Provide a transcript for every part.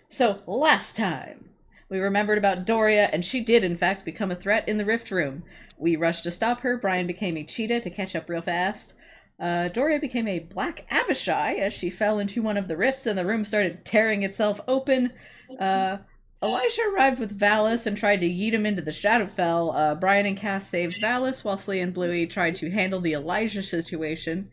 So last time, we remembered about Doria, and she did, in fact, become a threat in the Rift Room. We rushed to stop her. Brian became a cheetah to catch up real fast. Doria became a black Abishai as she fell into one of the rifts and the room started tearing itself open. Uh, Elijah arrived with Valis and tried to yeet him into the Shadowfell. Brian and Cass saved Valis while Slee and Bluey tried to handle the Elijah situation.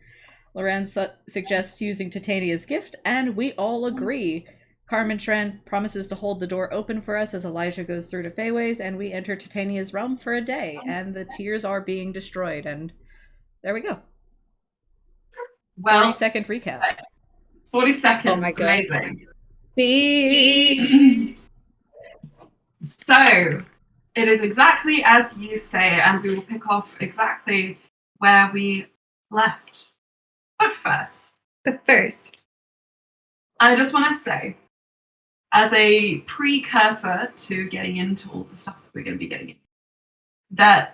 Loran suggests using Titania's gift, and we all agree. Carmen Tran promises to hold the door open for us as Elijah goes through to Feyways, and we enter Titania's realm for a day, and the tears are being destroyed, and there we go. Well, 40-second recap. 40 seconds. Oh my God. Amazing. Speed. So, it is exactly as you say, and we will pick off exactly where we left. But first, I just want to say, as a precursor to getting into all the stuff that we're going to be getting into, that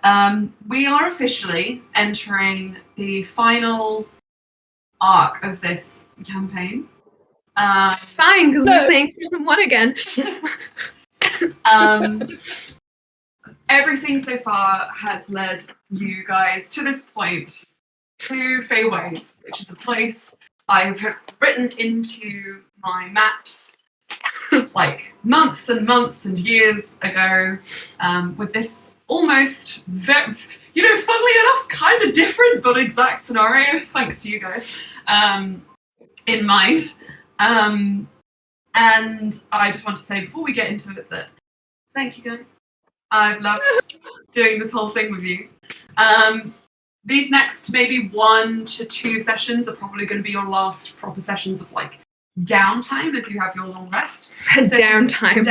we are officially entering the final arc of this campaign. It's fine because we're playing season 1 again. Everything so far has led you guys to this point, to Feyways, which is a place I've written into my maps like months and months and years ago, with this almost, funnily enough, kind of different but exact scenario, thanks to you guys, in mind. And I just want to say before we get into it that thank you guys. I've loved doing this whole thing with you. These next maybe 1 to 2 sessions are probably going to be your last proper sessions of like downtime as you have your long rest. So downtime.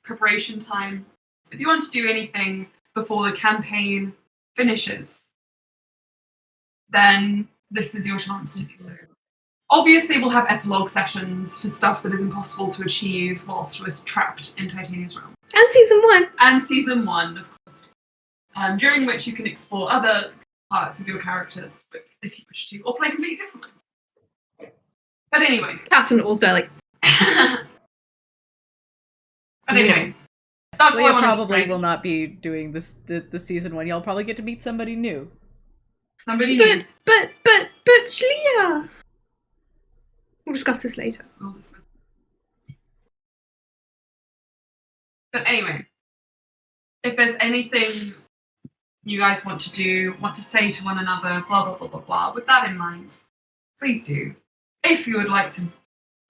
Preparation time. So if you want to do anything before the campaign finishes, then this is your chance to do so. Obviously, we'll have epilogue sessions for stuff that is impossible to achieve whilst we're trapped in Titania's realm. And season 1. And season 1, of course. During which you can explore other parts of your characters if you wish to, or play completely different ones. But anyway. Cass and All-Star, like. But anyway. That's Leah what I probably will not be doing this the season 1. Y'all probably get to meet somebody new. Somebody new. But Shlia! We'll discuss this later. But anyway, if there's anything you guys want to do, want to say to one another, blah, blah, blah, blah, blah, with that in mind, please do. If you would like to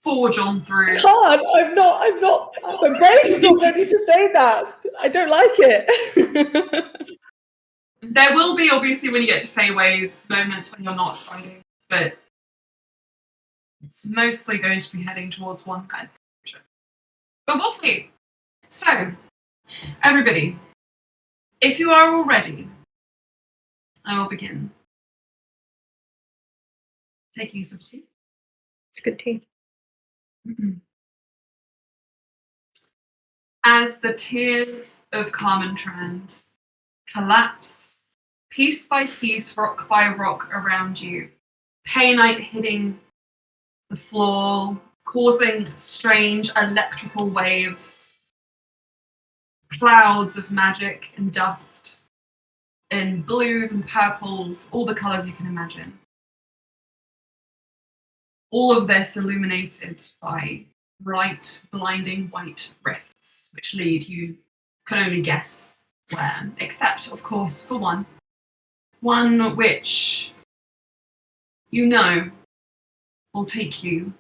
forge on through. God, I'm not, my brain's not ready to say that. I don't like it. There will be, obviously, when you get to Feyways, moments when you're not fighting, but it's mostly going to be heading towards one kind of picture. But we'll see. So, everybody, if you are all ready, I will begin. Taking a sip of tea. Good tea. Mm-hmm. As the tears of Carmen Trand collapse, piece by piece, rock by rock around you, painite hitting the floor, causing strange electrical waves, clouds of magic and dust, in blues and purples, all the colours you can imagine. All of this illuminated by bright, blinding white rifts, which lead you can only guess where, except, of course, for one. One which you know will take you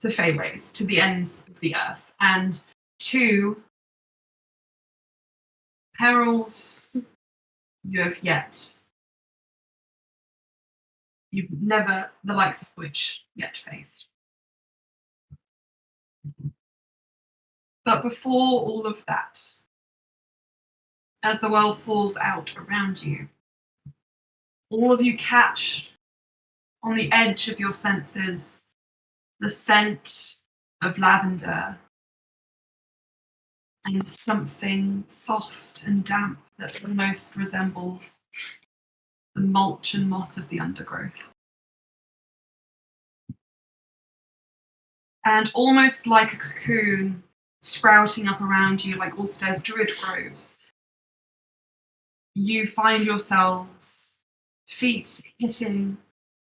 to Feyways, to the ends of the earth, and to perils you've never, the likes of which, yet faced. But before all of that, as the world falls out around you, all of you catch on the edge of your senses the scent of lavender and something soft and damp that almost resembles the mulch and moss of the undergrowth. And almost like a cocoon sprouting up around you, like Ulster's druid groves, you find yourselves feet hitting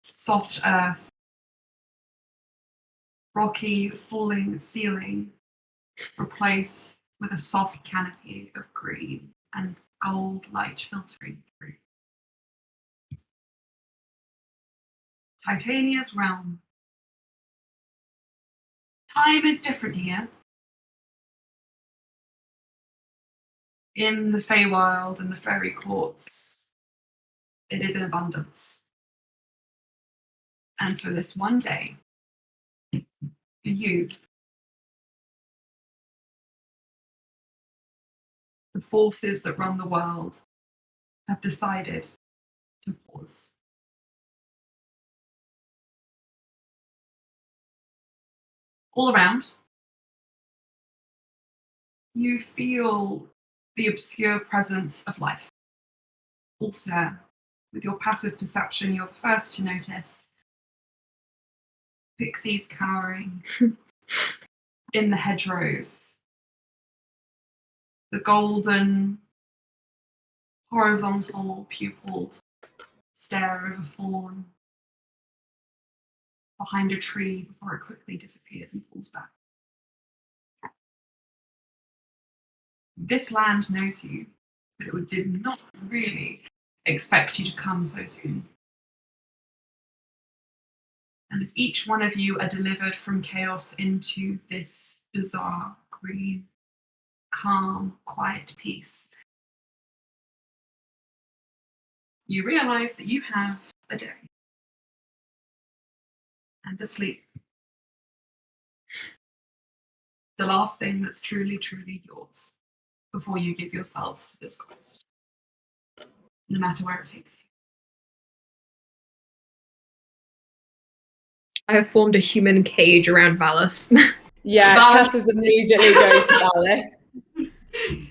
soft earth, rocky falling ceiling, replaced with a soft canopy of green and gold light filtering through. Titania's realm. Time is different here. In the Feywild and the fairy courts, it is in abundance. And for this one day, for you, the forces that run the world have decided to pause. All around, you feel the obscure presence of life. Also, with your passive perception, you're the first to notice pixies cowering in the hedgerows, the golden, horizontal pupiled stare of a fawn behind a tree before it quickly disappears and falls back. This land knows you, but it did not really expect you to come so soon. And as each one of you are delivered from chaos into this bizarre, green, calm, quiet peace, you realize that you have a day and a sleep. The last thing that's truly, truly yours before you give yourselves to this quest, no matter where it takes you. I have formed a human cage around Valis. Yeah, Val- Cass is immediately going to Alice.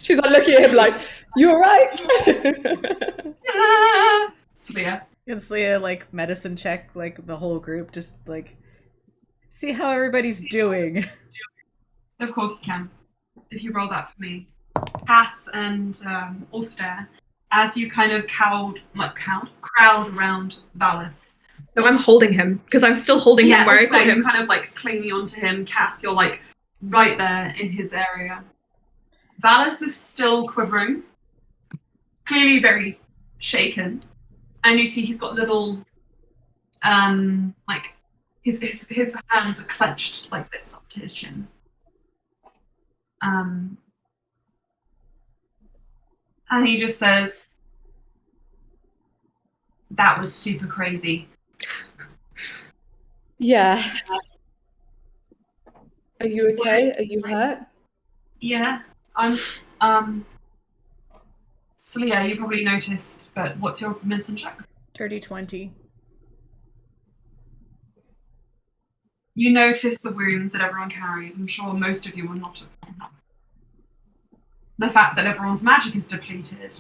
She's like looking at him like, "You all right?" Sleer. And Slia, like, medicine check, like, the whole group, just, like, see how everybody's doing. Of course, you can. If you roll that for me. Cass and Ulster, as you kind of crowd around Valis. No, I'm holding him because I'm still holding him where I Ulster, got you're him. kind of like clinging onto him. Cass, you're like right there in his area. Valis is still quivering, clearly very shaken. And you see he's got little, like, his hands are clenched like this up to his chin. And he just says, "That was super crazy." Yeah. Are you okay? Are you hurt? Yeah, I'm, Celia, you probably noticed, but what's your medicine check? Dirty 20. You notice the wounds that everyone carries. I'm sure most of you will not have. The fact that everyone's magic is depleted,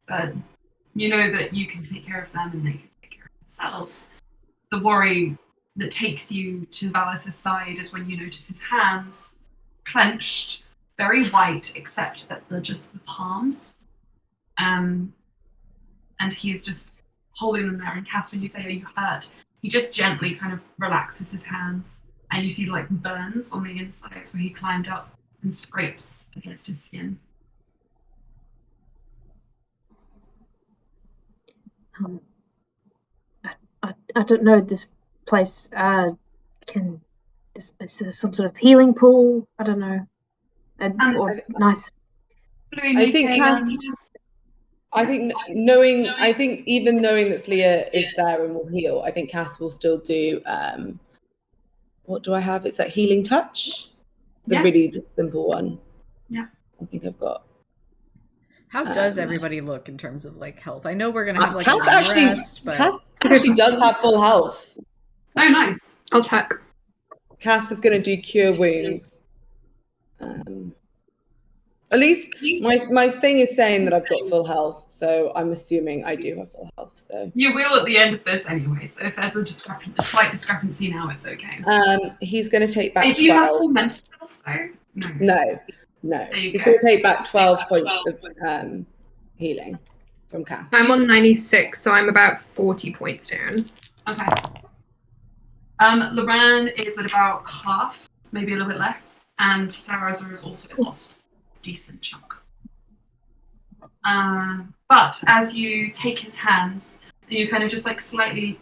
but you know that you can take care of them and they can take care of themselves. The worry that takes you to Valis' side is when you notice his hands clenched, very white, except that they're just the palms. And he's just holding them there. And Cass, when you say, "Are you hurt?" he just gently kind of relaxes his hands, and you see like burns on the insides where he climbed up and scrapes against his skin. I don't know this place. Is there some sort of healing pool? I don't know. Nice. I think Cass. I think even knowing that Slia is there and will heal, I think Cass will still do. What do I have? It's that healing touch. The simple one. Yeah. I think I've got. How does everybody look in terms of, like, health? I know we're gonna have, like, Cass a long rest, but... Cass actually does have full health. Oh, nice. I'll check. Cass is going to do cure wounds. At least my thing is saying that I've got full health, so I'm assuming I do have full health. So You will at the end of this anyway, so if there's a slight discrepancy now, it's okay. he's going to take back If you 12. have full mental health, though, No. There you He's go. going to take back 12 points of healing from Cass. I'm on 96, so I'm about 40 points down. Okay. Loran is at about half, maybe a little bit less, and Saraza has also lost a decent chunk. But as you take his hands, you kind of just like slightly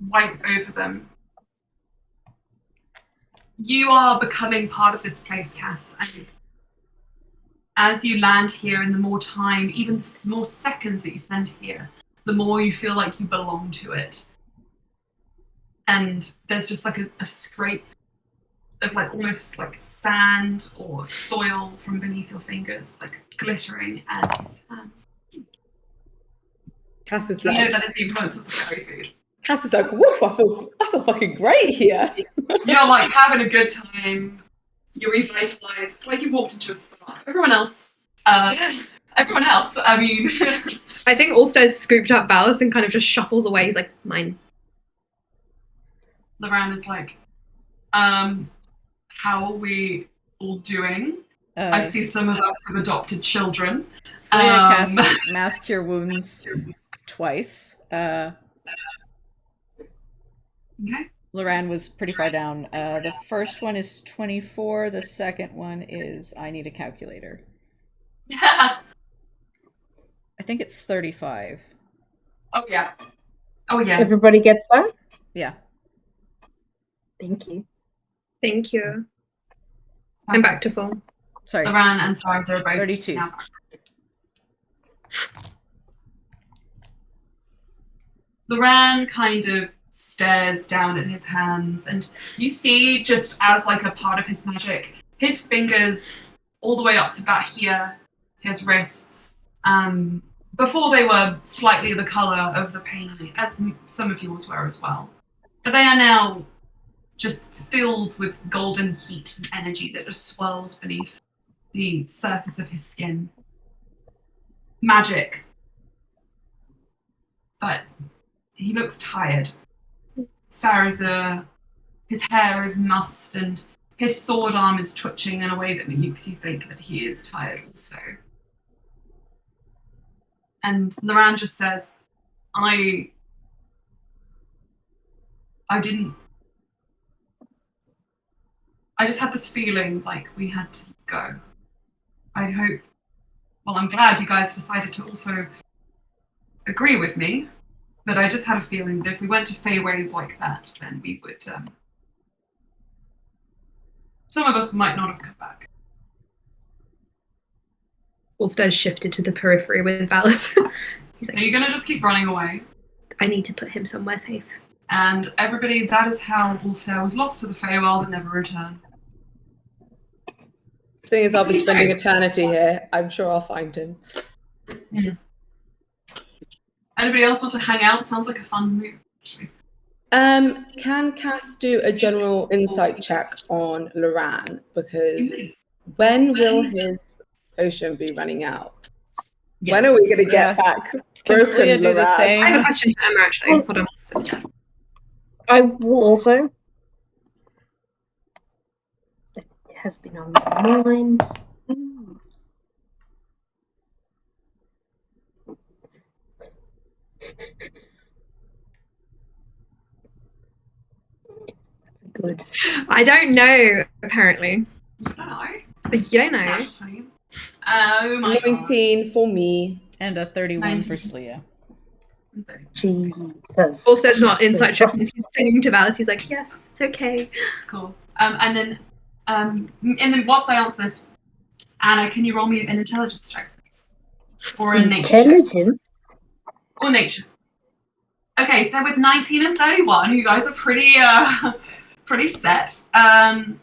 wipe over them. You are becoming part of this place, Cass, and as you land here, and the more time, even the more seconds that you spend here, the more you feel like you belong to it. And there's just like a scrape of like almost like sand or soil from beneath your fingers, like glittering and his hands. Cass is You know like, that is the influence of the fairy food. Cass is like, woof, I feel fucking great here. You're like having a good time. You're revitalized. It's like you walked into a spa. Everyone else, I mean. I think Ulster's scooped up Valis and kind of just shuffles away. He's like, mine. Loran is like, how are we all doing? I see some of us have adopted children. Sleia cast Mass Cure Wounds twice. Okay. Loran was pretty far down. The first one is 24. The second one is, I need a calculator. I think it's 35. Oh yeah. Oh yeah. Everybody gets that? Yeah. Thank you. Thank you. I'm back to full. Sorry. Loran and Saraza are both 32. now. Loran kind of stares down at his hands, and you see, just as like a part of his magic, his fingers all the way up to about here, his wrists, before they were slightly the color of the paint, as some of yours were as well. But they are now just filled with golden heat and energy that just swirls beneath the surface of his skin. Magic. But he looks tired. Saraza, his hair is mussed and his sword arm is twitching in a way that makes you think that he is tired also. And Loran just says, I just had this feeling like we had to go. I'm glad you guys decided to also agree with me, but I just had a feeling that if we went to Feyways like that, then we would, some of us might not have come back. Ulster's shifted to the periphery with Valis. He's like, Are you going to just keep running away? I need to put him somewhere safe. And everybody, that is how Ulster was lost to the Feywild and never returned. Seeing as I'll be spending eternity here, I'm sure I'll find him. Anybody else want to hang out? Sounds like a fun move, actually. Can Cass do a general insight check on Loran? Because when will his potion be running out? Yes. When are we going to get back? Can Broken Sleia do the Loran? same? I have a question for Emma, actually. Hold on. I will also. It has been on my mind. Good. I don't know, apparently. I don't know. But you don't know. Natural 20. Oh my god. 19 for me. And a 31 for 19. Sleia. Jesus. Ulster's not insight checking. He's singing to Valis. He's like, yes, it's okay. Cool. And then whilst I answer this, Anna, can you roll me an intelligence check, please? Or a nature check? Intelligent? Or nature. Okay, so with 19 and 31, you guys are pretty pretty set.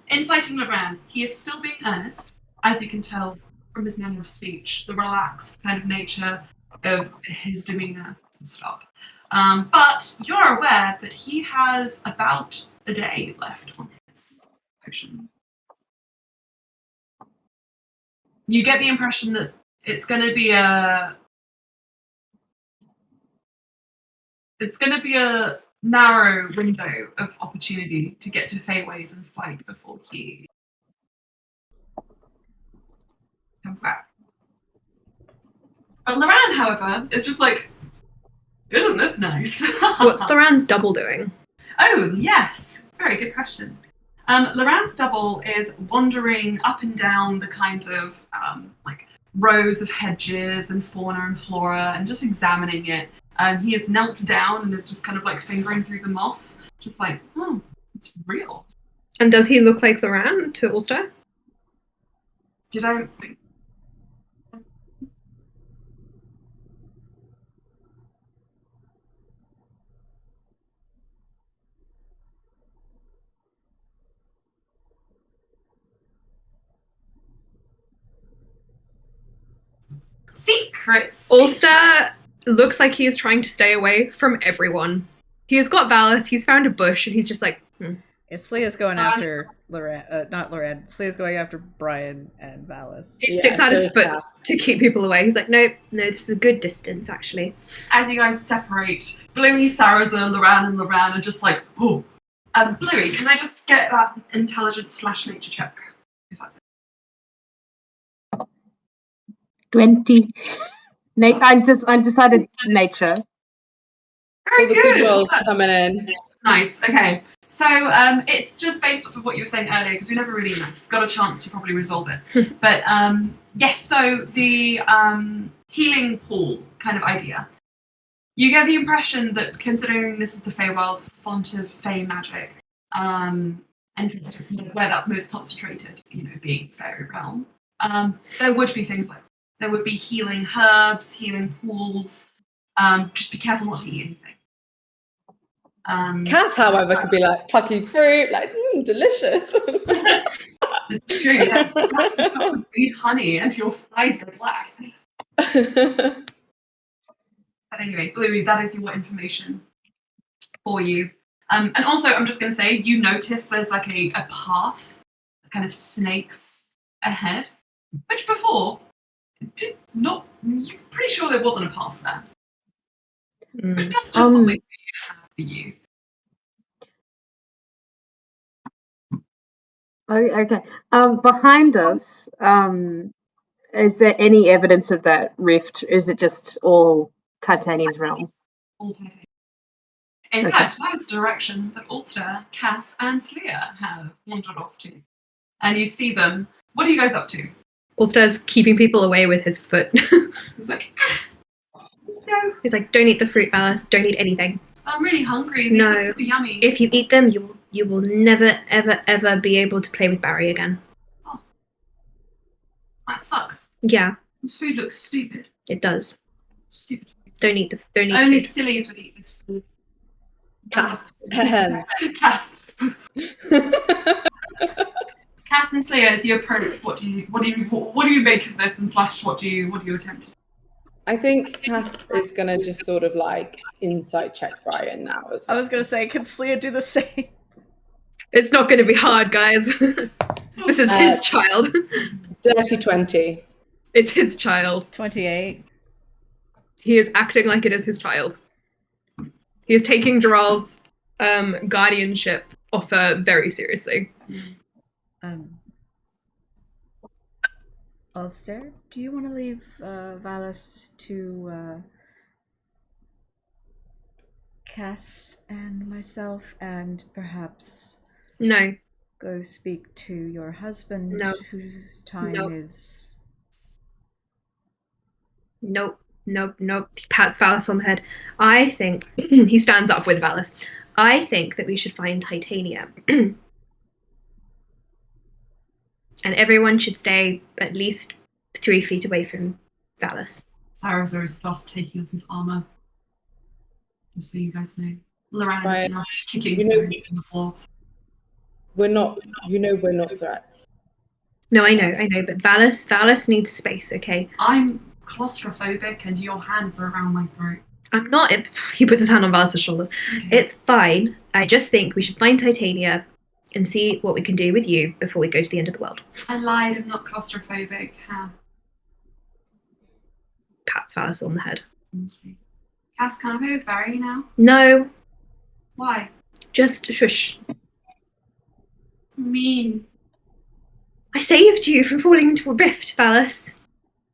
Inciting Loran, he is still being earnest, as you can tell from his manner of speech, the relaxed kind of nature of his demeanor. Stop. But you're aware that he has about a day left on his potion. you get the impression that it's going to be a narrow window of opportunity to get to Feyways and fight before he comes back. But Loran, however, is just like, isn't this nice? What's Loran's double doing? Oh, yes. Very good question. Loran's double is wandering up and down the kind of like rows of hedges and fauna and flora and just examining it. He is knelt down and is just kind of like fingering through the moss, just like, oh, it's real. And does he look like Loran to Ulster? Did I? Secrets. Ulster looks like he is trying to stay away from everyone. He has got Valis, he's found a bush, and he's just like, Yeah, Slea's going after Loran, not Loran. Slea's going after Brian and Valis. He sticks out his foot to keep people away. He's like, no, this is a good distance, actually. As you guys separate, Bluey, Saraza, Loran, and Loran are just like, oh. Bluey, can I just get that intelligence/nature check? If that's it. 20. I decided nature. Very All the good rolls coming in. Nice. Okay. So it's just based off of what you were saying earlier, because we never really got a chance to probably resolve it. But yes, so the healing pool kind of idea. You get the impression that, considering this is the Feywild, this font of Fey magic, and where that's most concentrated, being Fairy Realm, there would be things like there would be healing herbs, healing pools. Just be careful not to eat anything. Cass, however, could be like plucky fruit, like delicious. This is true. That's sort of eat honey and your eyes go black. But anyway, Bluey, that is your information for you. And also, I'm just going to say, you notice there's like a path that kind of snakes ahead, which before did not. You're pretty sure there wasn't a path there. But that's just something we have for you. Okay. Behind us, is there any evidence of that rift? Is it just all Titania's realm? All Titania. In fact, that is the direction that Ulster, Cass, and Sleia have wandered off to. And you see them. What are you guys up to? Ulster's keeping people away with his foot. It's like, no. He's like, don't eat the fruit, Valis. Don't eat anything. I'm really hungry. These look super yummy. If you eat them, you will never, ever, ever be able to play with Barry again. Oh. That sucks. Yeah. This food looks stupid. It does. Stupid. Don't eat Only food. sillies would eat this food. Cass. Cass. Cass and Sleia, as you approach, what do you make of this, and / what do you attempt? I think Cass is gonna just sort of like insight check Brian now as well. I was going to say, can Sleia do the same? It's not going to be hard, guys. This is his child. Dirty 20. It's his child. 28. He is acting like it is his child. He is taking Jaral's guardianship offer very seriously. Ulster, do you want to leave Valis to Cass and myself, and perhaps No. go speak to your husband, No. whose time No. is... Nope. He pats Valis on the head. I think he stands up with Valis. I think that we should find Titania. And everyone should stay at least 3 feet away from Valis. Saraza has started taking off his armor. Just so you guys know. Loran's Right. now kicking You know- stones in the floor. We're not threats. No, I know, but Valis needs space, okay? I'm claustrophobic and your hands are around my throat. I'm not. He puts his hand on Valis' shoulders. Okay. It's fine. I just think we should find Titania and see what we can do with you before we go to the end of the world. I lied, I'm not claustrophobic. pats Valis on the head. Okay. Cass, can I be with Barry now? No, Why? just shush. Mean. I saved you from falling into a rift, Valis.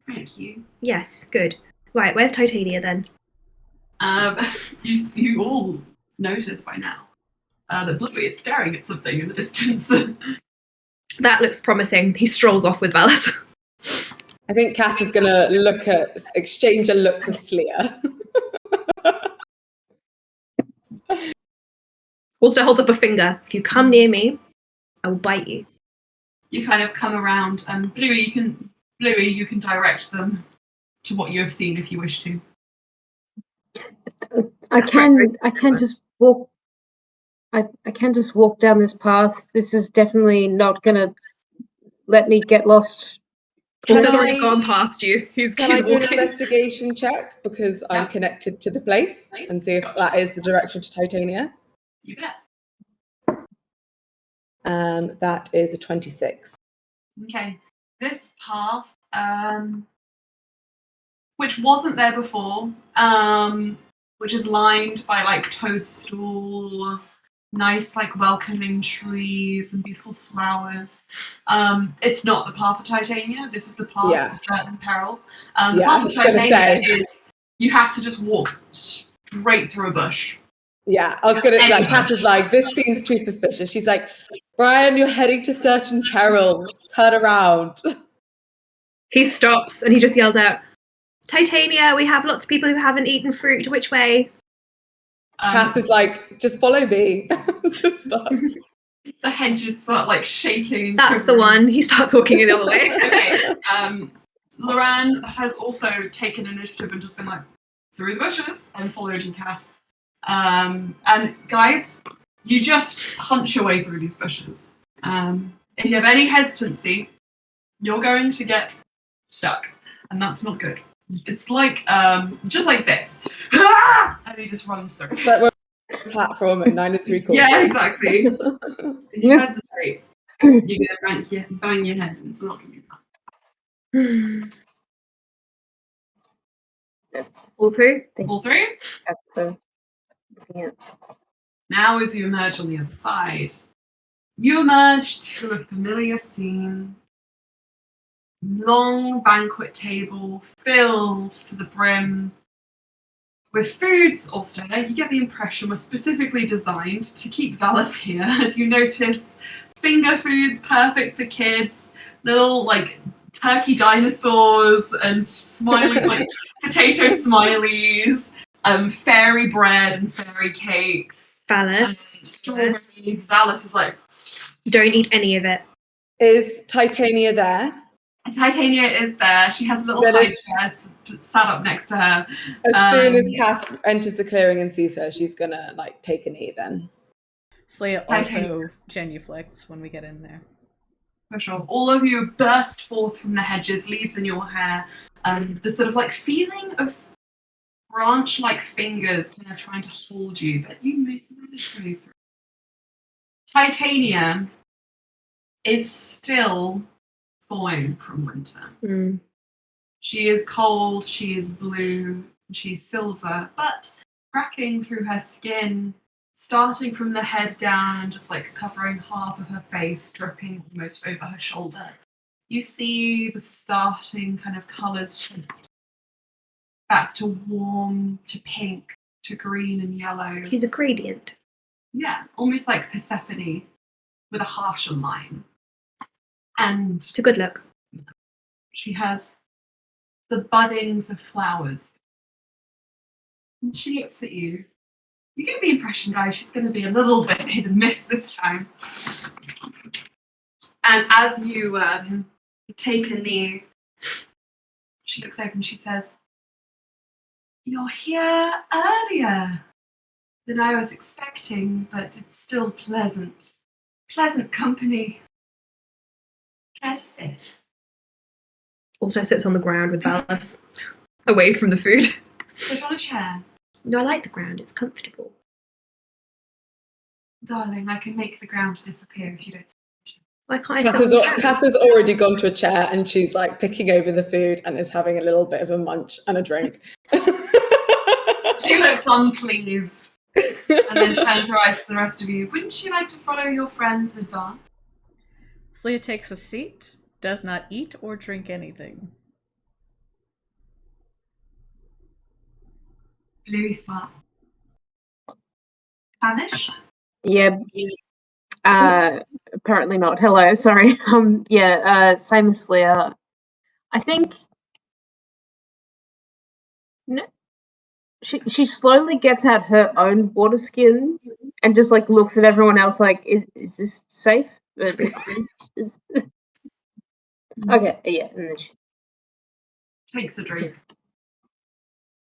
Thank you. Yes, good. Right, where's Titania then? You all notice by now that Bluey is staring at something in the distance. That looks promising. He strolls off with Valis. I think Cass is going to exchange a look with Slia. Also holds up a finger. If you come near me, I will bite you. You kind of come around, and Bluey, you can direct them to what you have seen if you wish to. I can just walk. I can just walk down this path. This is definitely not gonna let me get lost. Also, already gone past you. Can I do an walking. investigation check because I'm connected to the place and see if that is the direction to Titania? You bet. That is a 26. Okay. This path, which wasn't there before, which is lined by like toadstools, nice like welcoming trees and beautiful flowers. It's not the path of Titania. This is the path to certain peril. The path of Titania is you have to just walk straight through a bush. Yeah, I was gonna like Cass is like, this seems too suspicious. She's like, Brian, you're heading to certain peril. Turn around. He stops and he just yells out, Titania, we have lots of people who haven't eaten fruit. Which way? Cass is like, just follow me. Just stop. The hedges start like shaking. That's the one. He starts walking the other way. Okay. Loran has also taken initiative and just been like through the bushes and followed you, Cass. And guys, you just punch your way through these bushes. If you have any hesitancy, you're going to get stuck, and that's not good. It's like just like this, and he just runs through. But we're on a platform at 9 3/4. Yeah, exactly. If you hesitate, you're gonna bang your head, and it's not gonna be fun. All through? All through. Yeah. Now, as you emerge on the other side, you emerge to a familiar scene. Long banquet table filled to the brim with foods also. You get the impression was specifically designed to keep Valis here, as you notice finger foods perfect for kids, little like turkey dinosaurs and smiling like potato smileys, fairy bread and fairy cakes. Valis. Strawberries. Valis is like, don't eat any of it. Is Titania there? Titania is there. She has a little high chair sat up next to her. As soon as Cass enters the clearing and sees her, she's gonna like take a knee then. Slaya also genuflects when we get in there. For sure. All of you burst forth from the hedges, leaves in your hair. The sort of like feeling of branch-like fingers kind of trying to hold you, but you manage to move through. Titania is still thawing from winter. She is cold, she is blue, she's silver, but cracking through her skin, starting from the head down and just like covering half of her face, dripping almost over her shoulder. You see the starting kind of colours shift back to warm, to pink, to green and yellow. She's a gradient. Yeah, almost like Persephone with a harsher line. And it's a good look. She has the buddings of flowers. And she looks at you. You get the impression, guys, she's going to be a little bit hit and miss this time. And as you take a knee, she looks over and she says, "You're here earlier than I was expecting, but it's still pleasant. Pleasant company. Care to sit?" Also sits on the ground with Valis, away from the food. Sit on a chair. No, I like the ground. It's comfortable. Darling, I can make the ground disappear if you don't. Why can't I sit? Cass has already gone to a chair and she's like picking over the food and is having a little bit of a munch and a drink. She looks unpleased and then turns her eyes to the rest of you. Wouldn't you like to follow your friend's advice? Slia takes a seat, does not eat or drink anything. Bluey spots. Vanished? Yeah. Apparently not. Hello, sorry. Same as Leah. I think no, she slowly gets out her own water skin and just like looks at everyone else like, is this safe? Okay, yeah. And then Takes a drink.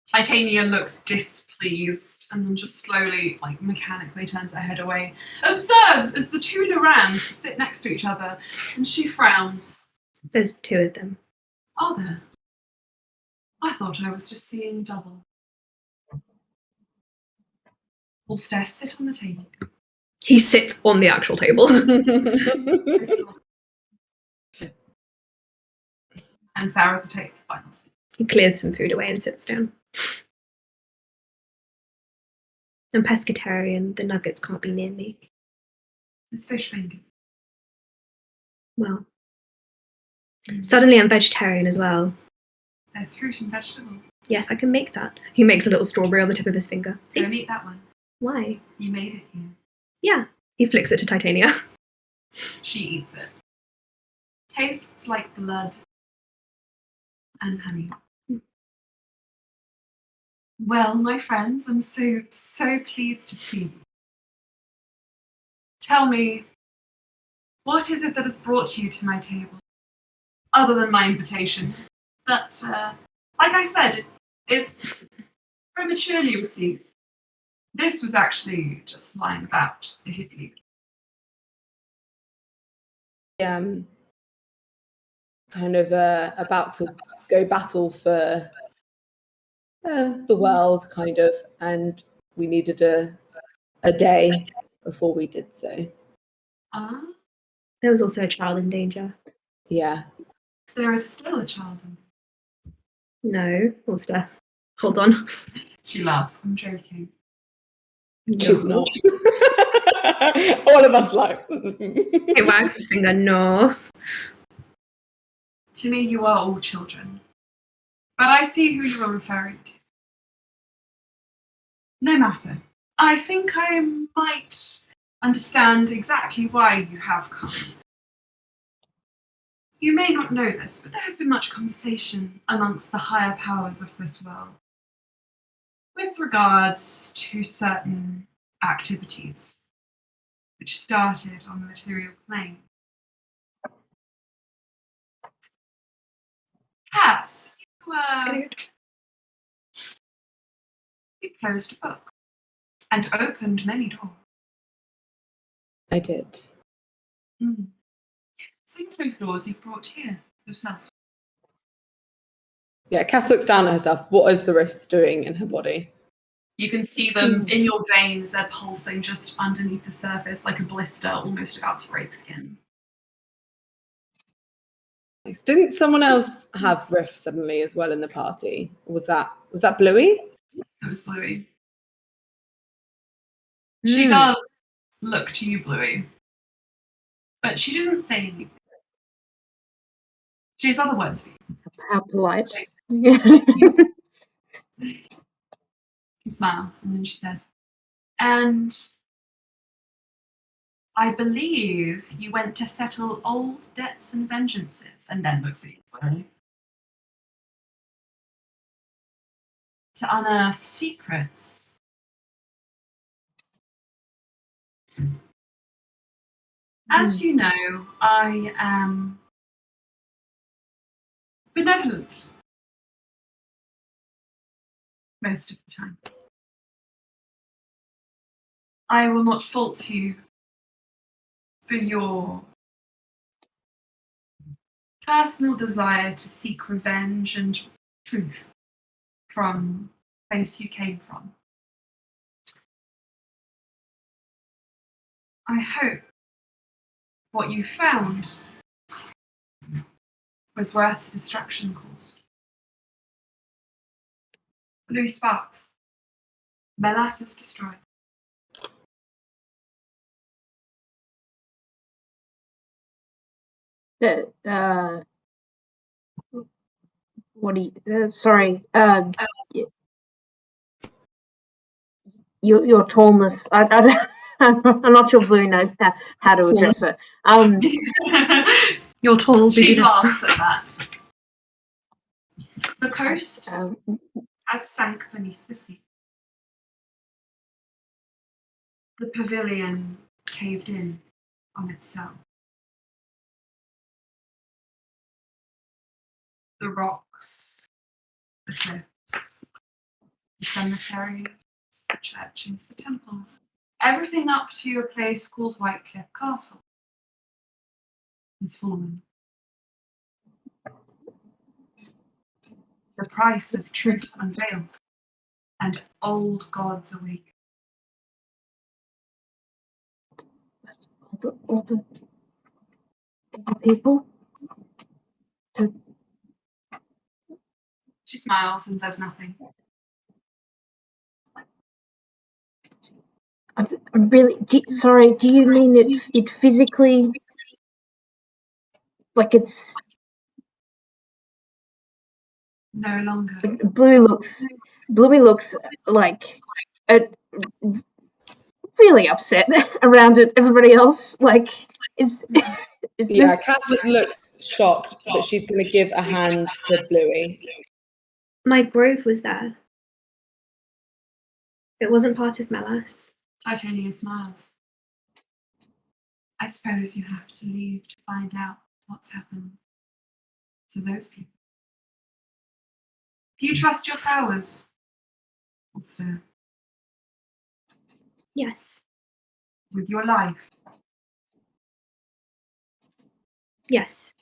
Titania looks displeased and then just slowly, like mechanically turns her head away. Observes as the two Lorans sit next to each other and she frowns. There's two of them. Are there? I thought I was just seeing double. Ulster, sit on the table. He sits on the actual table. And Sarasa takes the final seat. He clears some food away and sits down. I'm pescatarian. The nuggets can't be near me. It's fish fingers. Well, suddenly I'm vegetarian as well. There's fruit and vegetables. Yes, I can make that. He makes a little strawberry on the tip of his finger. See? Don't eat that one. Why? You made it here. Yeah. He flicks it to Titania. She eats it. Tastes like blood and honey. Well, my friends, I'm so pleased to see you. Tell me, what is it that has brought you to my table? Other than my invitation. But, like I said, it's prematurely received. This was actually just lying about, if you believe it. Kind of about to go battle for the world, kind of, and we needed a day before we did so. There was also a child in danger. Yeah. There is still a child in. No, Ulster. Hold on. She laughs. I'm joking. She's not. All of us like. He wags his finger. No. To me, you are all children. But I see who you are referring to. No matter. I think I might understand exactly why you have come. You may not know this, but there has been much conversation amongst the higher powers of this world with regards to certain activities which started on the material plane. Cass, you closed a book and opened many doors. I did. Some of those doors you've brought here yourself. Yeah, Cass looks down at herself. What is the wrist doing in her body? You can see them in your veins, they're pulsing just underneath the surface like a blister almost about to break skin. Nice. Didn't someone else have Riff suddenly as well in the party? Was that Bluey? It was Bluey. She does look to you, Bluey. But she didn't say anything. She has other words for you. how polite. She smiles and then she says, and I believe you went to settle old debts and vengeances, and then looks at you, Bluey. To unearth secrets. As you know, I am benevolent most of the time. I will not fault you for your personal desire to seek revenge and truth from the place you came from. I hope what you found was worth the destruction caused. Blue sparks. Melas is destroyed. What do you? Sorry. Your tallness. I'm not sure Blue knows how to address it. You're tall. She baby. laughs at that. The coast has sank beneath the sea. The pavilion caved in on itself. The rocks, the cliffs, the cemeteries, the churches, the temples, everything up to a place called Whitecliff Castle has fallen. The price of truth unveiled, and old gods awake. all the people. She smiles and says nothing. I'm really sorry. Do you mean it physically? Like it's No longer. Bluey looks like really upset around it. Everybody else like is Yeah, this? Cass looks shocked, but she's going to give a hand to Bluey. My grove was there. It wasn't part of Melas. Titania smiles. I suppose you have to leave to find out what's happened to those people. Do you trust your powers? Ulster, Yes. with your life, Yes.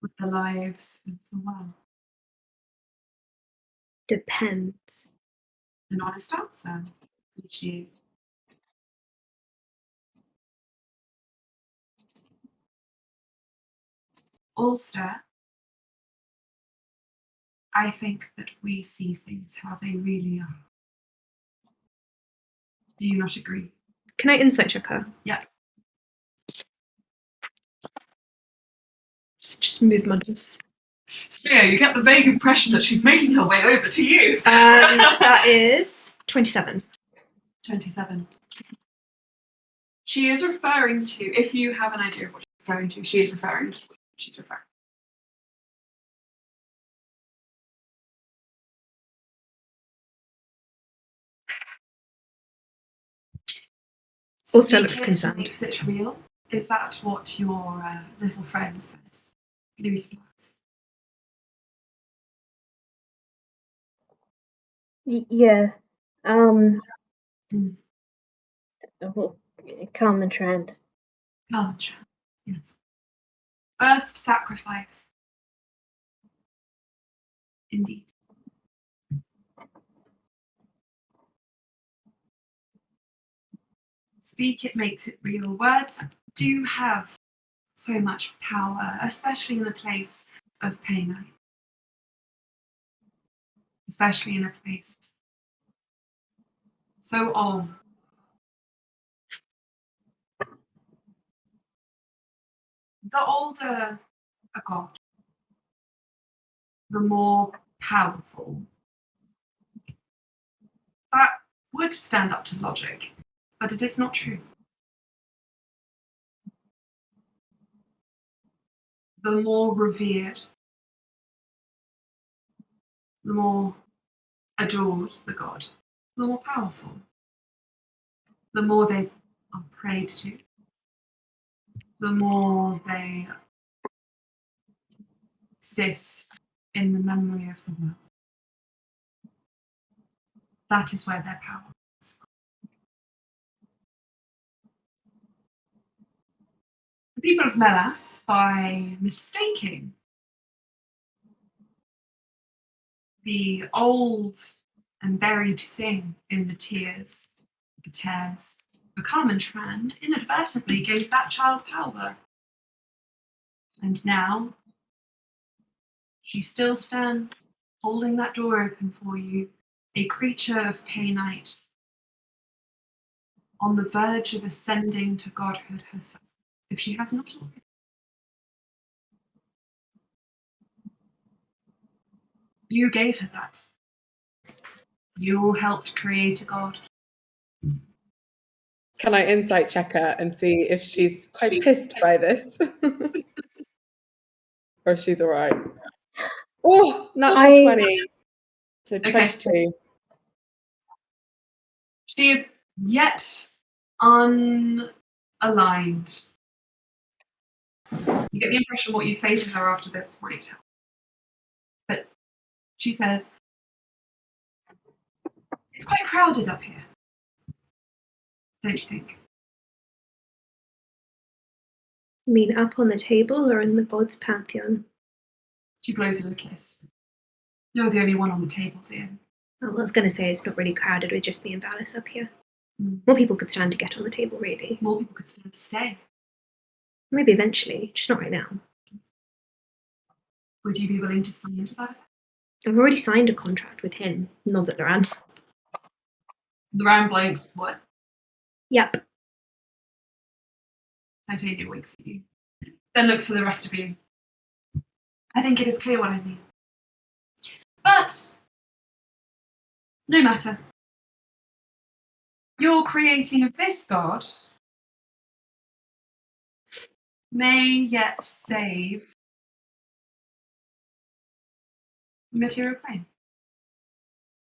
with the lives of the world? Depends. An honest answer. Appreciate. Ulster, I think that we see things how they really are. Do you not agree? Can I insight check her? Yeah. Just move my nose. Spear, you get the vague impression that she's making her way over to you. That is 27. 27. She is referring to, if you have an idea of what she's referring to, she is referring to what she's referring. Ulster looks Speak it concerned. makes it real. Is that what your little friend said? Louis Sparks. Yeah. Mm. Well, Carmen Trand. Large. Yes. First sacrifice. Indeed. Speak it makes it real. Words do have so much power, especially in the place of pain. Especially in a place so old. The older a god, the more powerful. That would stand up to logic, but it is not true. The more revered, the more adored the god, the more powerful. The more they are prayed to, the more they exist in the memory of the world. That is where their power is. The people of Melas, by mistaking the old and buried thing in the tears, the tears, the Carmen Trand inadvertently gave that child power. And now, she still stands, holding that door open for you, a creature of painite, on the verge of ascending to godhood herself, if she has not already. You gave her that. You helped create a god. Can I insight check her and see if she's quite pissed by this? Or if she's all right? Oh, natural 20. So 22. She is yet unaligned. You get the impression what you say to her after this might help. But she says, it's quite crowded up here, don't you think? You mean up on the table or in the gods' pantheon? She blows you a kiss. You're the only one on the table, dear. Oh, I was going to say it's not really crowded with just me and Valis up here. Mm. More people could stand to get on the table, really. More people could stand to stay. Maybe eventually, just not right now. Would you be willing to sign to that? I've already signed a contract with him. Nods at Loran. Loran blanks, what? Yep. Titania winks at you. Then looks for the rest of you. I think it is clear what I mean. But, no matter. Your creating of this god may yet save the material plane.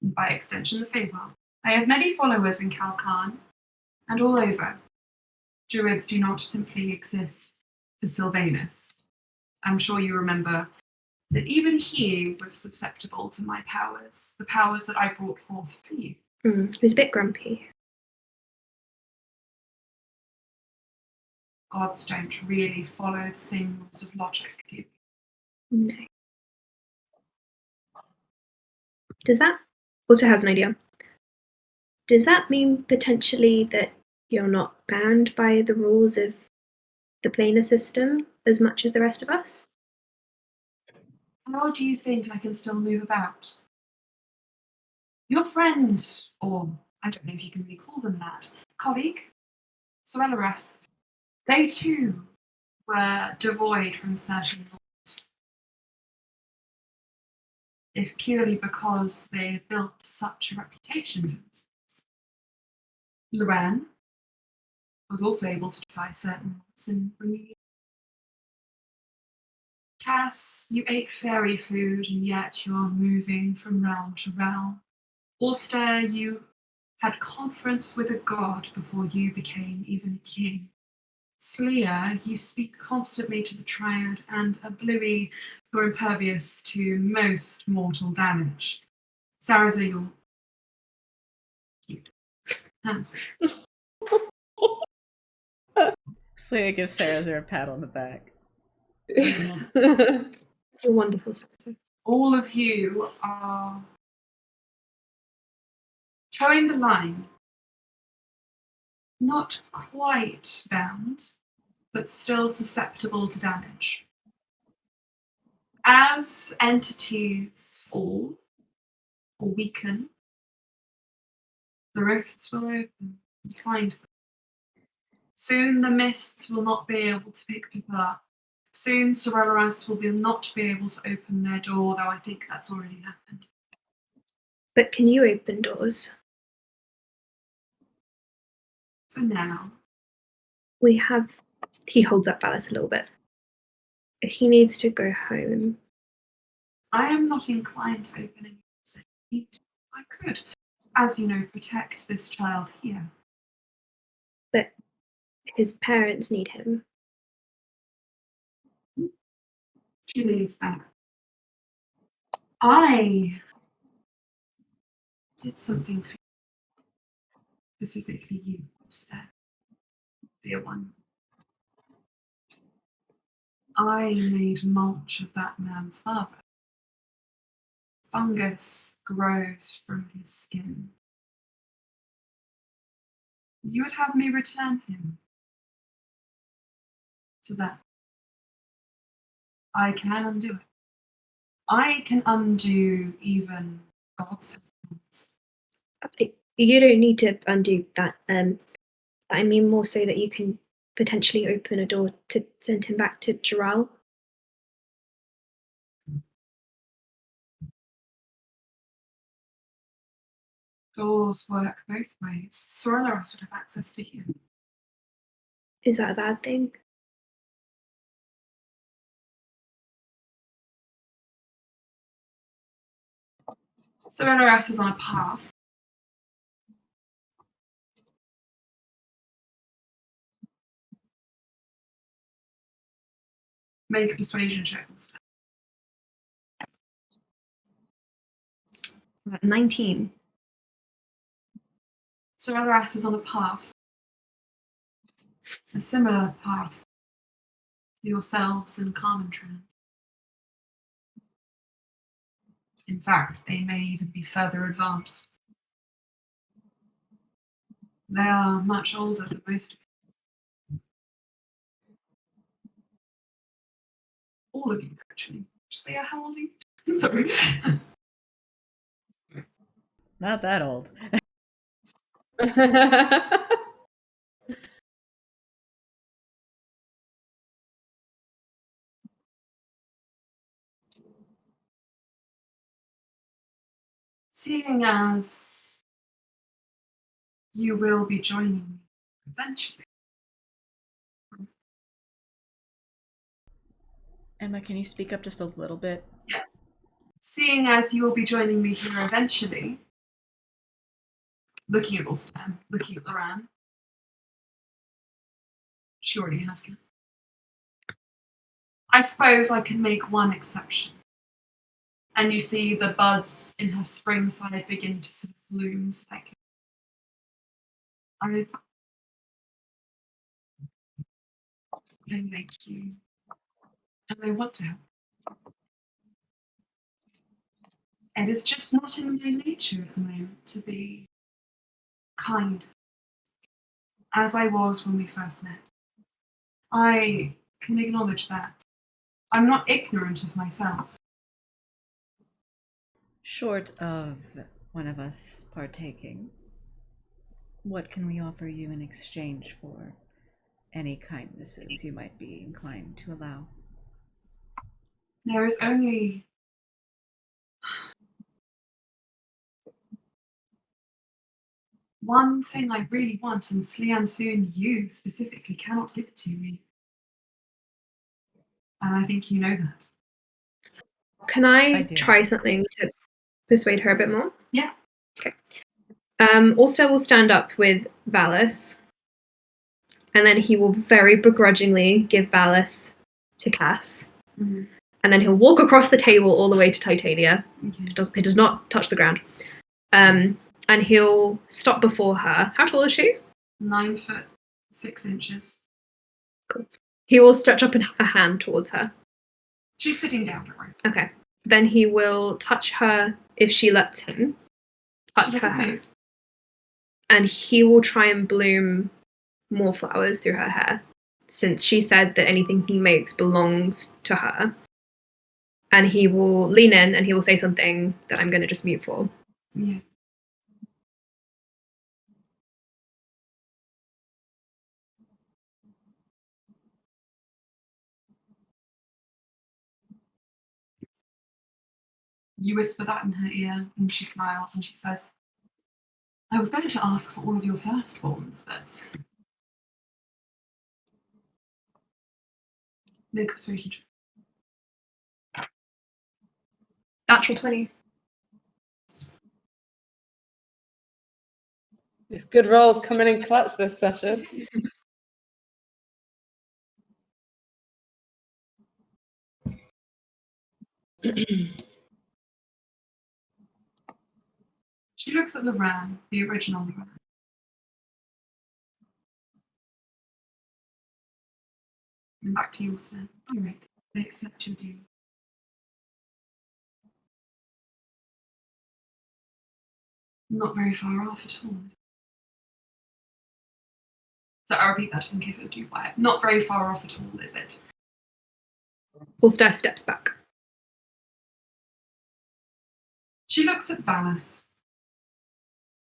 And by extension, the Feywild. I have many followers in Kalkan and all over. Druids do not simply exist for Sylvanus. I'm sure you remember that even he was susceptible to my powers, the powers that I brought forth for you. He was a bit grumpy. Gods don't really follow the same rules of logic, do you? No. Does that also has an idea? Does that mean potentially that you're not bound by the rules of the planar system as much as the rest of us? How do you think I can still move about? Your friend, or I don't know if you can really call them that, colleague, Sorelleras, they too were devoid from certain rules. If purely because they built such a reputation for themselves. Loran was also able to defy certain rules in bringing you. Cass, you ate fairy food and yet you are moving from realm to realm. Auster, you had conference with a god before you became even a king. Sleer, you speak constantly to the Triad, and a Bluey, you're impervious to most mortal damage. Sarazar, you're cute. Handsome. Sleia gives Sarazar a pat on the back. It's a wonderful secretary. All of you are towing the line. Not quite bound, but still susceptible to damage. As entities fall or weaken, the rifts will open and find them. Soon the mists will not be able to pick people up. Soon Sorelleras will not be able to open their door, though I think that's already happened. But can you open doors? For now. We have. He holds up Valis a little bit. He needs to go home. I am not inclined to open any doors. I could, as you know, protect this child here. But his parents need him. She leans back. I did something for you, specifically you, dear one. I made mulch of that man's father. Fungus grows from his skin. You would have me return him to that. I can undo it. I can undo even God's forms. You don't need to undo that. I mean more so that you can potentially open a door to send him back to Giral. Doors work both ways. Sorelaras would have access to you. Is that a bad thing? Sorelaras is on a path. Make a persuasion check. 19. Sorelaras is on a path. A similar path to yourselves and Carmentran. In fact, they may even be further advanced. They are much older than most of you. All of you, actually. Leah, how old are you? Sorry. Not that old. Seeing as you will be joining me eventually. Emma, can you speak up just a little bit? Yeah. Seeing as you will be joining me here eventually, looking at Ulstan, looking at Loran. She already has cats. I suppose I can make one exception. And you see the buds in her spring side begin to bloom. Like I make you, and I want to help. And it's just not in my nature at the moment to be kind, as I was when we first met. I can acknowledge that. I'm not ignorant of myself. Short of one of us partaking, what can we offer you in exchange for any kindnesses you might be inclined to allow? There is only one thing I really want, and Slian soon, you specifically cannot give it to me. And I think you know that. Can I do. try something to persuade her a bit more? Yeah. Okay. Also, will stand up with Valis, and then he will very begrudgingly give Valis to Cass, and then he'll walk across the table all the way to Titania. Okay. It does not touch the ground. And he'll stop before her. How tall is she? 9 foot 6 inches. Cool. He will stretch up a hand towards her. She's sitting down, don't worry. Okay. Then he will touch her if she lets him. Touch her hair. And he will try and bloom more flowers through her hair, since she said that anything he makes belongs to her. And he will lean in and he will say something that I'm going to just mute for. Yeah. You whisper that in her ear, and she smiles and she says, I was going to ask for all of your firstborns, but make a persuasion check. Natural 20. It's good rolls coming in clutch this session. She looks at Loran, the original Loran. And back to you, Stan. All right, I accept your deal. Not very far off at all. So I'll repeat that just in case it was too quiet. Not very far off at all, is it? Ulster steps back. She looks at Valis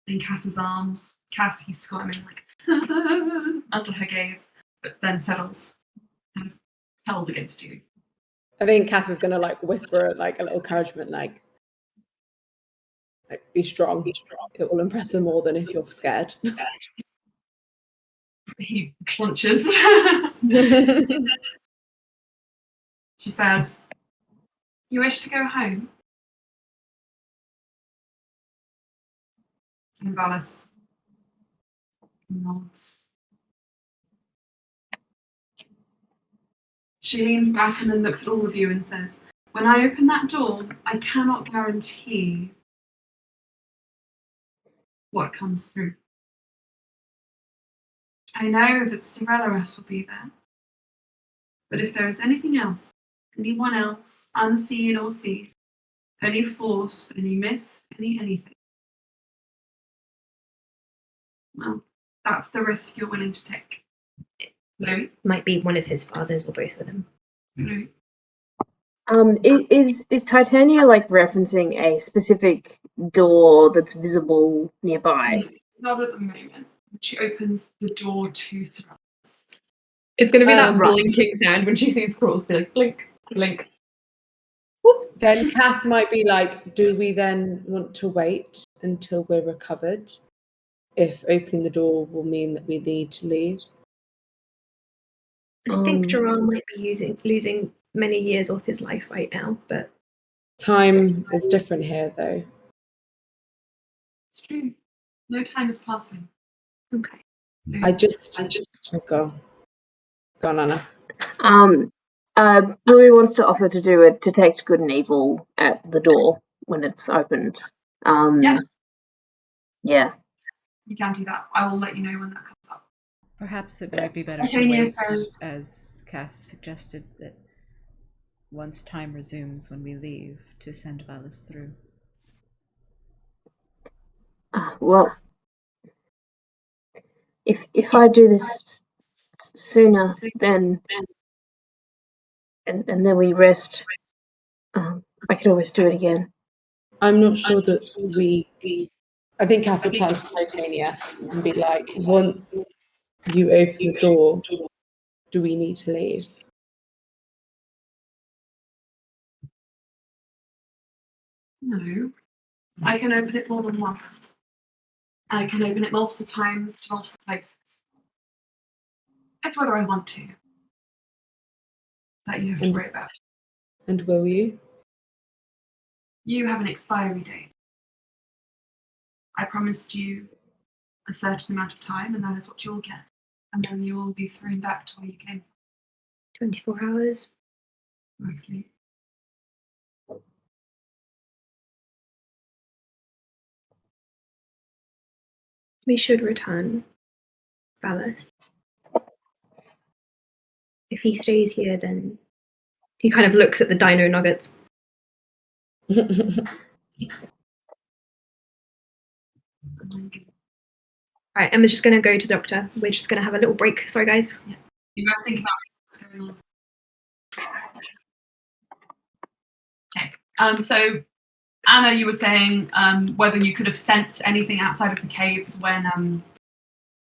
in Cass's arms. Cass, he's squirming like under her gaze, but then settles, kind of held against you. I think Cass is gonna like whisper like a little encouragement, like be strong. It will impress her more than if you're scared. He clenches. She says, "You wish to go home?" And Valis nods. She leans back and then looks at all of you and says, "When I open that door, I cannot guarantee what comes through. I know that Sorelleras will be there, but if there is anything else, anyone else, unseen or seen, any force, any miss, anything, well, that's the risk you're willing to take." Louis? Might be one of his fathers or both of them. Louis? Is Titania like referencing a specific door that's visible nearby? Not at the moment. She opens the door to Sorelleras. It's going to be that Right. blinking sound when she sees Crawls. Be like, blink, blink. Then Cass might be like, do we then want to wait until we're recovered? If opening the door will mean that we need to leave? I think Gerard might be losing many years off his life right now, but Time is different here, though. It's true. No time is passing. okay. I just. Oh, go on, Anna. Bluey wants to offer to do it, detect good and evil at the door when it's opened. Yeah. You can do that. I will let you know when that comes up. Perhaps it might be better to Titania wait, says- as Cass suggested, that once time resumes when we leave, to send Valis through. Well, if I do this sooner, then and then we rest, I could always do it again. I'm not sure that we. I think Cass will turn to Titania and be like, once you open the door, do we need to leave? No. I can open it more than once. I can open it multiple times to multiple places. It's whether I want to that you have to worry about. And will you? You have an expiry date. I promised you a certain amount of time, and that is what you'll get. And then you will be thrown back to where you came 24 hours. from, roughly. We should return Valis. If he stays here, then He kind of looks at the dino nuggets. All right, Emma's just going to go to the doctor. We're just going to have a little break. Sorry, guys. You guys think about what's going on. Okay. So, Anna, you were saying whether you could have sensed anything outside of the caves when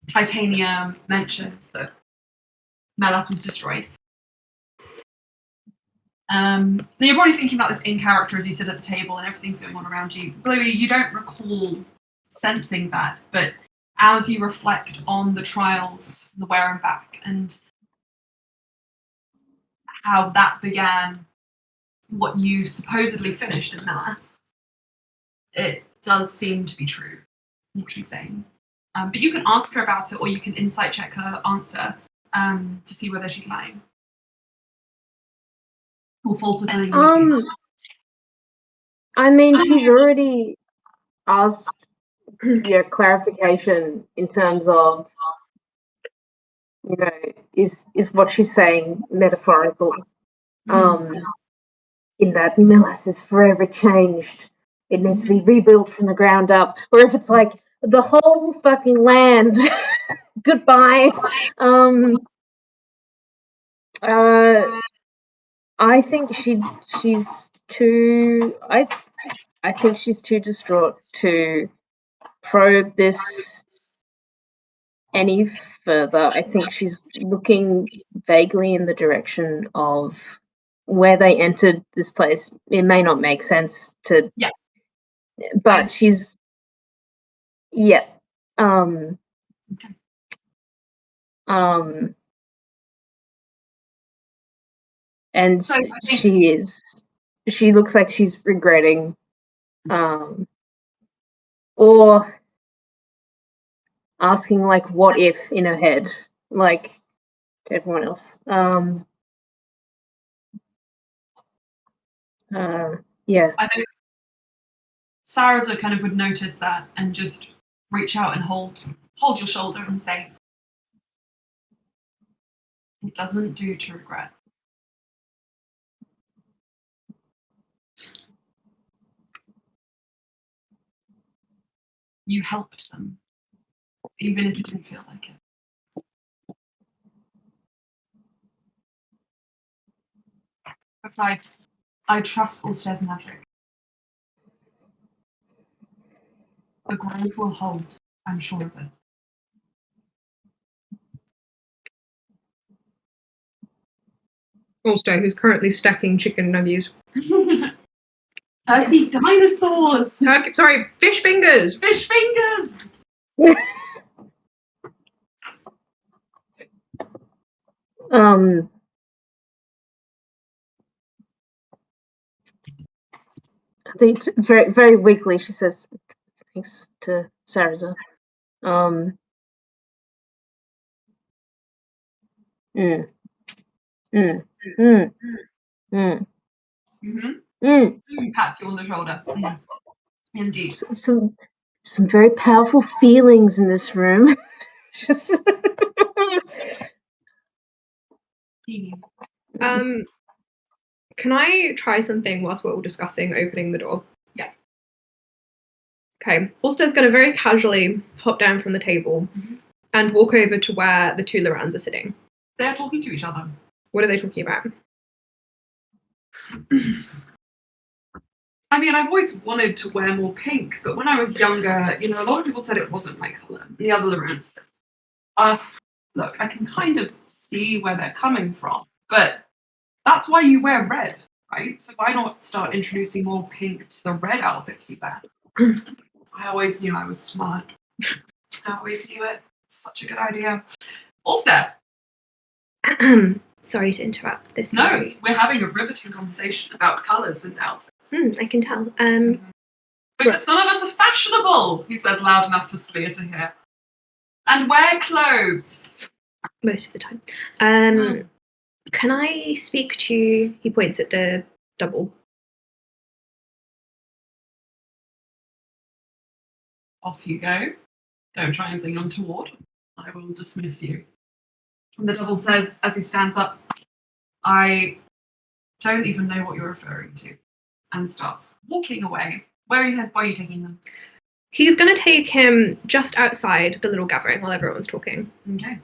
Titania mentioned that Melas was destroyed. You're probably thinking about this in character as you sit at the table and everything's going on around you. Bluey, you don't recall sensing that, but as you reflect on the trials, the where and back, and how that began what you supposedly finished in Melas, it does seem to be true, what she's saying. But you can ask her about it, or you can insight check her answer to see whether she's lying. Or false or telling you. I mean, she's already asked clarification in terms of, is what she's saying metaphorical? In that Melas is forever changed. It needs to be rebuilt from the ground up. Or if it's like the whole fucking land, goodbye. I think she's too. I think she's too distraught to probe this any further. I think she's looking vaguely in the direction of where they entered this place. It may not make sense to. Yeah. But she's. Yeah. Okay. And So I think she looks like she's regretting, or asking like what if in her head, like to everyone else. Yeah. I think Sarah's kind of would notice that and just reach out and hold your shoulder and say, "It doesn't do to regret." You helped them, even if it didn't feel like it. Besides, I trust Ulster's magic. The grave will hold, I'm sure of it. Ulster, who's currently stacking chicken nuggets. Turkey dinosaurs! Sorry, fish fingers! Fish fingers! I think very, very weakly she says thanks to Sarah. Mm. Mm. Mm. Mm. Mm-hmm. Mm. Pats you on the shoulder. Indeed. Some very powerful feelings in this room. Just Can I try something whilst we're all discussing opening the door? Yeah. Okay. Ulster's going to very casually hop down from the table and walk over to where the two Lorans are sitting. They're talking to each other. What are they talking about? I mean, I've always wanted to wear more pink, but when I was younger, a lot of people said it wasn't my colour. The other Lorans said, look, I can kind of see where they're coming from, but that's why you wear red, right? So why not start introducing more pink to the red outfits you wear? I always knew I was smart. I always knew it. Such a good idea. Ulster. Sorry to interrupt this. No, we're having a riveting conversation about colours and outfits. I can tell. Because some of us are fashionable, he says loud enough for Sleer to hear. And wear clothes. Most of the time. Can I speak to... He points at the double. Off you go. Don't try anything untoward. I will dismiss you. And the double says, as he stands up, I don't even know what you're referring to. And starts walking away. Where are you taking them? He's going to take him just outside the little gathering while everyone's talking. Okay.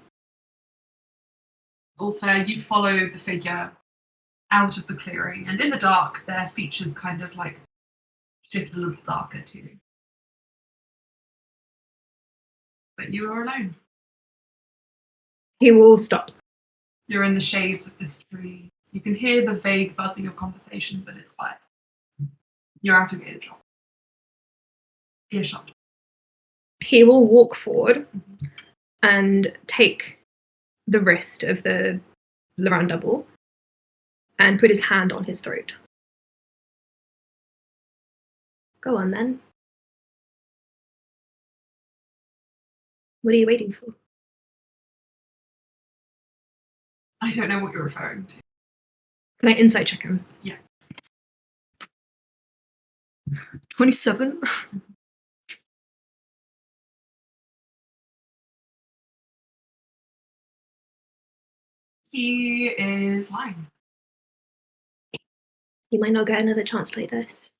Also, you follow the figure out of the clearing, and in the dark, their features kind of like shift a little darker too. But you are alone. He will stop. You're in the shades of this tree. You can hear the vague buzzing of conversation, but it's quiet. You're out of earshot. He will walk forward and take the wrist of the Loran double and put his hand on his throat. Go on then. What are you waiting for? I don't know what you're referring to. Can I insight check him? Yeah. 27. He is lying. You might not get another chance like this.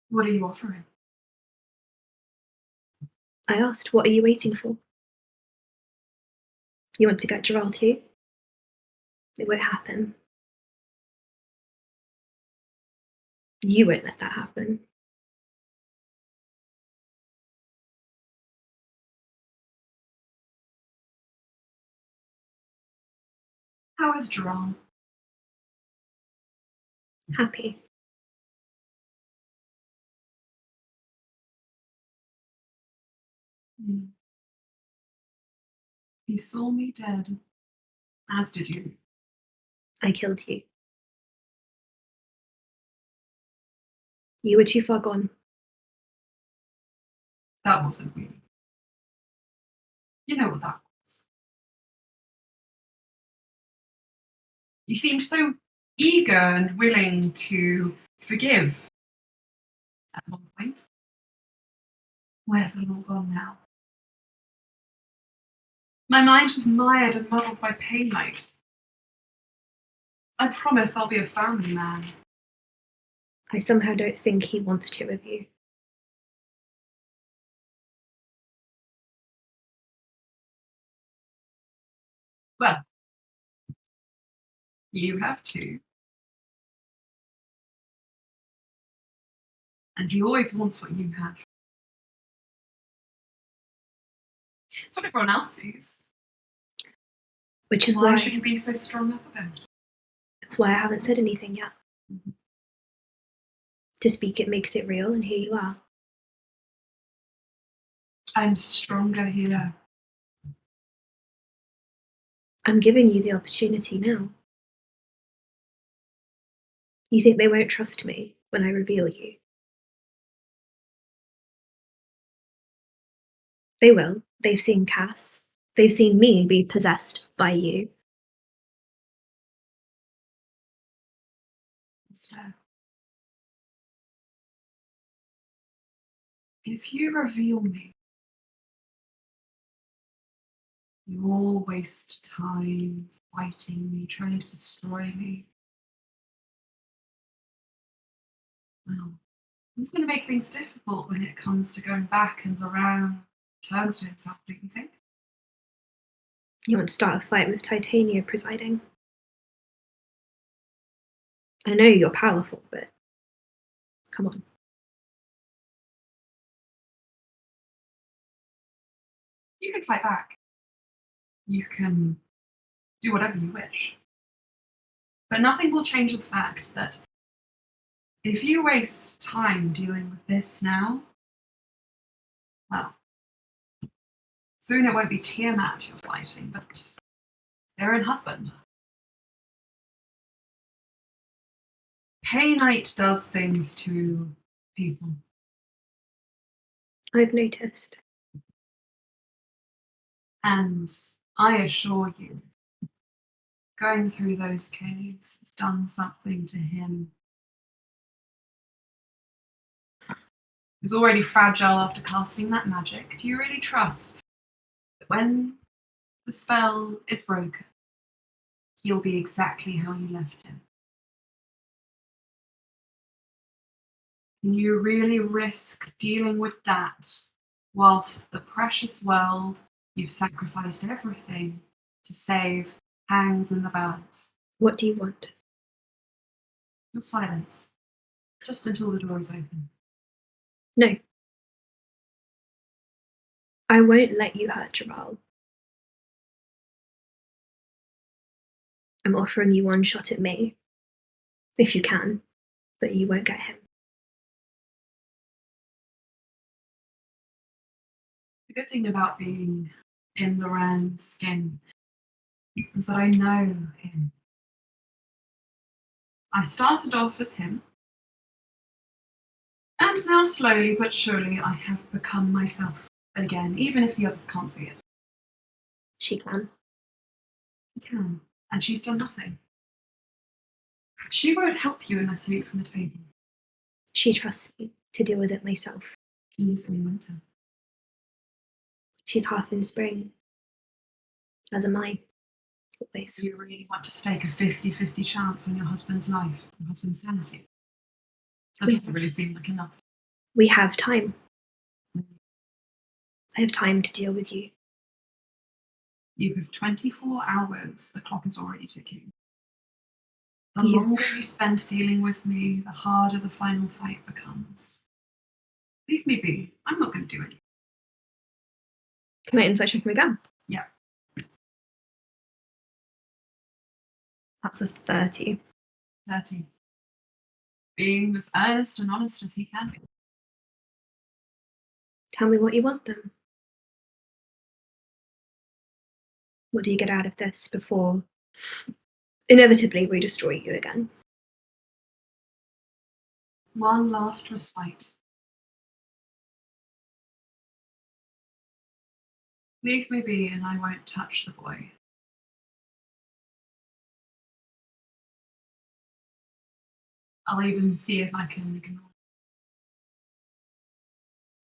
What are you offering? I asked, what are you waiting for? You want to get Gerald too? It won't happen. You won't let that happen. How is Jerome? Happy. He saw me dead, as did you. I killed you. You were too far gone. That wasn't me. You know what that was. You seemed so eager and willing to forgive at one point. Where's it all gone now? My mind is mired and muddled by pain night. I promise I'll be a family man. I somehow don't think he wants two of you. Well, you have two. And he always wants what you have. It's what everyone else sees. Which is Why why should you be so strung up about it? that's why I haven't said anything yet. To speak it makes it real, and here you are. I'm stronger here. I'm giving you the opportunity now. You think they won't trust me when I reveal you? They will. They've seen Cass. They've seen me be possessed by you. So, if you reveal me, you all waste time fighting me, trying to destroy me. Well, it's going to make things difficult when it comes to going back and Loran turns to himself, don't you think? You want to start a fight with Titania presiding? I know you're powerful, but come on. You can fight back. You can do whatever you wish. But nothing will change the fact that if you waste time dealing with this now, well, soon it won't be Tiamat you're fighting, but their own husband. Paynite does things to people. I've noticed. And I assure you, going through those caves has done something to him. He was already fragile after casting that magic. Do you really trust that when the spell is broken, he'll be exactly how you left him? Can you really risk dealing with that whilst the precious world you've sacrificed everything to save hangs in the balance? What do you want? Your silence. Just until the door is open. No. I won't let you hurt Jaral. I'm offering you one shot at me, if you can, but you won't get him. The good thing about being in Loran's skin is that I know him. I started off as him, and now slowly but surely I have become myself again, even if the others can't see it. She can. She can, and she's done nothing. She won't help you unless you eat from the table. She trusts me to deal with it myself. She is in winter. She's half in spring, as am I, always. Do you really want to stake a 50-50 chance on your husband's life, your husband's sanity? That doesn't really seem like enough. We have time. I have time to deal with you. You have 24 hours. The clock is already ticking. The longer you spend dealing with me, the harder the final fight becomes. Leave me be. I'm not going to do anything. Can I insight check him again? Yeah. That's a 30. 30. Being as earnest and honest as he can be. Tell me what you want then. What do you get out of this before inevitably we destroy you again? One last respite. Leave me be and I won't touch the boy. I'll even see if I can ignore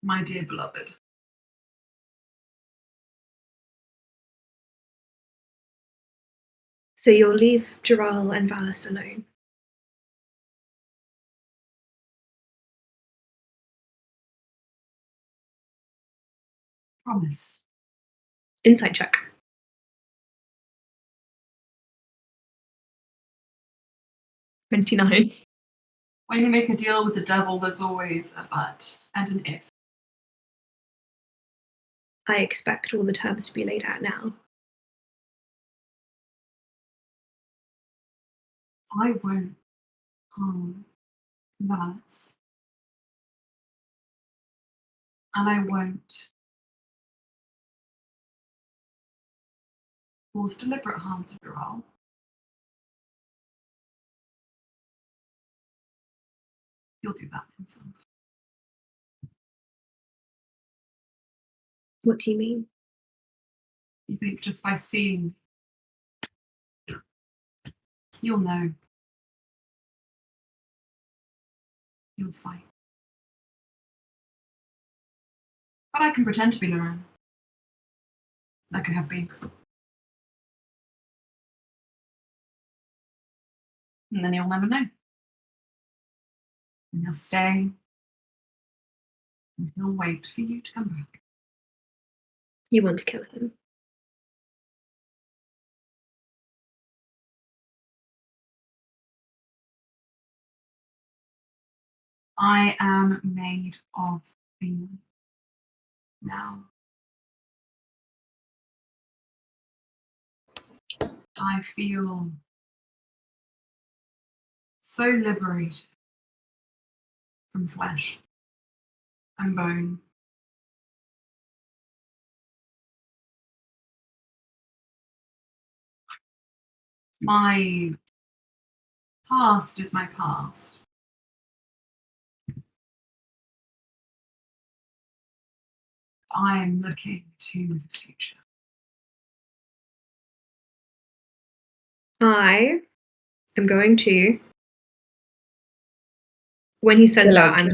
my dear beloved. So you'll leave Gerald and Valis alone. Promise. Insight check. 29. When you make a deal with the devil, there's always a but and an if. I expect all the terms to be laid out now. I won't harm Valis. And I won't cause deliberate harm to Viral. He'll do that himself. What do you mean? You think just by seeing, you'll know. You'll fight. But I can pretend to be Loran. That could have been. And then he'll never know. And he'll stay. And he'll wait for you to come back. You want to kill him? I am made of being now. I feel so liberated from flesh and bone. My past is my past. I am looking to the future. I am going to. When he says that, I'm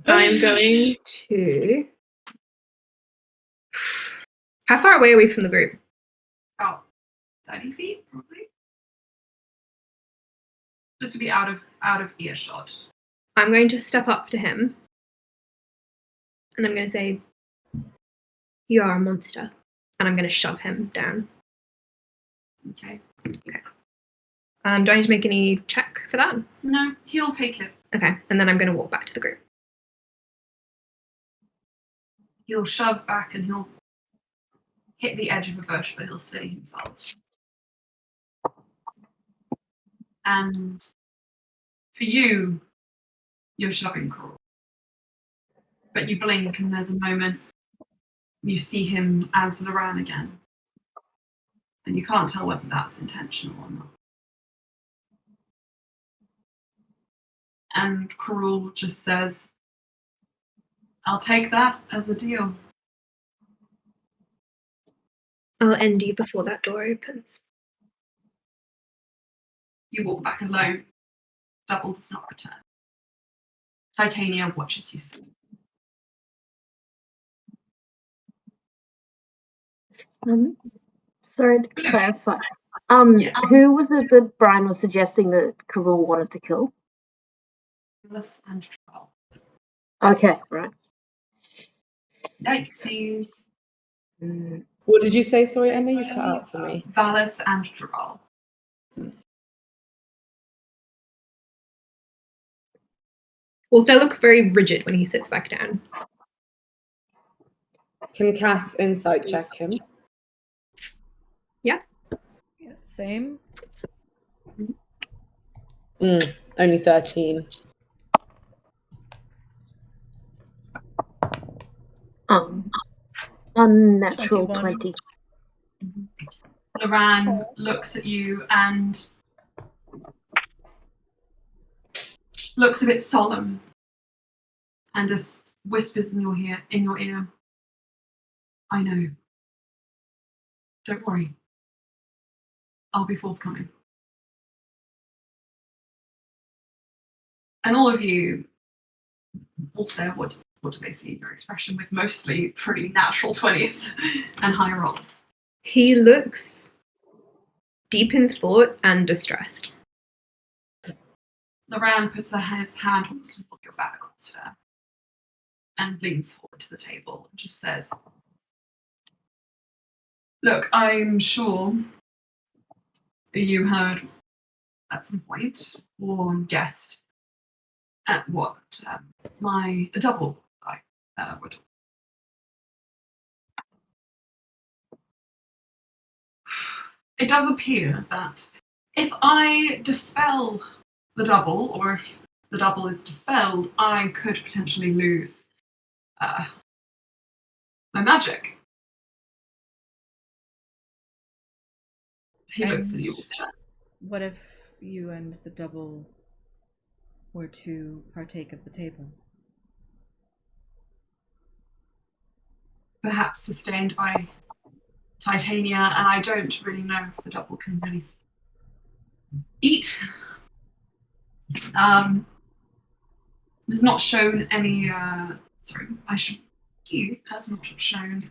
going to. How far away are we from the group? About 30 feet, probably. Just to be out of earshot. I'm going to step up to him and I'm going to say, "You are a monster," and I'm going to shove him down. Okay. Do I need to make any check for that? No, he'll take it. Okay, and then I'm going to walk back to the group. He'll shove back and he'll hit the edge of a bush, but he'll steady himself. And for you, you're shoving Coral. But you blink and there's a moment you see him as Loran again. And you can't tell whether that's intentional or not. And Coral just says, "I'll take that as a deal." I'll end you before that door opens. You walk back alone. Double does not return. Titania watches you sleep. Sorry to clarify. Yeah. Who was it that Brian was suggesting that Karul wanted to kill? Alice and Troll. Okay, right. Yikesies. What did you say? Sorry, Emma, you cut out for me. Valis and Dural. Also looks very rigid when he sits back down. Can Cass insight check him? Yeah, same. Only 13. Unnatural 21. 20. Loran looks at you and looks a bit solemn and just whispers in your ear. I know. Don't worry. I'll be forthcoming. And all of you also, what do they see in your expression with mostly pretty natural 20s and high rolls? He looks deep in thought and distressed. Loran puts his hand on the small of your back, Ulster, and leans forward to the table and just says, look, I'm sure you heard at some point or guessed at what my double would. It does appear that if I dispel the double, or if the double is dispelled, I could potentially lose my magic. He looks at you, Ulster. What if you and the double were to partake of the table? Perhaps sustained by Titania, and I don't really know if the double can really eat. Has not shown any. He has not shown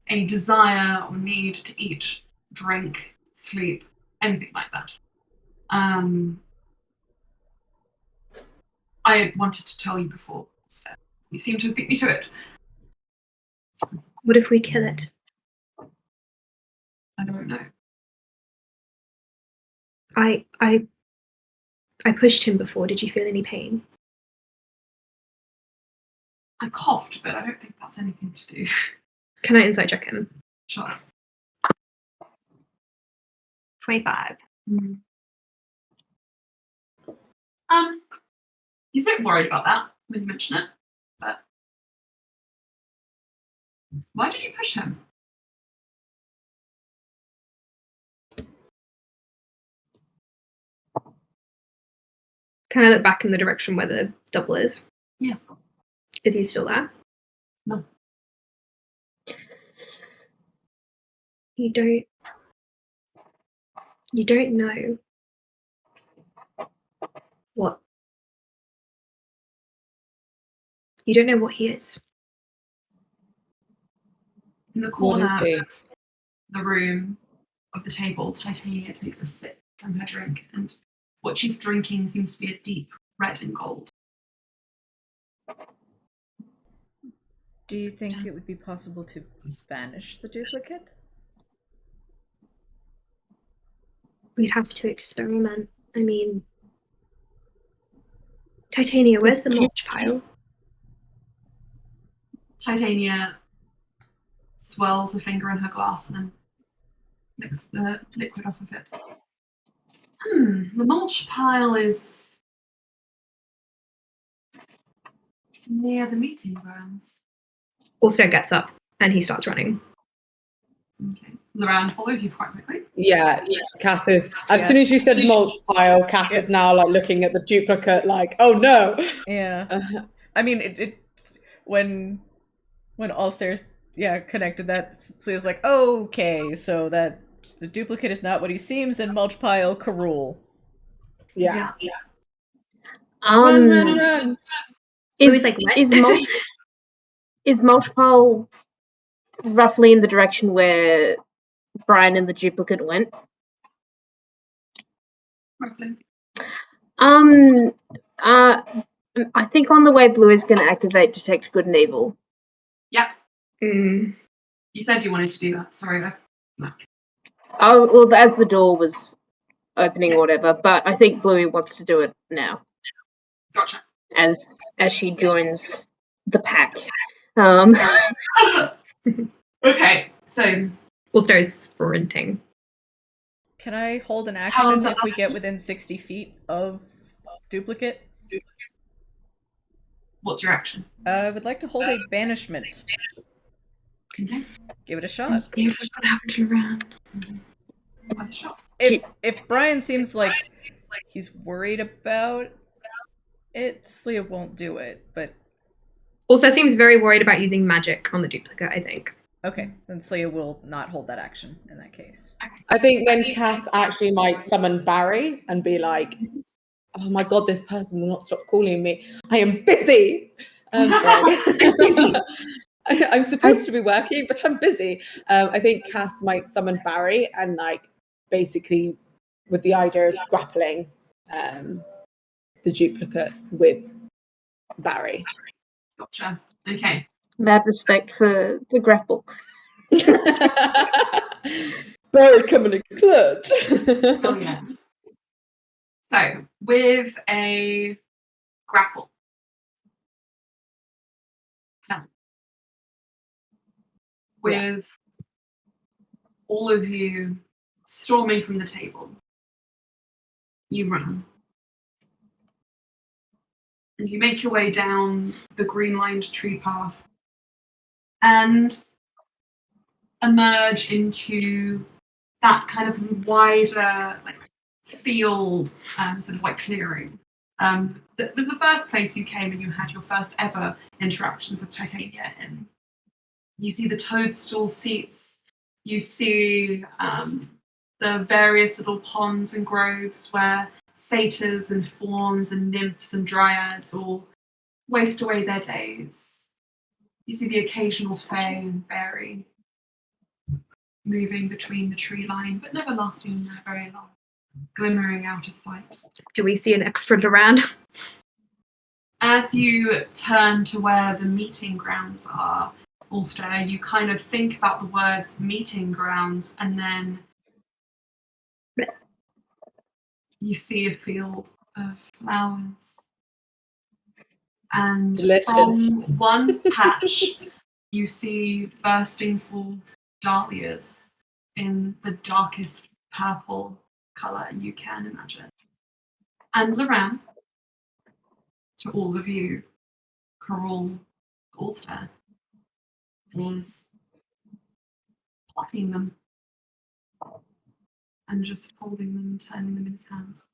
any desire or need to eat, drink, sleep, anything like that. I wanted to tell you before, so you seem to have beat me to it. What if we kill it? I don't know. I pushed him before. Did you feel any pain? I coughed, but I don't think that's anything to do. Can I insight check him? Sure. 25. He's a bit worried about that when you mention it, but why did you push him? Can I look back in the direction where the double is? Yeah. Is he still there? No. You don't know what. You don't know what he is. In the What corner is he? of the room of the table, Titania takes a sip from her drink, and what she's drinking seems to be a deep red and gold. Do you think it would be possible to banish the duplicate? We'd have to experiment. I mean, Titania, where's the mulch pile? Titania swirls a finger in her glass and then licks the liquid off of it. The mulch pile is near the meeting grounds. Also gets up and he starts running. Okay. Loran follows you quite quickly. Yeah, Cass is. As soon as you said mulch pile, Cass is now like looking at the duplicate, like, oh no. Yeah. I mean, it when Allstairs connected that, Slea's like, okay, so that the duplicate is not what he seems, and mulch pile Karul. Yeah. Run. Is mulch pile roughly in the direction where Brian and the duplicate went? Roughly. I think on the way Blue is going to activate Detect Good and Evil. Yep. You said you wanted to do that. Sorry. Oh, well, as the door was opening or whatever, but I think Bluey wants to do it now. Gotcha. As she joins the pack. Okay, so We'll start sprinting. Can I hold an How long's action that if we last? get within 60 feet of duplicate? What's your action? I would like to hold a banishment. Okay. Give it a I'm shot. scared what's gonna happen to Loran. Worth a shot. If Brian seems like he's worried about it, Slia won't do it. But Also seems very worried about using magic on the duplicate, I think. okay, then Slia will not hold that action in that case. I think then Cass actually might summon Barry and be like, "Oh my god, this person will not stop calling me. I am busy. I'm sorry. I'm busy. I'm supposed to be working, but I'm busy." I think Cass might summon Barry and like basically with the idea of grappling the duplicate with Barry. Gotcha. Okay. Mad respect for the grapple. Barry coming in clutch. Oh yeah. So with a grapple. Now, with all of you storming from the table, you run. And you make your way down the green-lined tree path and emerge into that kind of wider field, sort of like clearing. That was the first place you came and you had your first ever interaction with Titania in. You see the toadstool seats, you see the various little ponds and groves where satyrs and fauns and nymphs and dryads all waste away their days. You see the occasional fae and fairy moving between the tree line, but never lasting there very long, glimmering out of sight. Do we see an extra Loran? As you turn to where the meeting grounds are, Ulster, you kind of think about the words meeting grounds, and then you see a field of flowers. And Delicious. from one patch, you see bursting forth dahlias in the darkest purple colour you can imagine. And Loran, to all of you, Carol, Ulster, is plotting them and just holding them and turning them in his hands.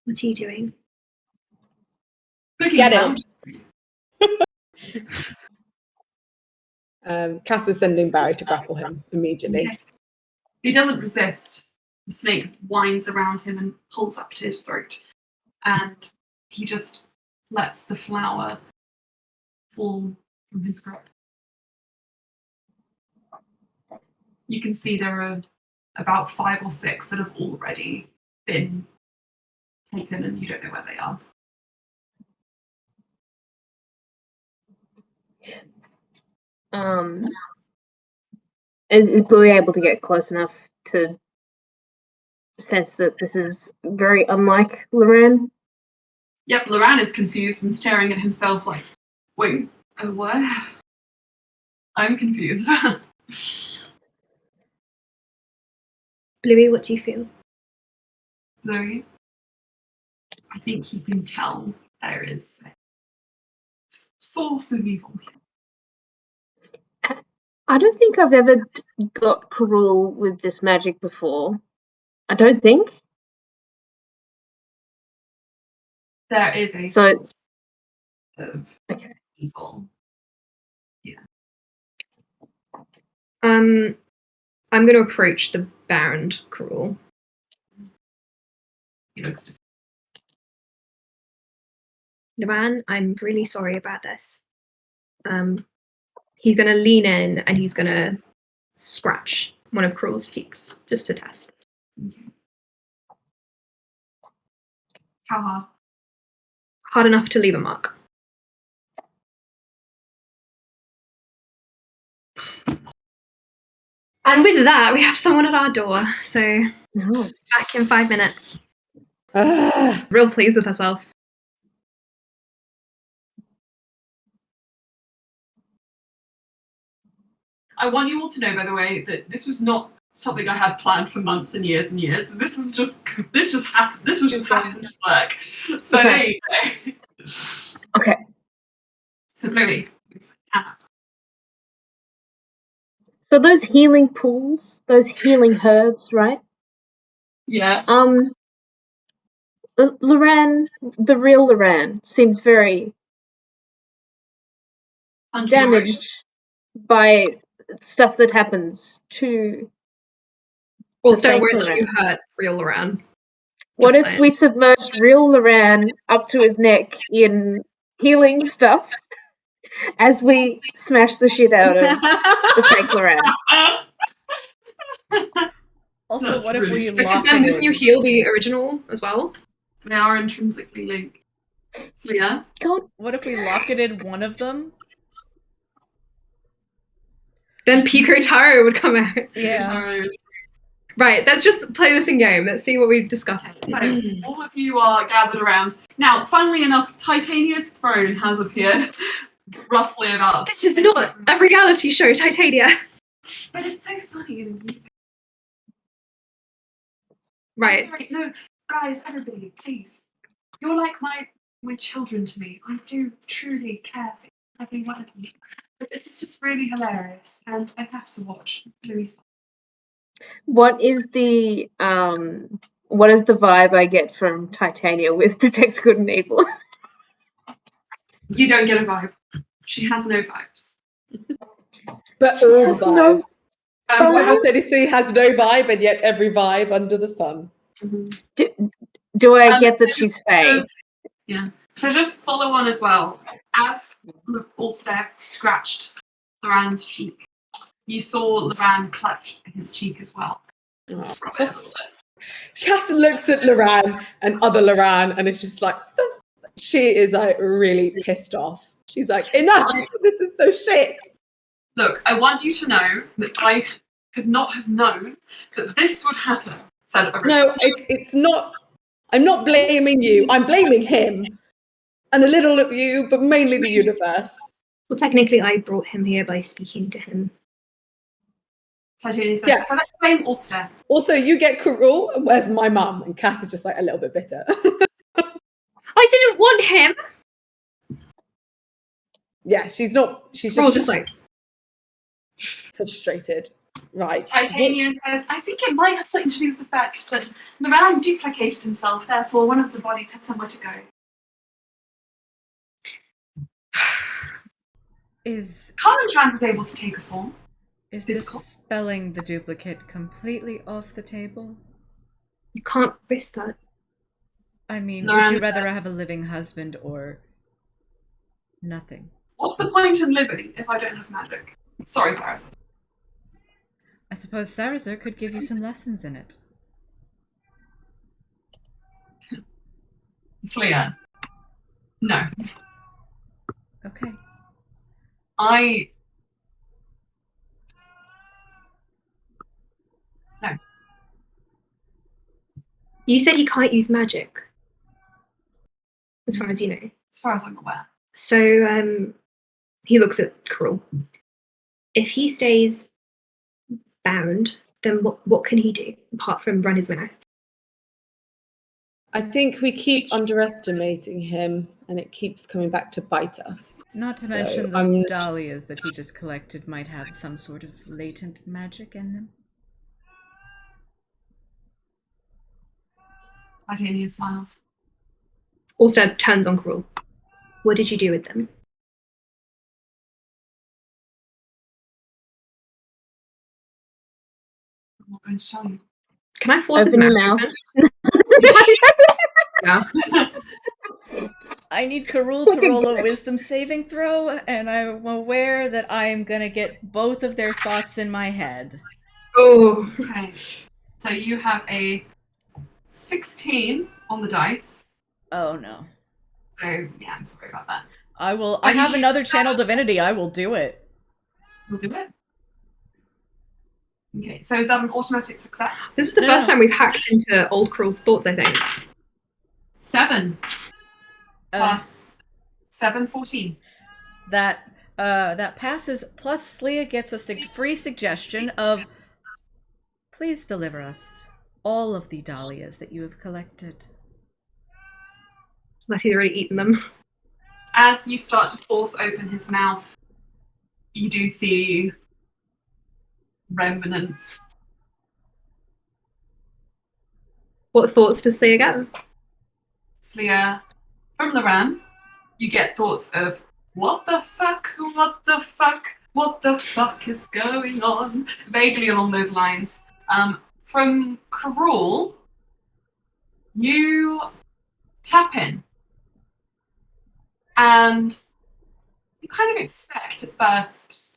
What are you doing? Cooking Get them. Cass is sending Barry to grapple him immediately. Okay. He doesn't resist. The snake winds around him and pulls up to his throat. And he just lets the flower fall from his grip. You can see there are about 5 or 6 that have already been taken and you don't know where they are. Is Bluey able to get close enough to sense that this is very unlike Loran? Yep, Loran is confused and staring at himself like, wait, what? I'm confused. Bluey, what do you feel? Louis, I think you can tell there is a source of evil here. I don't think I've ever got Carul with this magic before. I don't think. There is a So- source of evil. Yeah. I'm going to approach the bound Carul. He looks just Loran, I'm really sorry about this. He's going to lean in and he's going to scratch one of Carul's cheeks just to test. how hard? Hard enough to leave a mark. And with that, we have someone at our door. So No. back in 5 minutes. Ah, Real pleased with herself. I want you all to know, by the way, that this was not something I had planned for months and years and years. This just happened. This was just happened to work. So there you go. Okay. So Bluey, Anna. So those healing pools, those healing herbs, right? Yeah. Loran, the real Loran, seems very damaged by stuff that happens to Well, the don't fake worry that Loran. you hurt real Loran. What Just if we submerged real Loran up to his neck in healing stuff as we smash the shit out of the fake Loran? Also, That's what if really we sick. Because lock then it wouldn't you in? heal the original as well? They are intrinsically linked. So yeah. God, What if we lock it in one of them? Then Pico Taro would come out. Yeah. Right, let's just play this in game. Let's see what we discuss. So all of you are gathered around. Now, funnily enough, Titania's throne has appeared. Roughly about. This is not a reality show, Titania. But it's so funny and amusing. Right. Sorry, no, guys, everybody, please. You're like my children to me. I do truly care for every one of you. But this is just really hilarious, and I have to watch Louis. what is the vibe I get from Titania with Detect Good and Evil? You don't get a vibe. She has no vibes. but all the Has no vibes. She vibes? simultaneously has no vibe and yet every vibe under the sun. Do I get that she's Fae? Yeah. So just follow on as well. As Ulster scratched Loran's cheek, you saw Loran clutch his cheek as well. Oh. Cass looks at Loran and other Loran and it's just like, she is like really pissed off. She's like, enough! This is so shit! Look, I want you to know that I could not have known that this would happen, said Arista. No, it's not. I'm not blaming you. I'm blaming him. And a little of you, but mainly the universe. Well, technically, I brought him here by speaking to him. Titania says, Yeah. so let's blame Ulster. Also, you get Karul, and where's my mum? And Cass is just like a little bit bitter. I didn't want him! Yeah, she's not. She's We're all just just like, frustrated. Right. Titania says, I think it might have something to do with the fact that Loran duplicated himself, therefore one of the bodies had somewhere to go. Carmentran was able to take a form. Is Physical. dispelling the duplicate completely off the table? you can't risk that. I mean, Loran would you said- rather have a living husband or nothing? What's the point in living if I don't have magic? Sorry, Sarah. I suppose Sarazer could give you some lessons in it. Sleia. No. Okay. No. You said he can't use magic. As far as you know. As far as I'm aware. So, he looks at Krill. If he stays bound, then what can he do apart from run his mouth? I think we keep underestimating him, and it keeps coming back to bite us. Not to So mention the I'm- dahlias that he just collected might have some sort of latent magic in them. Titania smiles. Also turns on Krill. What did you do with them? I'm not going to tell you. Can I force Open his your mouth? mouth. Yeah. I need Karul to roll a wisdom saving throw, and I'm aware that I am gonna get both of their thoughts in my head. Oh. Okay. So you have a 16 on the dice. Oh no. So yeah, I'm sorry about that. I have another channel divinity, I will do it. We'll do it. Okay, so is that an automatic success? This is the first time we've hacked into old Krul's thoughts, I think. 7 plus 7, 14. That passes. Plus, Slia gets a free suggestion of, please deliver us all of the dahlias that you have collected. Unless he's already eaten them. As you start to force open his mouth, you do see remnants. What thoughts does Slia get? Slia, from Loran, you get thoughts of, what the fuck, what the fuck, what the fuck is going on? Vaguely along those lines. From Karul, you tap in. And you kind of expect at first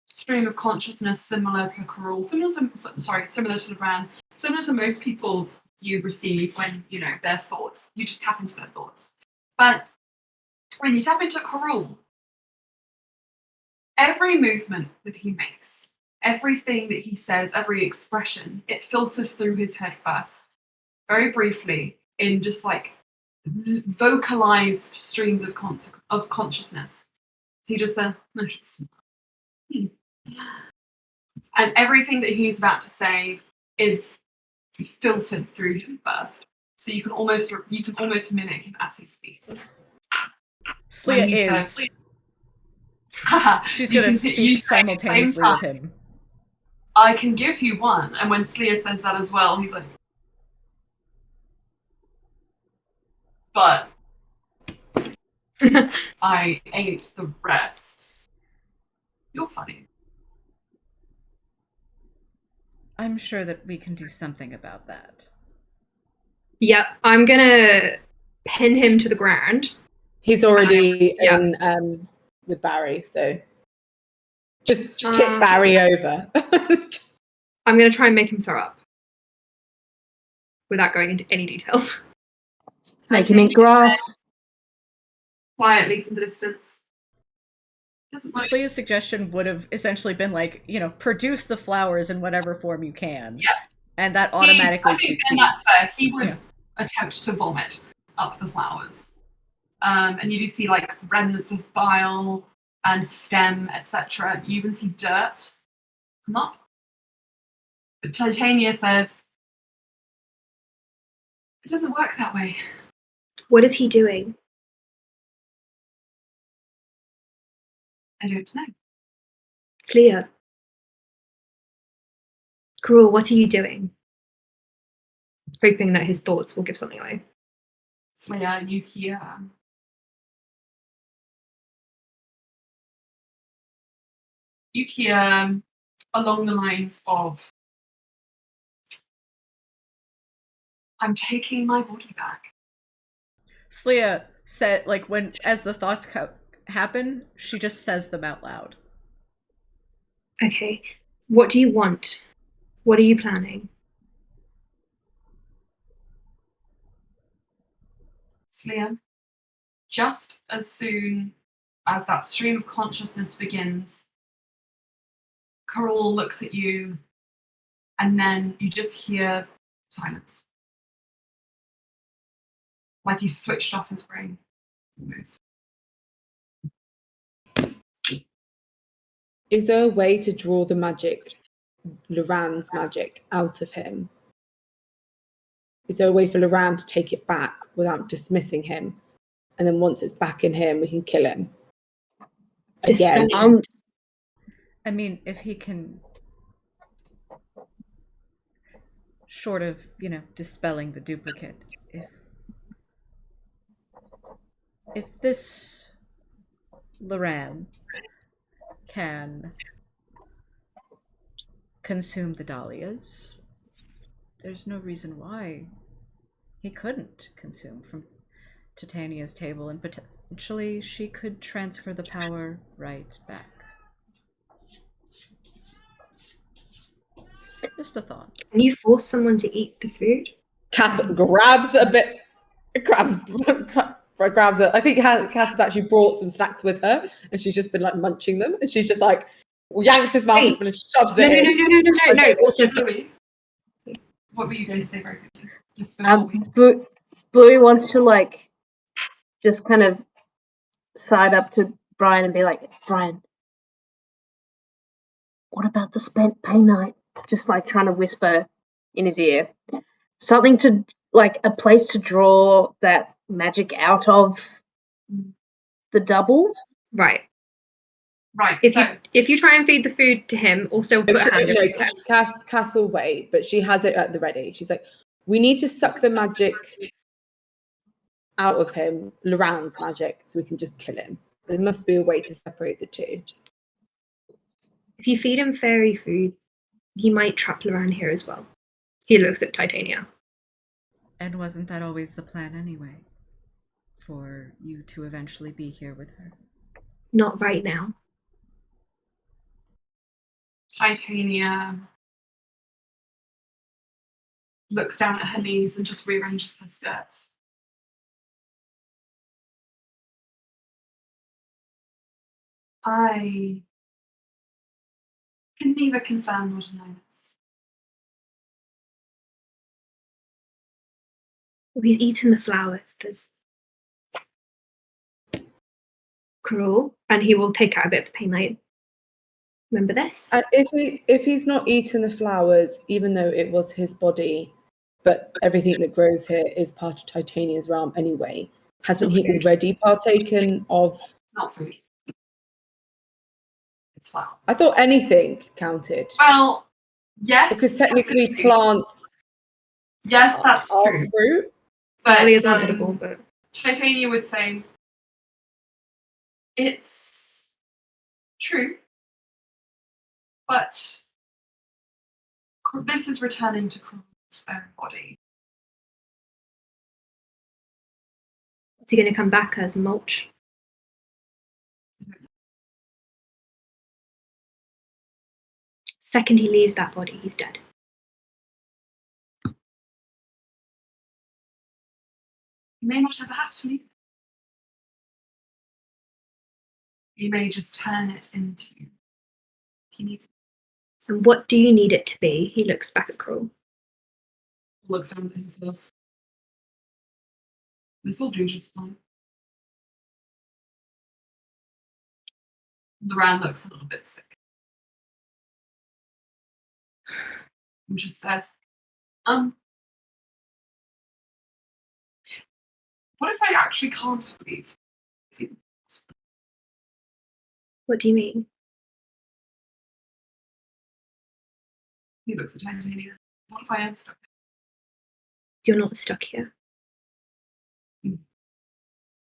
stream of consciousness similar to Karul, similar to Loran, similar to most people's you receive when, their thoughts. You just tap into their thoughts. But when you tap into Karul, every movement that he makes, everything that he says, every expression, it filters through his head first, very briefly, in just like vocalized streams of consciousness. So he just says, and everything that he's about to say is filtered through him first. So you can almost mimic him as he speaks. Slia is. She's going to speak simultaneously with him. I can give you one. And when Slia says that as well, he's like, but I ate the rest. You're funny. I'm sure that we can do something about that. Yep, I'm gonna pin him to the ground. He's already in with Barry, so just tip Barry over. I'm gonna try and make him throw up without going into any detail. Make him eat grass. Quietly from the distance. Slia's suggestion would have essentially been like, produce the flowers in whatever form you can. Yeah. And that automatically succeeds. And that's fair. He would attempt to vomit up the flowers. And you do see like remnants of bile and stem, etc. You even see dirt come up. But Titania says, it doesn't work that way. What is he doing? I don't know. Slia. Krul, what are you doing? Hoping that his thoughts will give something away. Slia, you hear along the lines of, I'm taking my body back. Slia said, as the thoughts happen, she just says them out loud. Okay. What do you want? What are you planning? Slia, just as soon as that stream of consciousness begins, Karol looks at you, and then you just hear silence. Like he's switched off his brain. Almost. Is there a way to draw the magic, Loran's magic, out of him? Is there a way for Loran to take it back without dismissing him? And then once it's back in him, we can kill him again. I mean, if he can, short of, dispelling the duplicate, if this Loran can consume the dahlias, there's no reason why he couldn't consume from Titania's table, and potentially she could transfer the power right back. Just a thought. Can you force someone to eat the food? Cass grabs a bit, grabs it. I think Cass has actually brought some snacks with her, and she's just been like munching them, and she's just like, yanks his mouth Wait. open and shoves No, it no, no, in. no, no, no, no, no. Okay. Also Yeah, stops. Louis, what were you going to say very quickly? Just before we... Bluey wants to like just kind of side up to Brian and be like, Brian, what about the spent pay night? Just like trying to whisper in his ear. Something to like a place to draw that magic out of the double. Right. Right. If you try and feed the food to him, also put a hand over his head. Cass will wait, but she has it at the ready. She's like, we need to suck the magic out of him, Loran's magic, so we can just kill him. There must be a way to separate the two. If you feed him fairy food, he might trap Loran here as well. He looks at Titania. And wasn't that always the plan anyway? For you to eventually be here with her? Not right now. Titania looks down at her knees and just rearranges her skirts. I can neither confirm nor deny this. Well, he's eaten the flowers. There's cruel, and he will take out a bit of the pain light. Remember this? If he's not eaten the flowers, even though it was his body, but everything that grows here is part of Titania's realm anyway, hasn't he already partaken of? It's not food. It's flower. I thought anything counted. Well, yes. Because technically plants yes, that's are true. fruit. But It is not edible, but Titania would say it's true. But this is returning to Cruel's own body. is he going to come back as mulch? Second he leaves that body, he's dead. He may not ever have to leave it. He may just turn it into. He needs. And what do you need it to be? He looks back at Cruel. Looks down at himself. This will do just fine. Loran looks a little bit sick. And just says, what if I actually can't leave? What do you mean? He looks at Titania. What if I am stuck? You're not stuck here.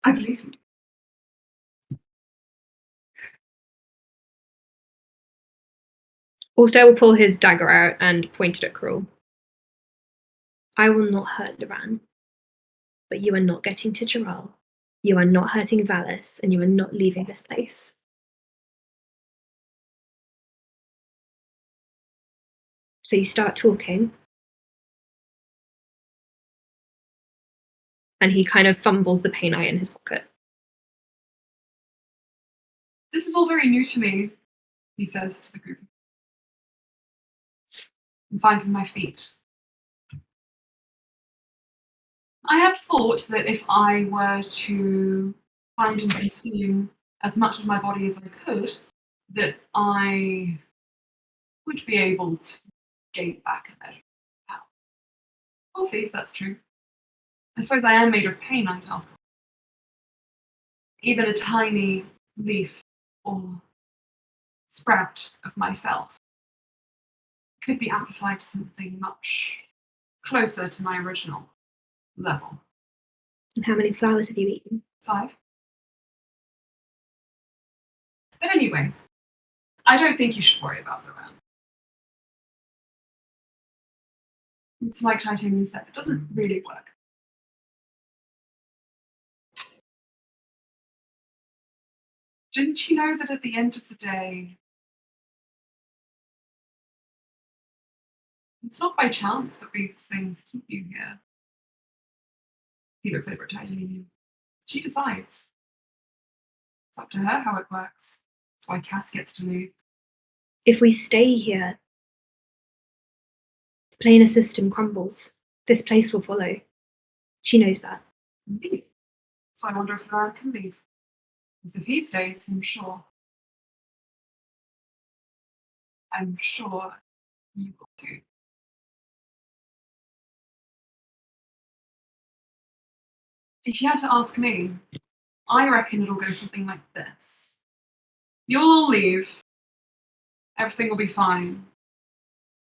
I believe you. Allstate will pull his dagger out and point it at Cruel. I will not hurt Loran, but you are not getting to Geralt. You are not hurting Valis, and you are not leaving this place. So you start talking, and he kind of fumbles the painite in his pocket. This is all very new to me, he says to the group. I'm finding my feet. I had thought that if I were to find and consume as much of my body as I could, that I would be able to gain back a measure of power. We'll see if that's true. I suppose I am made of pain, I tell. Even a tiny leaf or sprout of myself could be amplified to something much closer to my original level. And how many flowers have you eaten? 5. But anyway, I don't think you should worry about Loran. It's like Titania said, it doesn't really work. Didn't you know that at the end of the day, it's not by chance that these things keep you here? He looks over at Titania. She decides. It's up to her how it works. That's why Cass gets to leave. If we stay here, the planar system crumbles. This place will follow. She knows that. Indeed. So I wonder if Laura can leave. Because if he stays, I'm sure you will too. If you had to ask me, I reckon it'll go something like this. You'll all leave. Everything will be fine.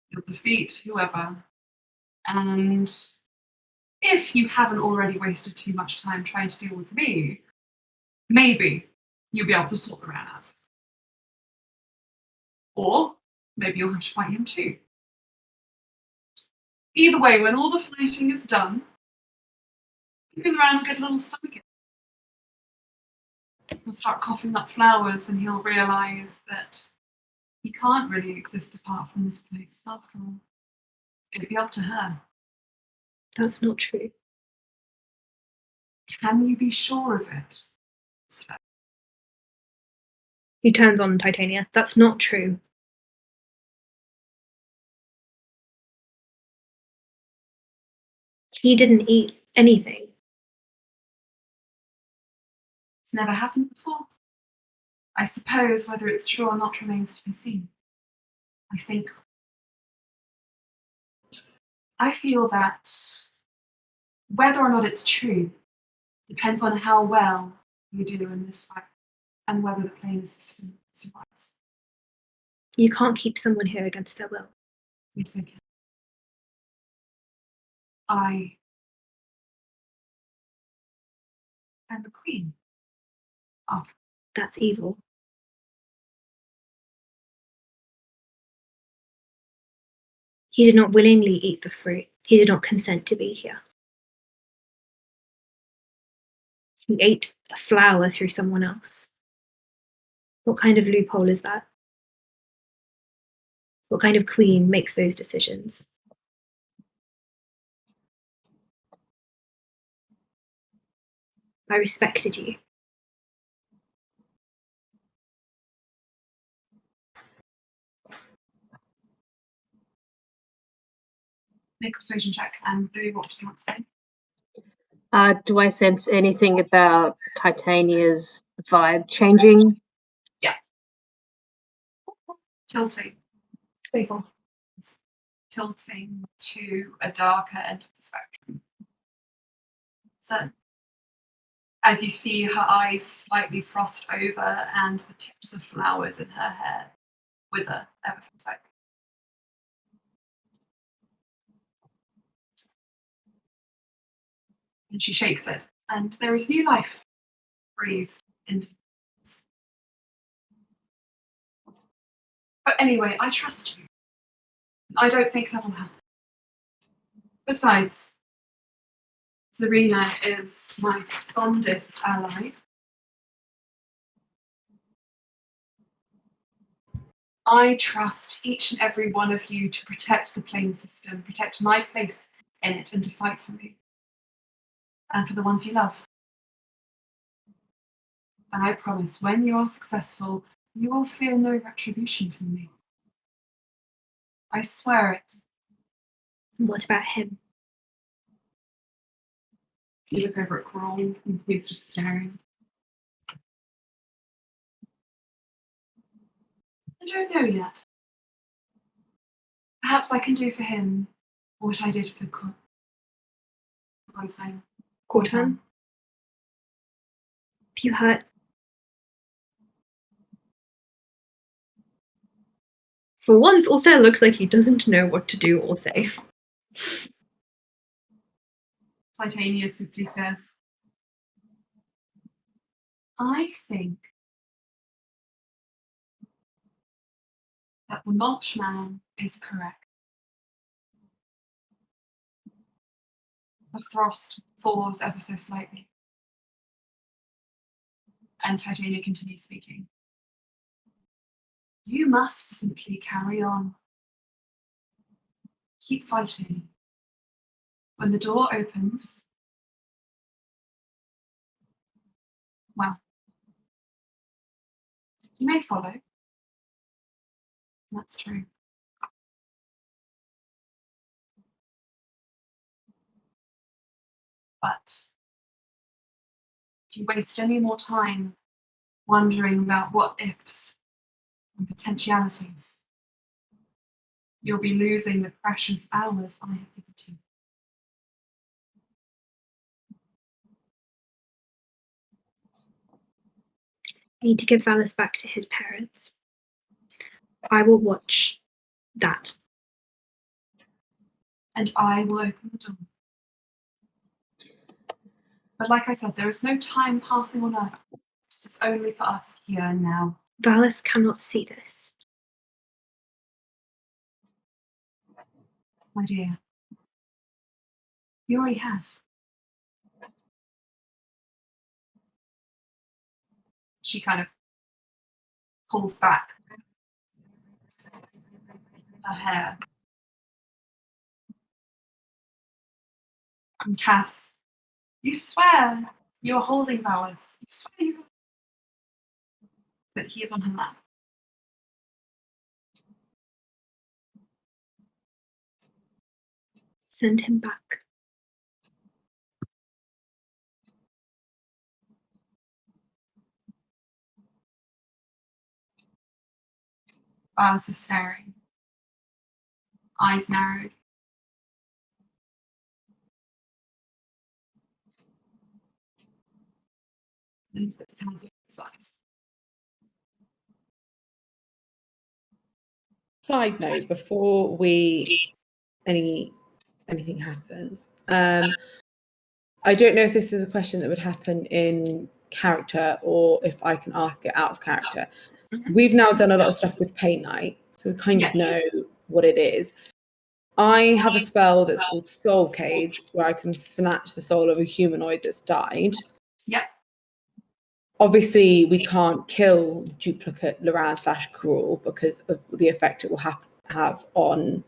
You'll defeat whoever. And if you haven't already wasted too much time trying to deal with me, maybe you'll be able to sort the Ran out. Or maybe you'll have to fight him too. Either way, when all the fighting is done, maybe the Ran will get a little stuck again. He'll start coughing up flowers and he'll realise that he can't really exist apart from this place after all. It'd be up to her. That's not true. Can you be sure of it? He turns on Titania. That's not true. He didn't eat anything. It's never happened before. I suppose whether it's true or not remains to be seen. I feel that whether or not it's true depends on how well you do in this fight and whether the planar system survives. You can't keep someone here against their will. Yes, I can. I am a queen. That's evil. He did not willingly eat the fruit. He did not consent to be here. He ate a flower through someone else. What kind of loophole is that? What kind of queen makes those decisions? I respected you. Make a persuasion check and do what you want to say. Do I sense anything about Titania's vibe changing? Tilting. Playful. Tilting to a darker end of the spectrum. So, as you see her eyes slightly frost over and the tips of flowers in her hair wither ever so slightly. And she shakes it, and there is new life breathed into it. But anyway, I trust you. I don't think that will happen. Besides, Zarina is my fondest ally. I trust each and every one of you to protect the plane system, protect my place in it, and to fight for me. And for the ones you love. And I promise, when you are successful, you will feel no retribution from me. I swear it. What about him? You look over at Coral, and he's just staring. I don't know yet. Perhaps I can do for him what I did for Cortan? If you hurt. For once, Austin looks like he doesn't know what to do or say. Titania simply says, I think that the mulch man is correct. The frost falls ever so slightly. And Titania continues speaking. You must simply carry on. Keep fighting. When the door opens, well, you may follow. That's true. But if you waste any more time wondering about what ifs and potentialities, you'll be losing the precious hours I have given to you. I need to give Valis back to his parents. I will watch that. And I will open the door. But like I said, there is no time passing on Earth. It is only for us here and now. Valis cannot see this. My dear, he already has. She kind of pulls back her hair. And Cass, you swear you are holding Valis. You swear you. But he is on her lap. Send him back. Valis is staring. Eyes narrowed. And puts his hand over his eyes. Side note, before anything happens, I don't know if this is a question that would happen in character or if I can ask it out of character. We've now done a lot of stuff with Pain Knight, so we kind of know what it is. I have a spell that's called Soul Cage, where I can snatch the soul of a humanoid that's died. Yep. Obviously, we can't kill duplicate Loran / Cruel because of the effect it will have on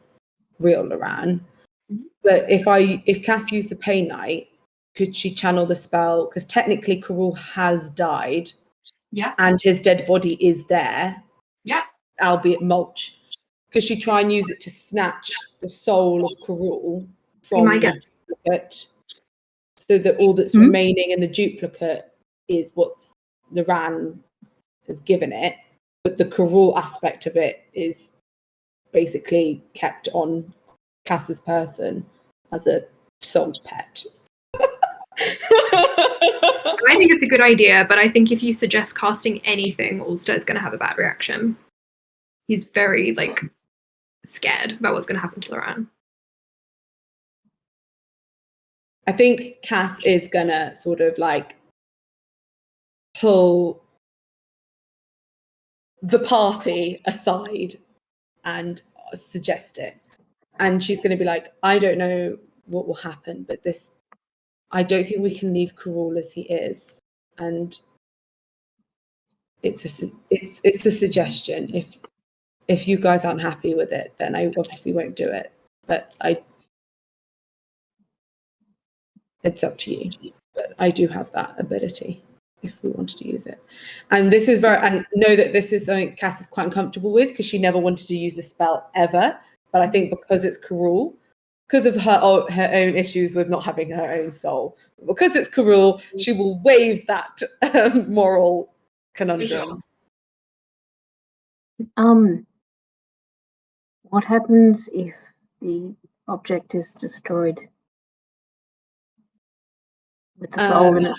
real Loran. But if Cass used the Pain Knight, could she channel the spell? Because technically, Cruel has died. Yeah. And his dead body is there. Yeah. Albeit mulch. Could she try and use it to snatch the soul of Cruel from the duplicate, so that all that's remaining in the duplicate is what's Loran has given it, but the Cruel aspect of it is basically kept on Cass's person as a soul pet. I think it's a good idea, but I think if you suggest casting anything, Ulster is going to have a bad reaction. He's very, scared about what's going to happen to Loran. I think Cass is going to sort of pull the party aside and suggest it. And she's going to be like, I don't know what will happen, but I don't think we can leave Cruel as he is. And it's a suggestion. If you guys aren't happy with it, then I obviously won't do it. But it's up to you. But I do have that ability if we wanted to use it. And this is and know that this is something Cass is quite uncomfortable with because she never wanted to use the spell ever. But I think because it's Cruel, because of her own issues with not having her own soul, because it's Cruel, she will waive that moral conundrum. What happens if the object is destroyed with the soul in it?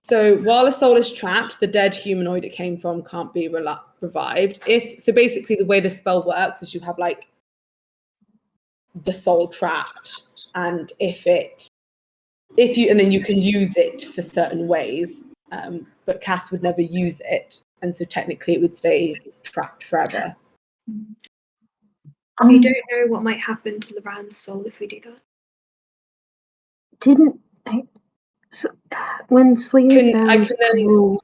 So while a soul is trapped, the dead humanoid it came from can't be revived. So basically the way the spell works is you have the soul trapped, and and then you can use it for certain ways. But Cass would never use it, and so technically it would stay trapped forever. We don't know what might happen to Loran's soul if we do that. When Sleeve found Cruel's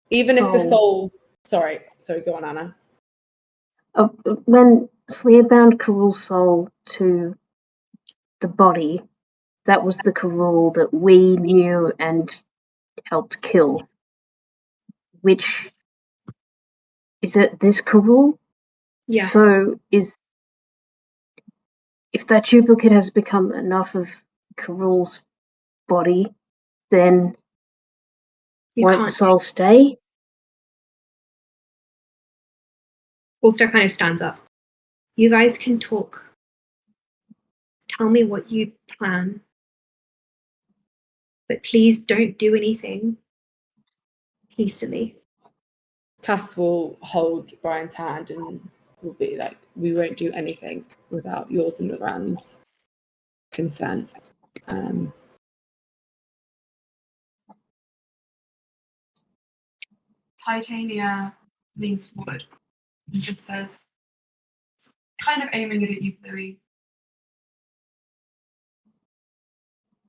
even soul, if the soul. Sorry, go on, Anna. When Sleeve bound Cruel's soul to the body, that was the Cruel that we knew and helped kill. Which is it? This Cruel Yes. So if that duplicate has become enough of Carul's body, then you won't the can't. soul stay? Ulster kind of stands up. You guys can talk. Tell me what you plan. But please don't do anything hastily. Cass will hold Brian's hand and will be like, we won't do anything without yours and Loran's consent. Titania leans forward and just says, kind of aiming it at you, Louis.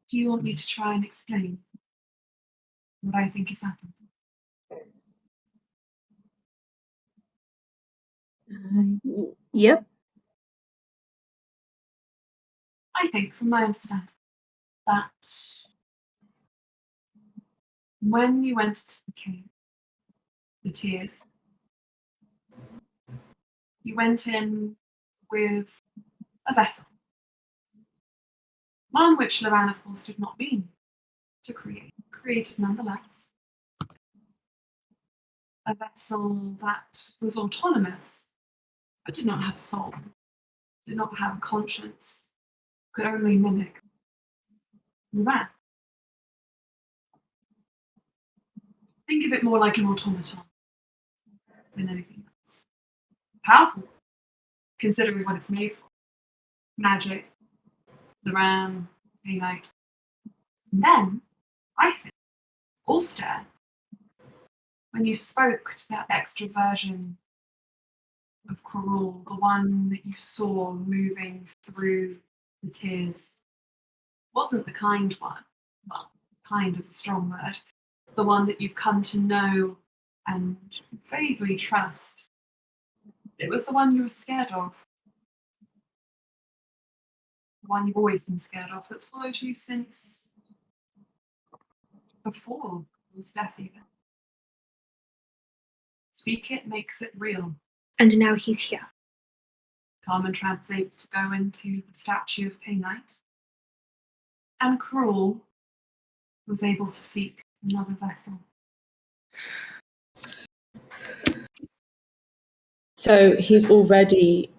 Do you want me to try and explain what I think has happened? Yep. I think, from my understanding, that when you went to the cave, the tears, you went in with a vessel, one which Loran, of course, did not mean to created nonetheless. A vessel that was autonomous, but did not have a soul, did not have a conscience, could only mimic Loran. Think of it more like an automaton than anything else. Powerful, considering what it's made for. Magic, Loran, Painite. And then, I think, Ulster, when you spoke to that extra version of Quirrell, the one that you saw moving through the tears, wasn't the kind one. Well, kind is a strong word. The one that you've come to know and vaguely trust. It was the one you were scared of. The one you've always been scared of, that's followed you since before Quirrell's death even. Speak it makes it real. And now he's here. Carmen Tramp was able to go into the statue of Painite. And Quirrell was able to seek another vessel. So he's already,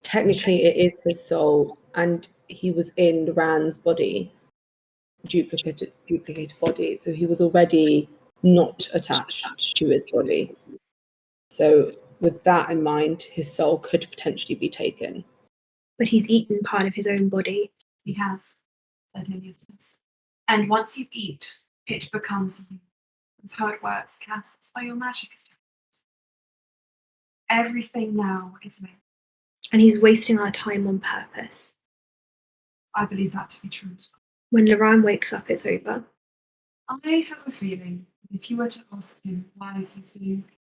technically it is his soul, and he was in Loran's body, duplicated body. So he was already not attached to his body. So with that in mind, his soul could potentially be taken. But he's eaten part of his own body. He has, said Ilias. And once you eat, it becomes you. That's how it works, Cass. It's by your magic stuff. Everything now is linked. And he's wasting our time on purpose. I believe that to be true as well. When Loran wakes up, it's over. I have a feeling that if you were to ask him why he's doing it,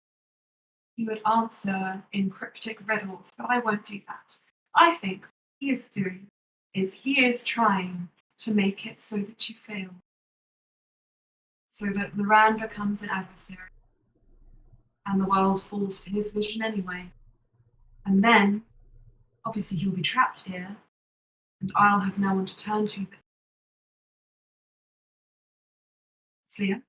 he would answer in cryptic riddles, but I won't do that. I think what he is doing is he is trying to make it so that you fail. So that Loran becomes an adversary. And the world falls to his vision anyway. And then, obviously, he'll be trapped here, and I'll have no one to turn to. Celia?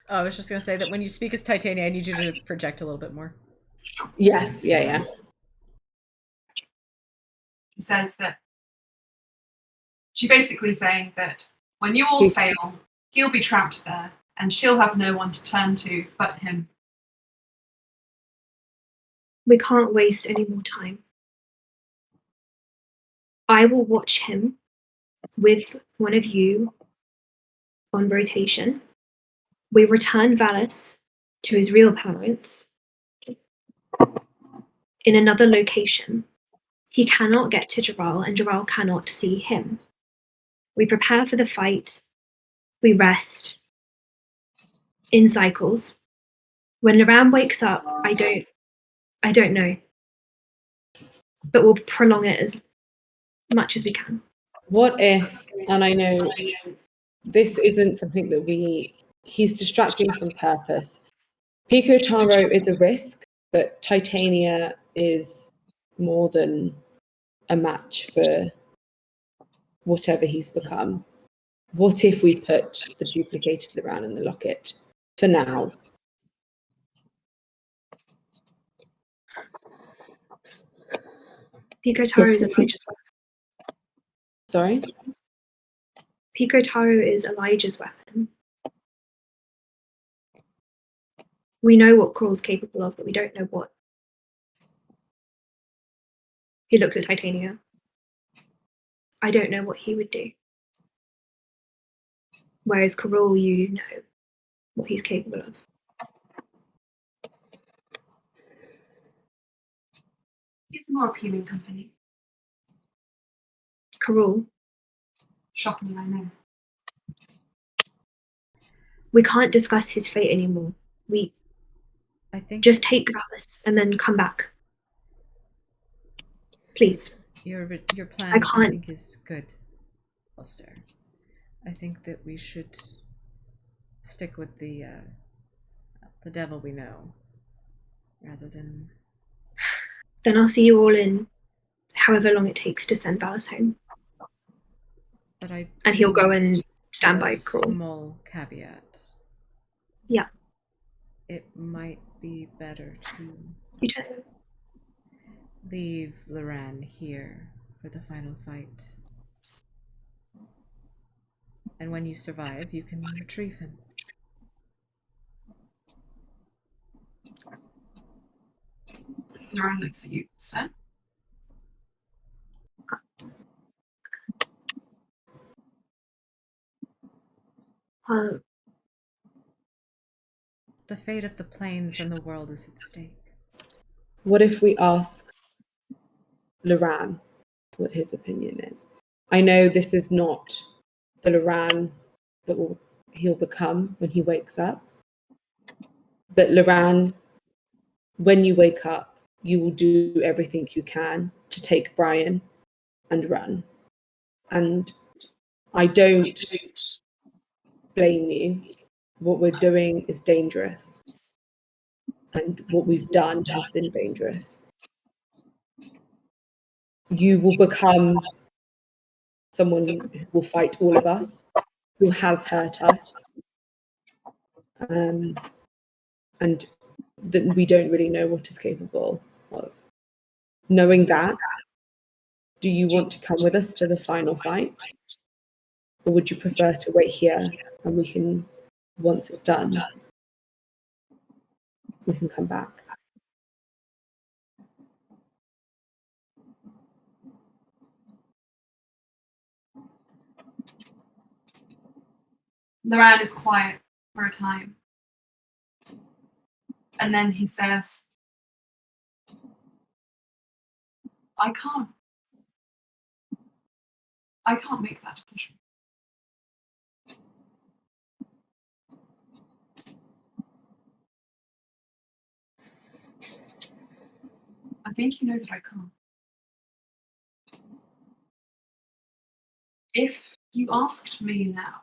Oh, I was just going to say that when you speak as Titania, I need you to project a little bit more. Yes, yeah. She says that she's basically saying that when you all fail, he'll be trapped there, and she'll have no one to turn to but him. We can't waste any more time. I will watch him with one of you on rotation. We return Valis to his real parents in another location. He cannot get to Jaral, and Jaral cannot see him. We prepare for the fight. We rest in cycles. When Loran wakes up, I don't know. But we'll prolong it as much as we can. What if, and I know this isn't something that he's distracting us on purpose. Pico Taro is a risk, but Titania is more than a match for whatever he's become. What if we put the duplicated Loran in the locket for now? Pico Taro is Yes, Elijah's weapon. Sorry? Pico Taro is Elijah's weapon. We know what Crawl's capable of, but we don't know what. He looks at Titania. I don't know what he would do. Whereas Crawl, you know what he's capable of. He's a more appealing company. Crawl, Shocking, I know. we can't discuss his fate anymore. We I think just take Alice and then come back. Please. your plan, I can't. think, is good, Ulster. I think that we should stick with the devil we know, rather than. Then I'll see you all in however long it takes to send Valis home. But and he'll go and have stand a by Crawl. small caveat. Yeah. It might be better to You tell him. leave Loran here for the final fight. And when you survive, you can retrieve him. Loran looks at you, sir. The fate of the plains and the world is at stake. What if we ask Loran what his opinion is? I know this is not the Loran that he'll become when he wakes up. But Loran, when you wake up, you will do everything you can to take Brian and run. And I don't blame you. What we're doing is dangerous. And what we've done has been dangerous. You will become someone who will fight all of us, who has hurt us. And that we don't really know what is capable of. Knowing that, do you want to come with us to the final fight? Or would you prefer to wait here and we can, once it's done, we can come back? Loran is quiet for a time. And then he says, I can't make that decision. I think you know that I can't. If you asked me now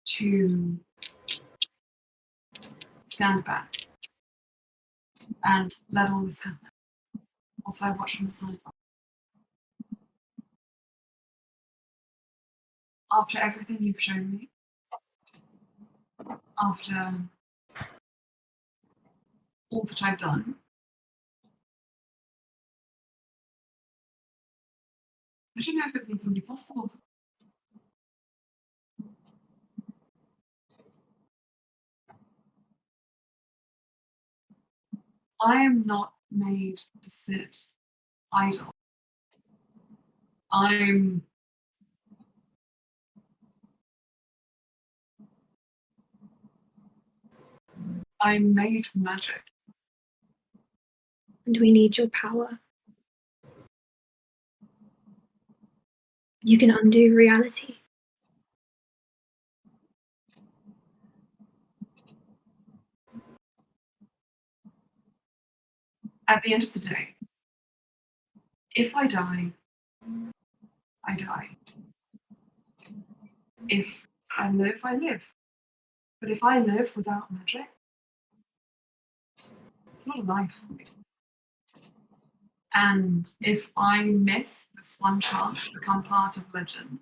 to stand back and let all this happen, whilst I watch from the sideline, after everything you've shown me, after all that I've done, I don't know if it would even be possible. I am not made to sit idle. I'm made for magic. And we need your power. You can undo reality. At the end of the day, if I die, I die. If I live, I live. But if I live without magic, it's not a life for me. And if I miss this one chance to become part of legend,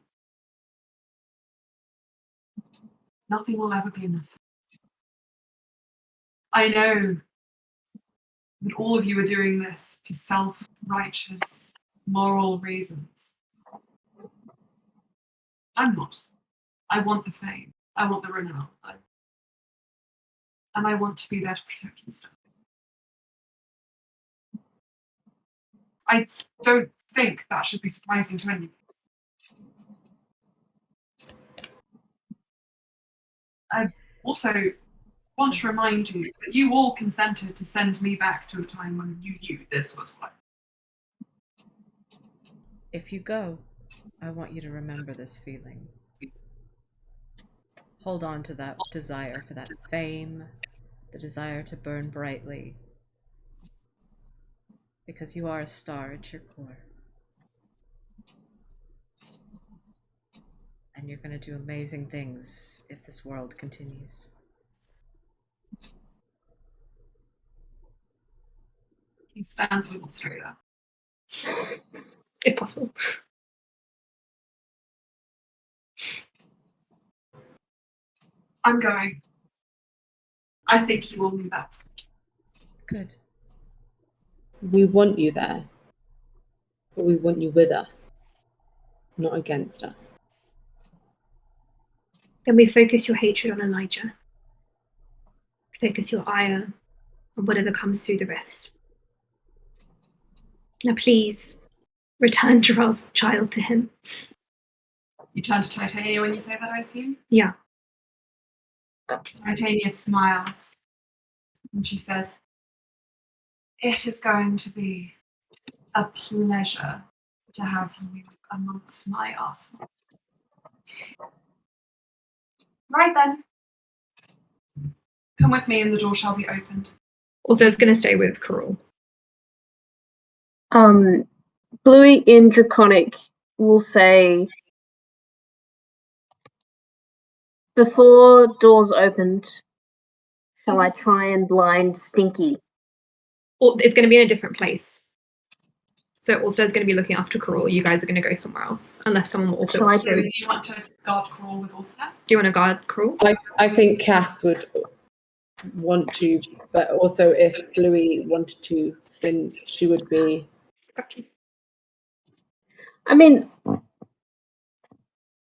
nothing will ever be enough. I know that all of you are doing this for self-righteous, moral reasons. I'm not. I want the fame. I want the renown. And I want to be there to protect you. I don't think that should be surprising to anyone. I also want to remind you that you all consented to send me back to a time when you knew this was what. If you go, I want you to remember this feeling. Hold on to that desire for that fame, the desire to burn brightly. Because you are a star at your core. And you're going to do amazing things if this world continues. He stands a little straighter. If possible. I'm going. I think you will be that. Good. We want you there, but we want you with us, not against us. Then we focus your hatred on Elijah. Focus your ire on whatever comes through the rifts. Now please, return Jarrell's child to him. You turn to Titania when you say that, I assume? Yeah. Titania smiles. And she says, "It is going to be a pleasure to have you amongst my arsenal." Right then. Come with me and the door shall be opened. Also, it's going to stay with Carol. Bluey in Draconic will say, before doors opened, shall I try and blind Stinky? Or it's going to be in a different place. So also is going to be looking after Carol. You guys are going to go somewhere else, unless someone also Shall I wants to. Do you want to guard crawl with Ulster? Do you want to guard Carol? I think Cass would want to, but also if Bluey wanted to, then she would be. I mean,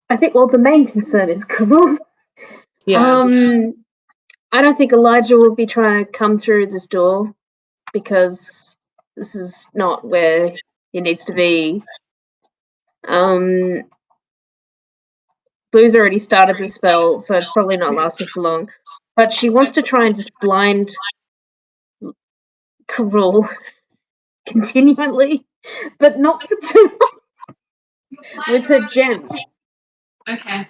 I think, well, the main concern is Carol. Yeah. I don't think Elijah will be trying to come through this door because this is not where he needs to be. Blue's already started the spell, so it's probably not lasting for long. But she wants to try and just blind Carol continually, but not for too long with her gem. Okay.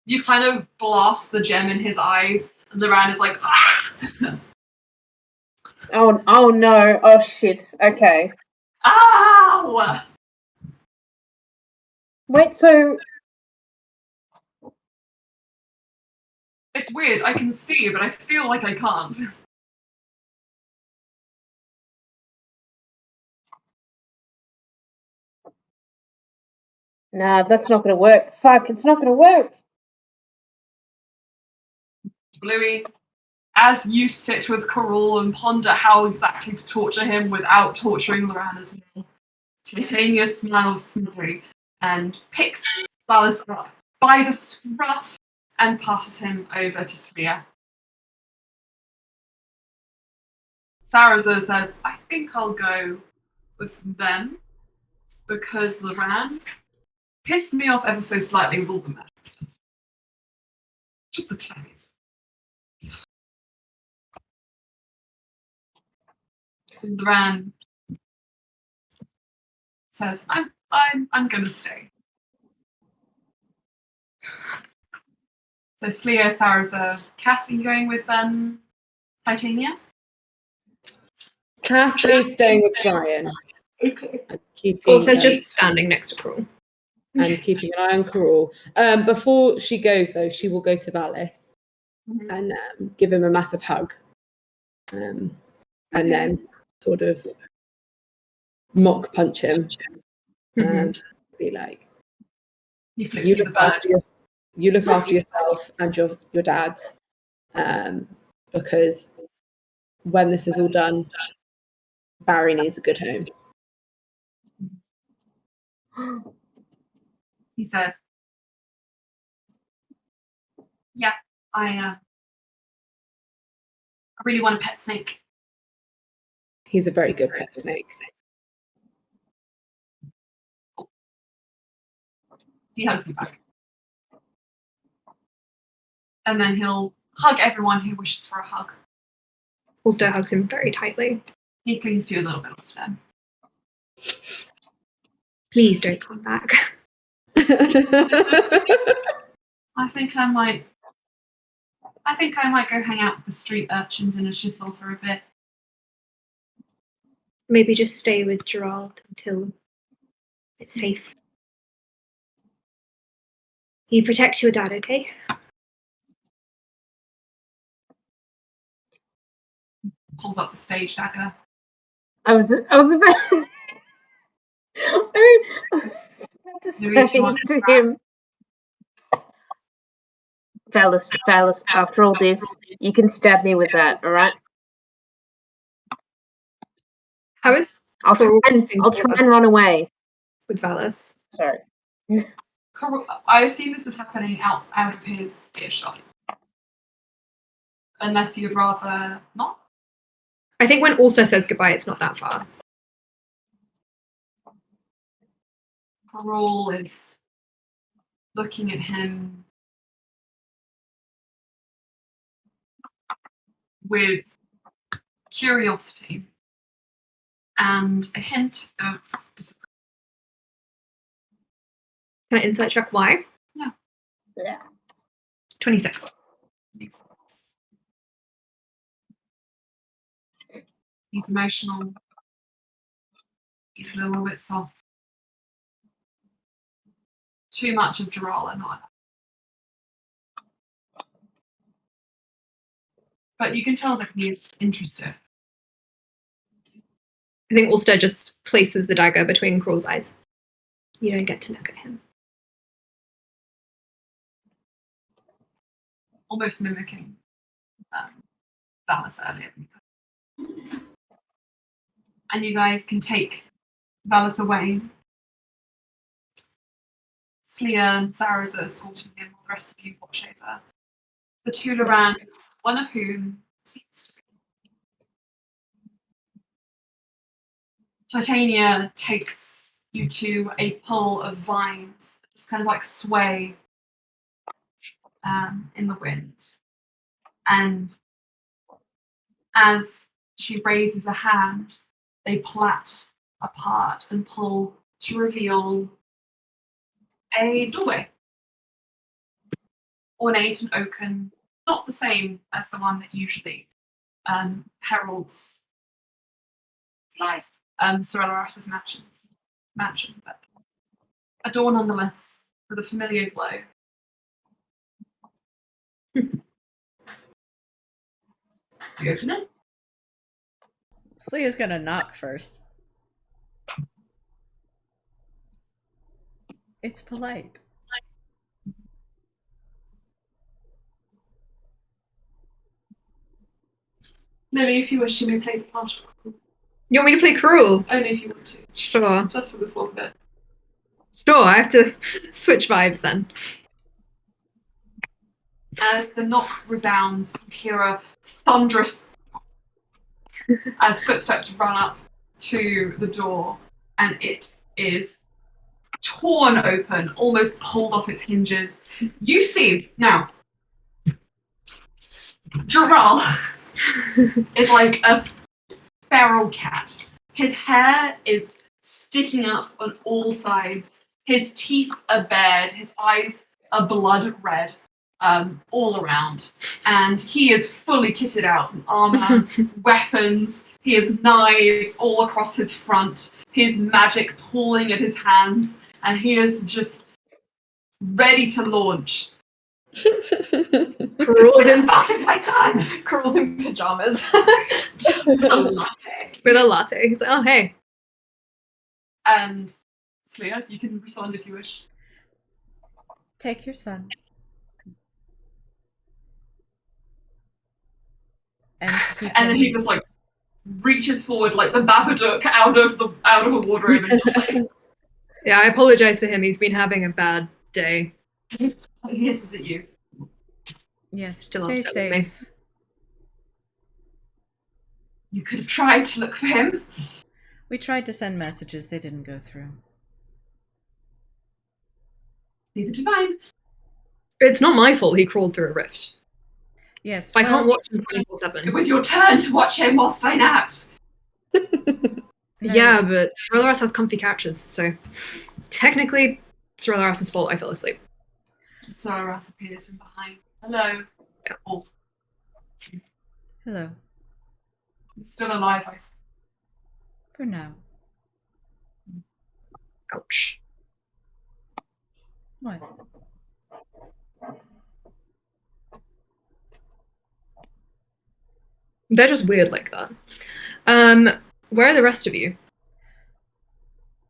You kind of blast the gem in his eyes, and Loran is like, ah! Oh no, oh shit, okay. Ow! Wait, so It's weird, I can see, but I feel like I can't. nah, that's not gonna work. Fuck, it's not gonna work. Bluey, as you sit with Carol and ponder how exactly to torture him without torturing Loran as well, Titania smiles smugly and picks Valis up by the scruff and passes him over to Sphere. Sarazer says, "I think I'll go with them because Loran pissed me off ever so slightly with all the magic stuff. Just the tiniest." And Loran says, I'm gonna stay. So Slia, Sarazer, Cass, are you going with Titania? Cass is staying with Brian. Okay. And keeping, Also, just standing next to Carol. and keeping an eye on Carol. Before she goes, though, she will go to Valis and give him a massive hug. And then sort of mock punch him. Mhm. Be like, He flips you you the look bird. after you look after yourself and your dad's, because when this is all done, Barry needs a good home. He says, "Yeah, I really want a pet snake." He's a very good pet snake. He hugs you back. And then he'll hug everyone who wishes for a hug. Ulster hugs him very tightly. He clings to you a little bit, Ulster. Please don't come back. I think I might go hang out with the street urchins in a chisel for a bit. Maybe just stay with Gerald until it's safe. You protect your dad, okay? Pulls up the stage dagger. I was about to Louis, do say you want to him, fellas, after all this, you can stab me with that, all right? How is I'll try and run away. with Valis? Sorry. I assume this is happening out of his earshot. Unless you'd rather not. I think when Ulster says goodbye, it's not that far. Carol is looking at him with curiosity and a hint of disappointment. Can I insight check why? Yeah. 26. Makes sense. He's emotional. He's a little bit soft. Too much of Gerala, not enough. But you can tell that he's interested. I think Ulster just places the dagger between Crawl's eyes. You don't get to look at him. Almost mimicking Valis earlier. And you guys can take Valis away. Slia and Zara's are escorting him, while the rest of you watch over. The two Lorans, one of whom seems to be Titania, takes you to a pool of vines that just kind of like sway in the wind. And as she raises a hand, they plait apart and pull to reveal a doorway. Ornate and oaken, not the same as the one that usually heralds flies Sorella Rass's mansion, but a door nonetheless with a familiar glow. You open it? Slea's gonna knock first. It's polite. Lily, if you wish, you may play the part. You want me to play Cruel? Only if you want to. Sure. Just for this one bit. Sure, I have to switch vibes then. As the knock resounds, you hear a thunderous as footsteps run up to the door, and it is torn open, almost pulled off its hinges. You see, now, Gerald is like a feral cat. His hair is sticking up on all sides. His teeth are bared. His eyes are blood red. All around, and he is fully kitted out in armor, weapons. He has knives all across his front. His magic pulling at his hands, and he is just ready to launch. Cruel's in my son Cruel's in pajamas with a latte. with a latte. He's like, oh hey. And Sleia, you can respond if you wish. Take your son. And keep And then him- he just like reaches forward like the Babadook out of a wardrobe and just like Yeah, I apologize for him. He's been having a bad day. he hisses at you. Yes, Still stay upset with me. safe. You could have tried to look for him. We tried to send messages, they didn't go through. Neither did mine. It's not my fault he crawled through a rift. Yes, I can't well, watch him It 24/7. was your turn to watch him whilst I napped. no, Yeah, but Cerullarus has comfy couches, so technically Cerullarus' fault I fell asleep. Soros appears from behind. Hello. Yeah. Oh, Hello. he's still alive, I see. For now. Ouch. What? They're just weird like that. Where are the rest of you?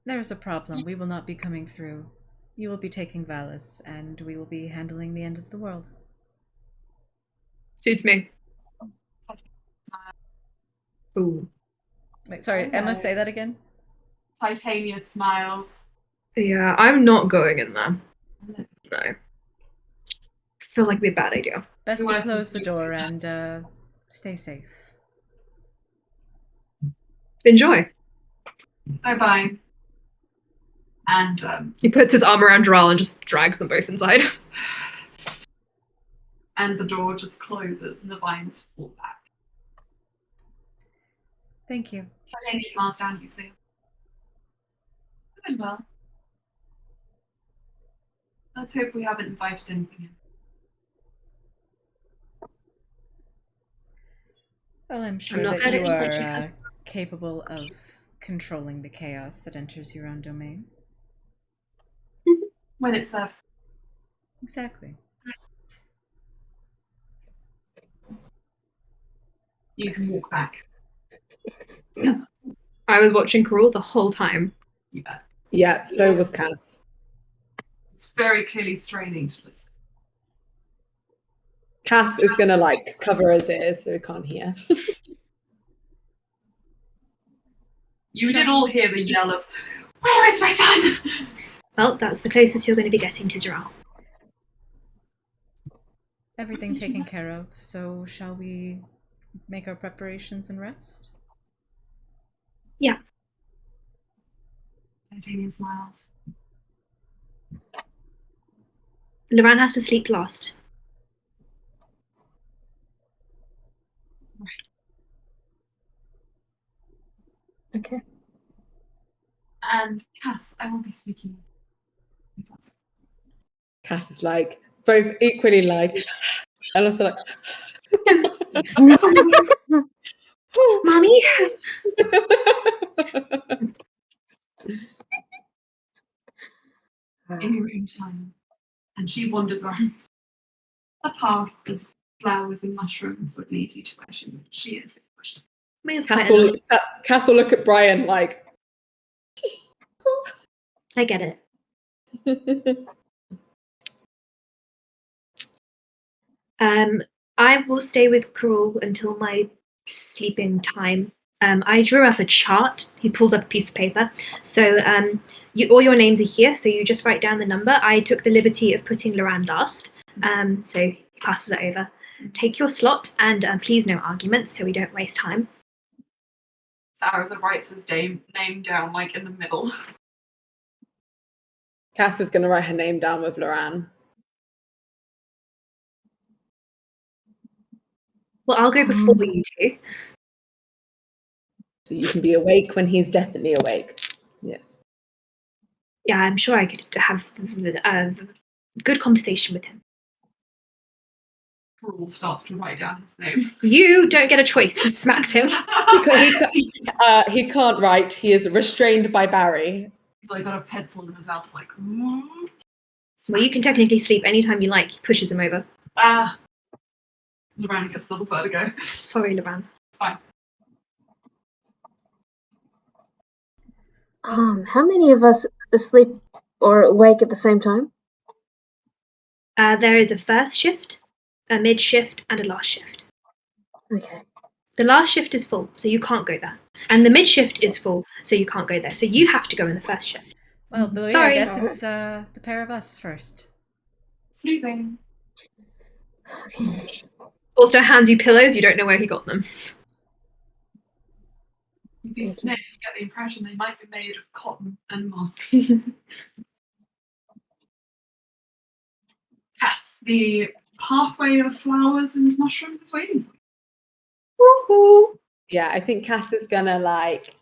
There is a problem. We will not be coming through. You will be taking Valis, and we will be handling the end of the world. Suits me. Ooh. Wait, sorry, Okay. Emma, say that again? Titania smiles. Yeah, I'm not going in there. No. Feels like it'd be a bad idea. Best You to wanna close the confuse door me. and stay safe. Enjoy. Bye-bye. And He puts his arm around Doral and just drags them both inside. and the door just closes and the vines fall back. Thank you. Titania smiles down at you, Sleia. Doing well. Let's hope we haven't invited anything in. Well, I'm sure not that you that are excited. capable of controlling the chaos that enters your own domain. When it serves. Exactly. You can walk back. I was watching Cruel the whole time. You bet. Yeah, so was Cass. It's very clearly straining to listen. Cass is gonna like cover his ears so he can't hear. You did all hear the yell of, "Where is my son?" Well, that's the closest you're going to be getting to Doral. Everything taken care of, so shall we make our preparations and rest? Yeah. Titania smiles. Loran has to sleep last. Okay. And Cass, I will be speaking. If that's okay. Cass is like both equally like and also like Mommy? In your own time. And she wanders on a path of flowers and mushrooms would lead you to where she is. We have Cass quite a will, lot. Cass will look at Brian like I get it. I will stay with Cruel until my sleeping time. I drew up a chart. He pulls up a piece of paper. So all your names are here, so you just write down the number. I took the liberty of putting Loran last, so he passes it over. Take your slot, and please no arguments, so we don't waste time. Sarah writes his name down like in the middle. Cass is gonna write her name down with Loran. Well, I'll go before you two. So you can be awake when he's definitely awake. Yes. Yeah, I'm sure I could have a good conversation with him. Cruel starts to write down his name. You don't get a choice. He smacks him. He can't write. He is restrained by Barry. He's like got a pencil in his mouth, like. Well, you can technically sleep anytime you like. He pushes him over. Loran gets a little vertigo. Sorry, Loran. It's fine. How many of us asleep or awake at the same time? There is a first shift, a mid shift, and a last shift. Okay. The last shift is full, so you can't go there. And the mid shift is full, so you can't go there. So you have to go in the first shift. Well, Billy, Sorry. I guess it's the pair of us first. Snoozing. Okay. Also hands you pillows, you don't know where he got them. If you sniff, you get the impression they might be made of cotton and moss. Yes, the pathway of flowers and mushrooms is waiting for you. Woohoo! Yeah, I think Cass is gonna like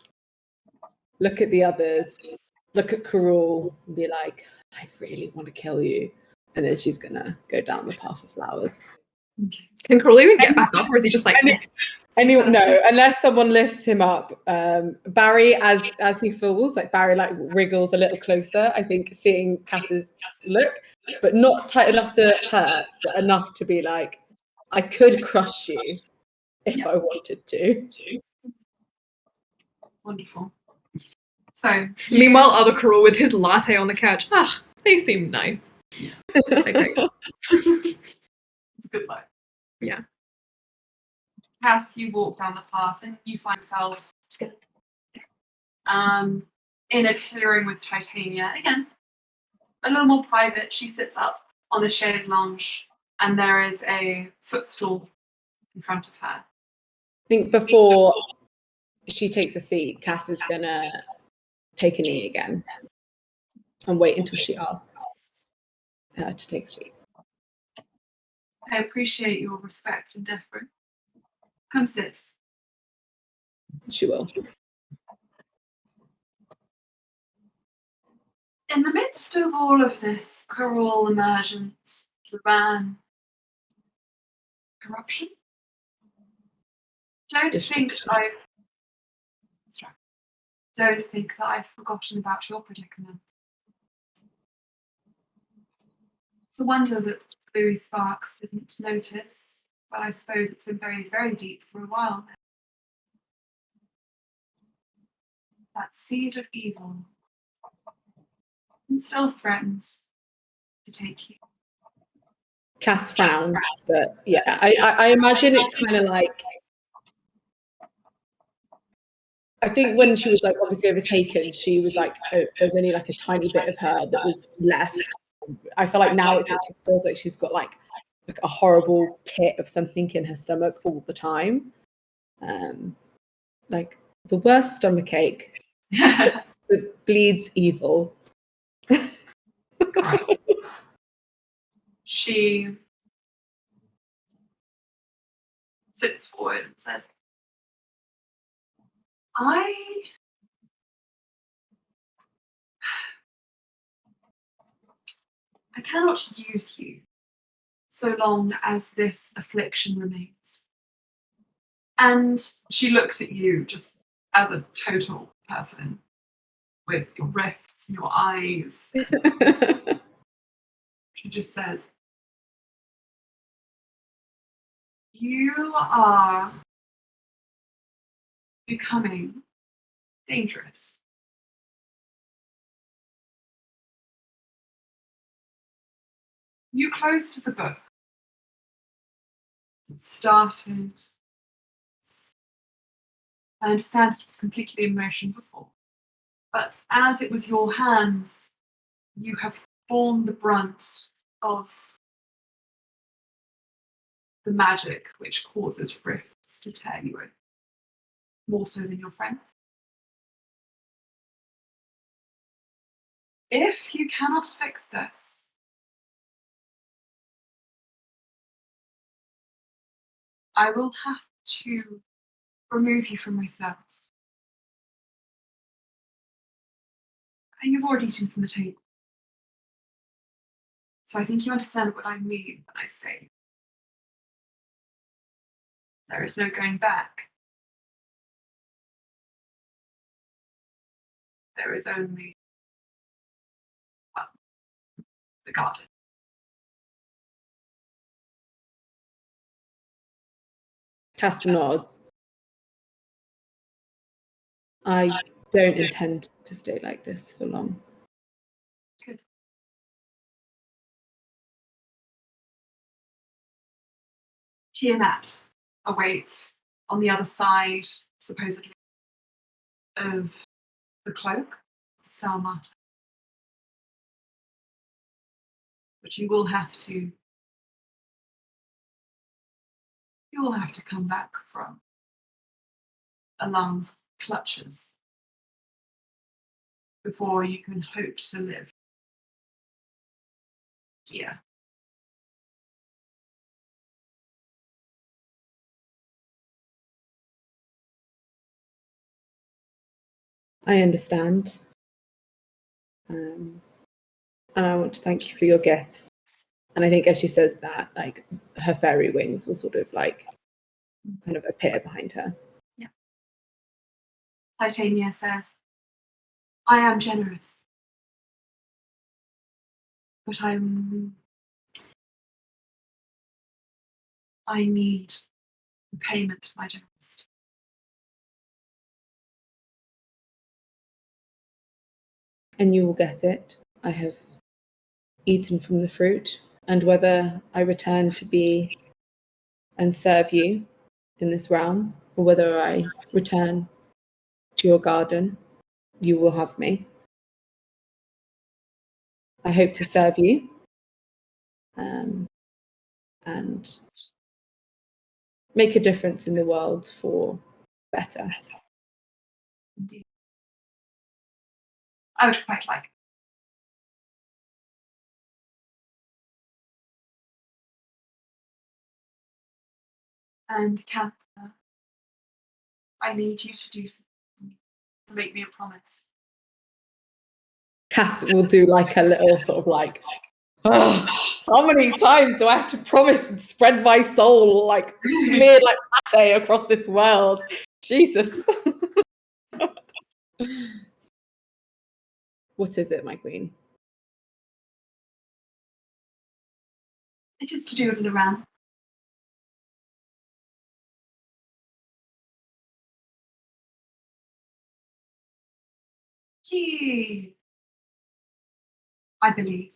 look at the others, look at Carol, and be like, I really want to kill you. And then she's gonna go down the path of flowers. Can Crawl even get back up, or is he just like No, unless someone lifts him up. Barry, as he falls, like Barry like wriggles a little closer, I think, seeing Cass's look, but not tight enough to hurt, but enough to be like, I could crush you if I wanted to. Wonderful. So, Meanwhile, other Crawl with his latte on the couch. Ah, they seem nice. Okay. it's a good life. Yeah. Cass, you walk down the path and you find yourself in a clearing with Titania. Again, a little more private. She sits up on a chaise lounge and there is a footstool in front of her. I think before she takes a seat, Cass is gonna take a knee again and wait until she asks her to take a seat. I appreciate your respect and deference. Come sit. She will. In the midst of all of this Carol emergence, Laban, corruption, don't think that I've forgotten about your predicament. It's a wonder that Bluey Sparks didn't notice, but I suppose it's been very, very deep for a while now. That seed of evil, and still threatens to take you. Cass frowns, but yeah, I imagine it's kind of like, I think when she was like obviously overtaken, she was like, oh, there's only like a tiny bit of her that was left. I feel like now it feels like she's got like a horrible pit of something in her stomach all the time. Like the worst stomachache that bleeds evil. She sits forward and says, I cannot use you so long as this affliction remains. And she looks at you just as a total person with your rifts and your eyes. She just says, you are becoming dangerous. You closed the book. It started. I understand it was completely in motion before. But as it was your hands, you have borne the brunt of the magic which causes rifts to tear you open, more so than your friends. If you cannot fix this, I will have to remove you from my service. And you've already eaten from the table. So I think you understand what I mean when I say there is no going back. There is only the garden. Cass nods. I don't intend to stay like this for long. Good. Tiamat awaits on the other side, supposedly, of the cloak, the Star Martyr. But you will have to come back from Alarm's clutches before you can hope to live here. I understand. And I want to thank you for your gifts. And I think as she says that, like, her fairy wings will sort of like kind of appear behind her. Yeah. Titania says, I am generous, but I need payment for my generosity. And you will get it. I have eaten from the fruit, and whether I return to be and serve you in this realm, or whether I return to your garden, you will have me. I hope to serve you and make a difference in the world for better. Indeed. I would quite like it. And Cantha, I need you to do something to make me a promise. Cass will do like a little sort of like, oh, how many times do I have to promise and spread my soul like smeared like pate across this world? Jesus. What is it, my queen? It is to do with Loran. He, I believe,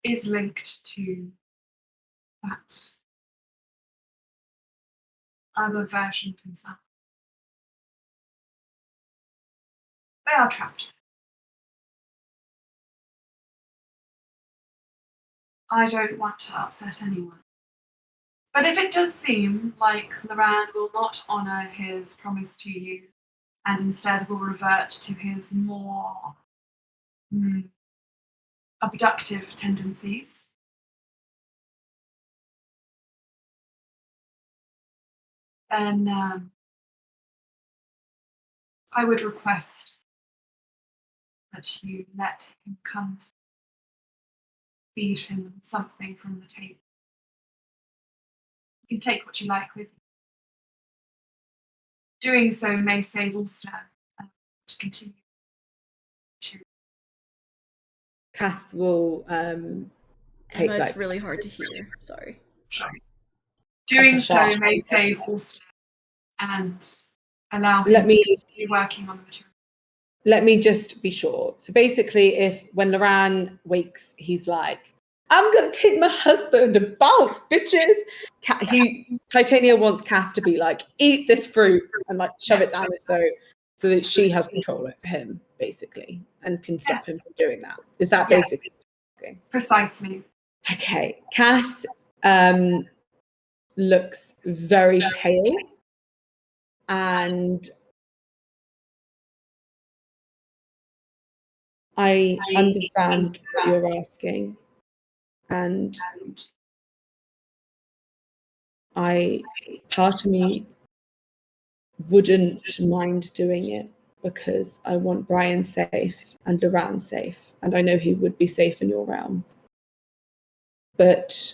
is linked to that other version of himself. They are trapped. I don't want to upset anyone. But if it does seem like Loran will not honour his promise to you and instead will revert to his more abductive tendencies, then I would request that you let him come to feed him something from the table. You can take what you like with you. Doing so may save Ulster to continue to. Cass will take Emma, like it's really hard to hear. Sorry. Doing a so shot. may save Ulster and allow him Let me to continue working on the material. let me just be sure. So basically, if when Loran wakes, he's like, I'm gonna take my husband and bounce, bitches. Titania wants Cass to be like, eat this fruit and like shove it down his throat so that she has control over him, basically, and can stop him from doing that. Is that basically? Precisely. Okay. Cass looks very pale and I understand what you're asking, and part of me wouldn't mind doing it because I want Brian safe and Duran safe, and I know he would be safe in your realm. But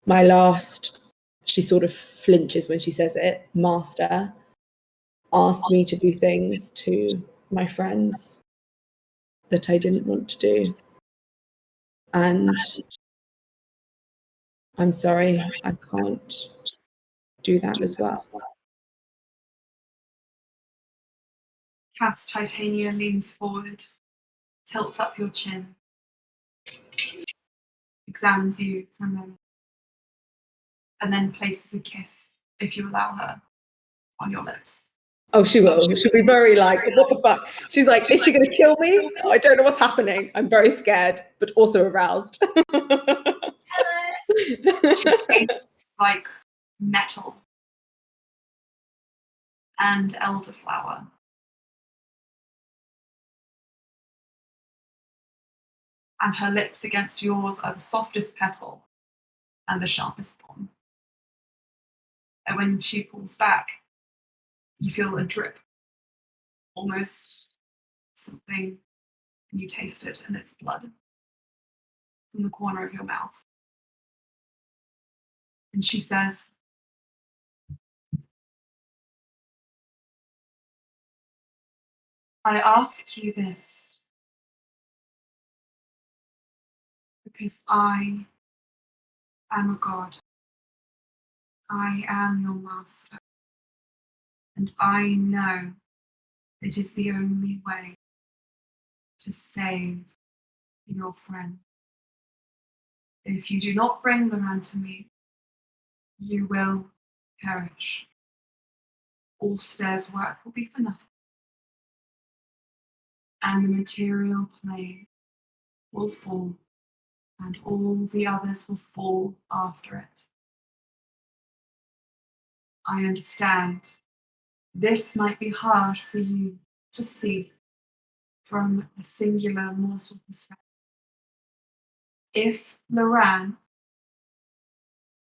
my last, she sort of flinches when she says it, master asked me to do things to my friends that I didn't want to do. And I'm sorry, I can't do that as well. Cass, Titania leans forward, tilts up your chin, examines you for a moment, and then places a kiss, if you allow her, on your lips. Oh, she will. She'll be very like, what the fuck? She's like, is she going to kill me? I don't know what's happening. I'm very scared, but also aroused. She tastes like metal and elderflower. And her lips against yours are the softest petal and the sharpest thorn. And when she pulls back, you feel a drip, almost something, and you taste it, and it's blood from the corner of your mouth. And she says, I ask you this because I am a god. I am your master. And I know it is the only way to save your friend. If you do not bring the man to me, you will perish. All Stair's work will be for nothing. And the material plane will fall, and all the others will fall after it. I understand this might be hard for you to see from a singular mortal perspective. If Loran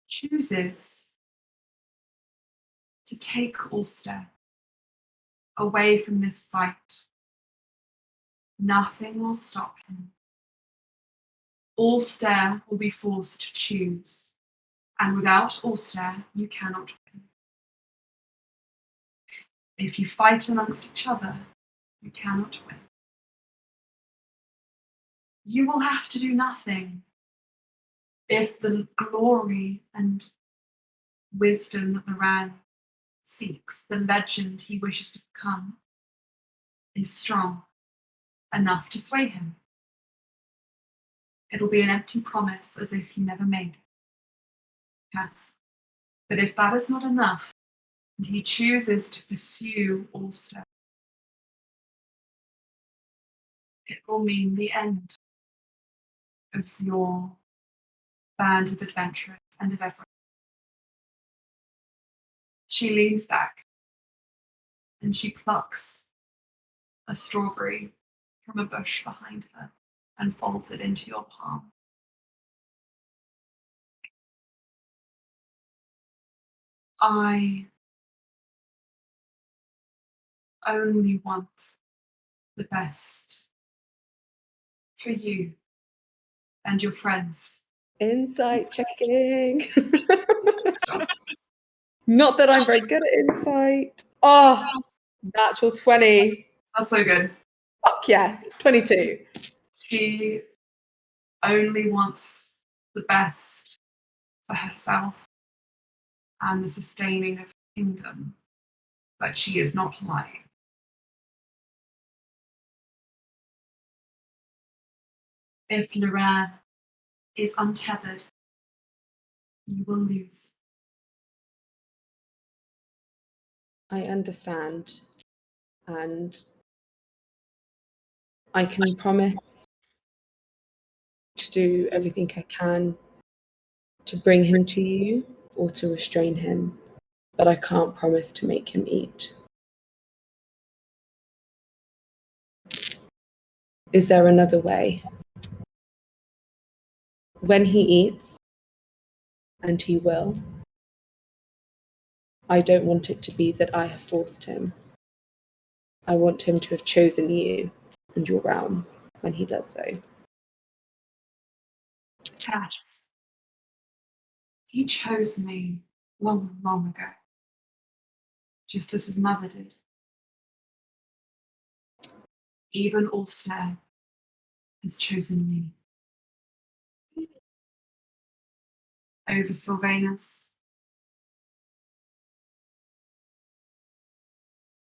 chooses to take Ulster away from this fight, nothing will stop him. Ulster will be forced to choose, and without Ulster, you cannot win. If you fight amongst each other, you cannot win. You will have to do nothing if the glory and wisdom that Loran seeks, the legend he wishes to become, is strong enough to sway him. It'll be an empty promise as if he never made it. Yes. But if that is not enough, and he chooses to pursue Ulster, it will mean the end of your band of adventurers and of everyone. She leans back and she plucks a strawberry from a bush behind her and folds it into your palm. I only want the best for you and your friends. Insight checking. Not that I'm very good at insight. Oh, natural 20. That's so good. Fuck yes. 22. She only wants the best for herself and the sustaining of her kingdom, but she is not lying. If Loran is untethered, you will lose. I understand. And I can promise to do everything I can to bring him to you or to restrain him, but I can't promise to make him eat. Is there another way? When he eats, and he will, I don't want it to be that I have forced him. I want him to have chosen you and your realm when he does so. Cass, he chose me long, long ago, just as his mother did. Even Ulster has chosen me over Sylvanus.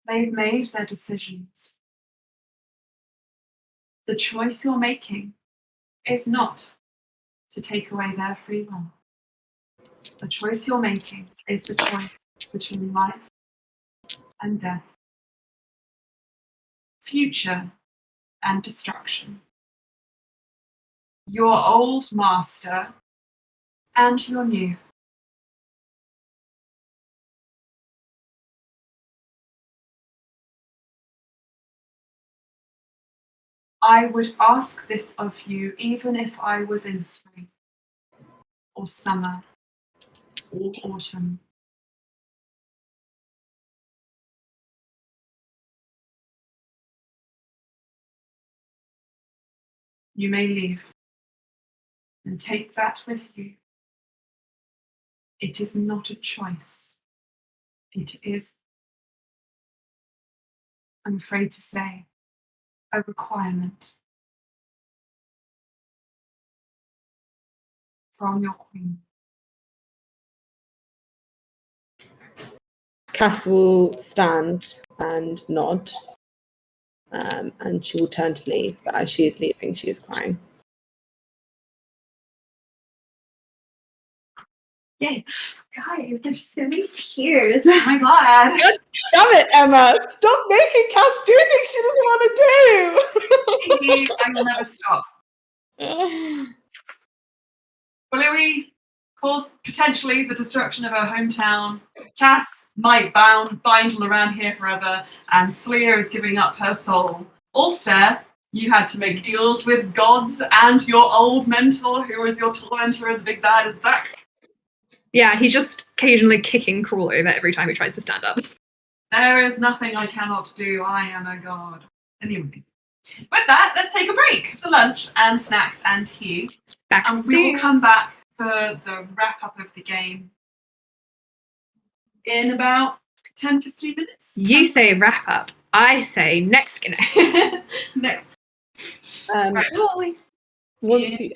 They've made their decisions. The choice you're making is not to take away their free will. The choice you're making is the choice between life and death, future and destruction, your old master and your new. I would ask this of you even if I was in spring, or summer, or autumn. You may leave and take that with you. It is not a choice. It is, I'm afraid to say, a requirement from your queen. Cass will stand and nod, and she will turn to leave. But as she is leaving, she is crying. Yay. Guys, there's so many tears. Oh my god. Damn it, Emma! Stop making Cass do things she doesn't want I will never stop. to Bluey cause potentially the destruction of her hometown. Cass might bind Loran here forever, and Sleer is giving up her soul. Ulster, you had to make deals with gods and your old mentor, who was your tormentor, and the big bad is back. Yeah, he's just occasionally kicking Crawl over every time he tries to stand up. There is nothing I cannot do. I am a god. Anyway, with that, let's take a break for lunch and snacks and tea. And we will come back for the wrap up of the game in about 10-15 minutes. You say wrap up. I say next. Next. Right. Oh, Once you,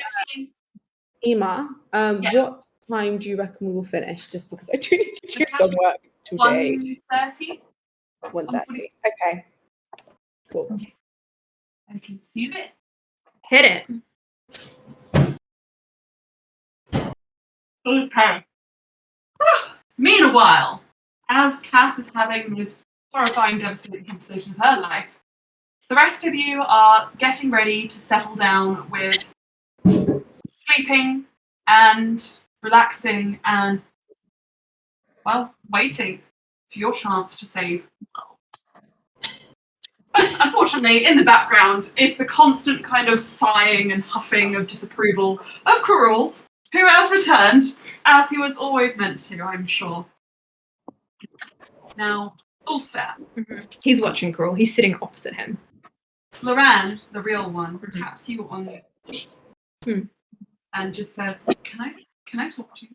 Emma, Yeah. what time do you reckon we will finish? Just because I do need to do some work today. 1:30. 1:30. Okay. Cool. Okay. See you there. hit it. Okay. Meanwhile, as Cass is having this horrifying, devastating conversation of her life, the rest of you are getting ready to settle down with sleeping and relaxing and, well, waiting for your chance to save the world. But unfortunately, in the background is the constant kind of sighing and huffing of disapproval of Quirrell, who has returned, as he was always meant to, I'm sure. Now, Ulster. He's watching Crawl. He's sitting opposite him. Loran, the real one, taps you on the Hmm. and just says, Can I talk to you?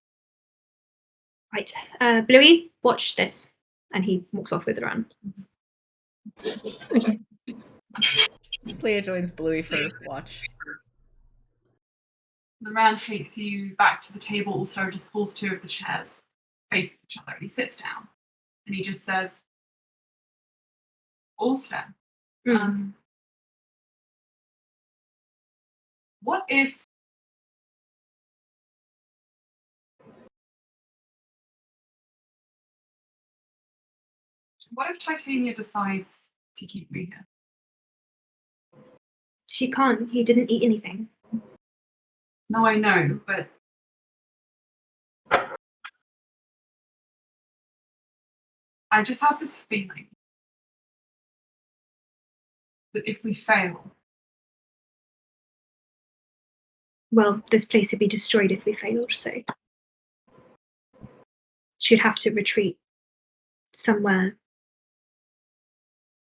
Right. Bluey, watch this. And he walks off with the run. Okay. Sleia joins Bluey for watch. Loran takes you back to the table, also just pulls two of the chairs facing each other, and he sits down and he just says, Ulster, what if Titania decides to keep me here? She can't. He didn't eat anything. No, I know, but I just have this feeling that if we fail, Well, this place would be destroyed if we failed, so she'd have to retreat somewhere.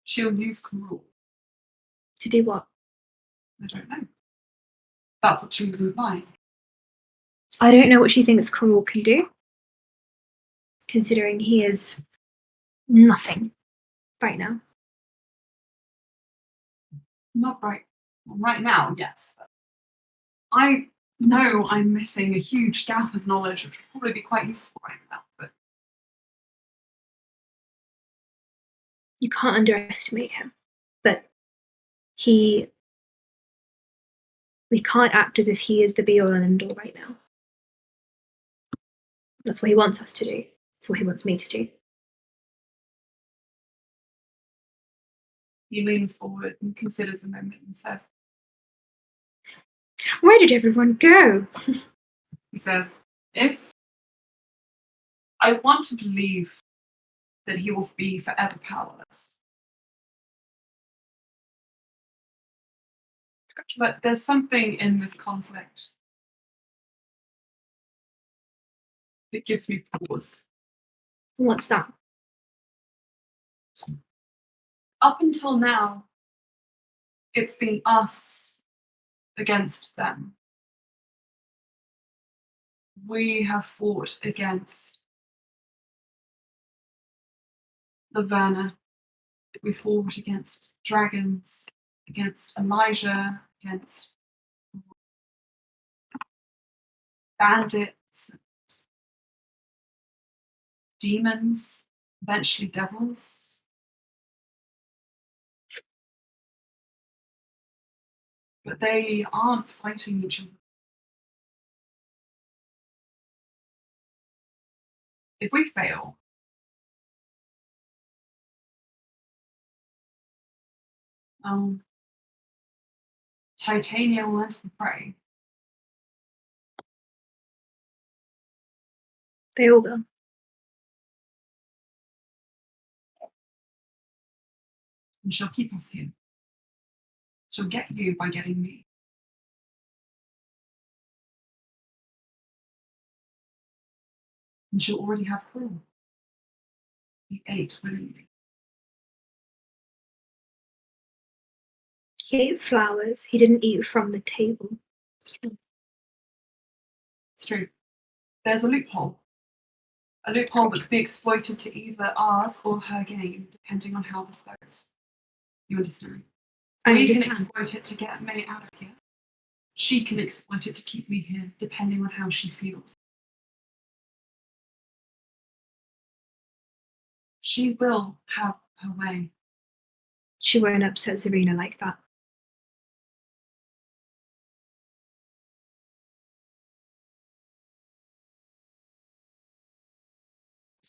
she'll use Quirrell. To do what? I don't know. That's what she was implying. I don't know what she thinks Cruel can do, considering he is nothing right now. Not right now, yes. I know I'm missing a huge gap of knowledge, which would probably be quite useful right now, but You can't underestimate him. But we can't act as if he is the be-all and end-all right now. That's what he wants us to do. That's what he wants me to do. He leans forward and considers a moment and says, Where did everyone go? he says, if I want to believe that he will be forever powerless. But there's something in this conflict that gives me pause. What's that? Up until now, it's been us against them. We have fought against Laverna. We fought against dragons, against Elijah, against bandits, demons, eventually devils. But they aren't fighting each other. If we fail, Titania will enter the fray. They all will. And she'll keep us here. She'll get you by getting me. And she'll already have cruel. He ate willingly. He ate flowers. He didn't eat from the table. It's true. It's true. There's a loophole. A loophole that could be exploited to either ours or her gain, depending on how this goes. You understand? I We can understand. exploit it to get May out of here. She can exploit it to keep me here, depending on how she feels. She will have her way. She won't upset Zarina like that.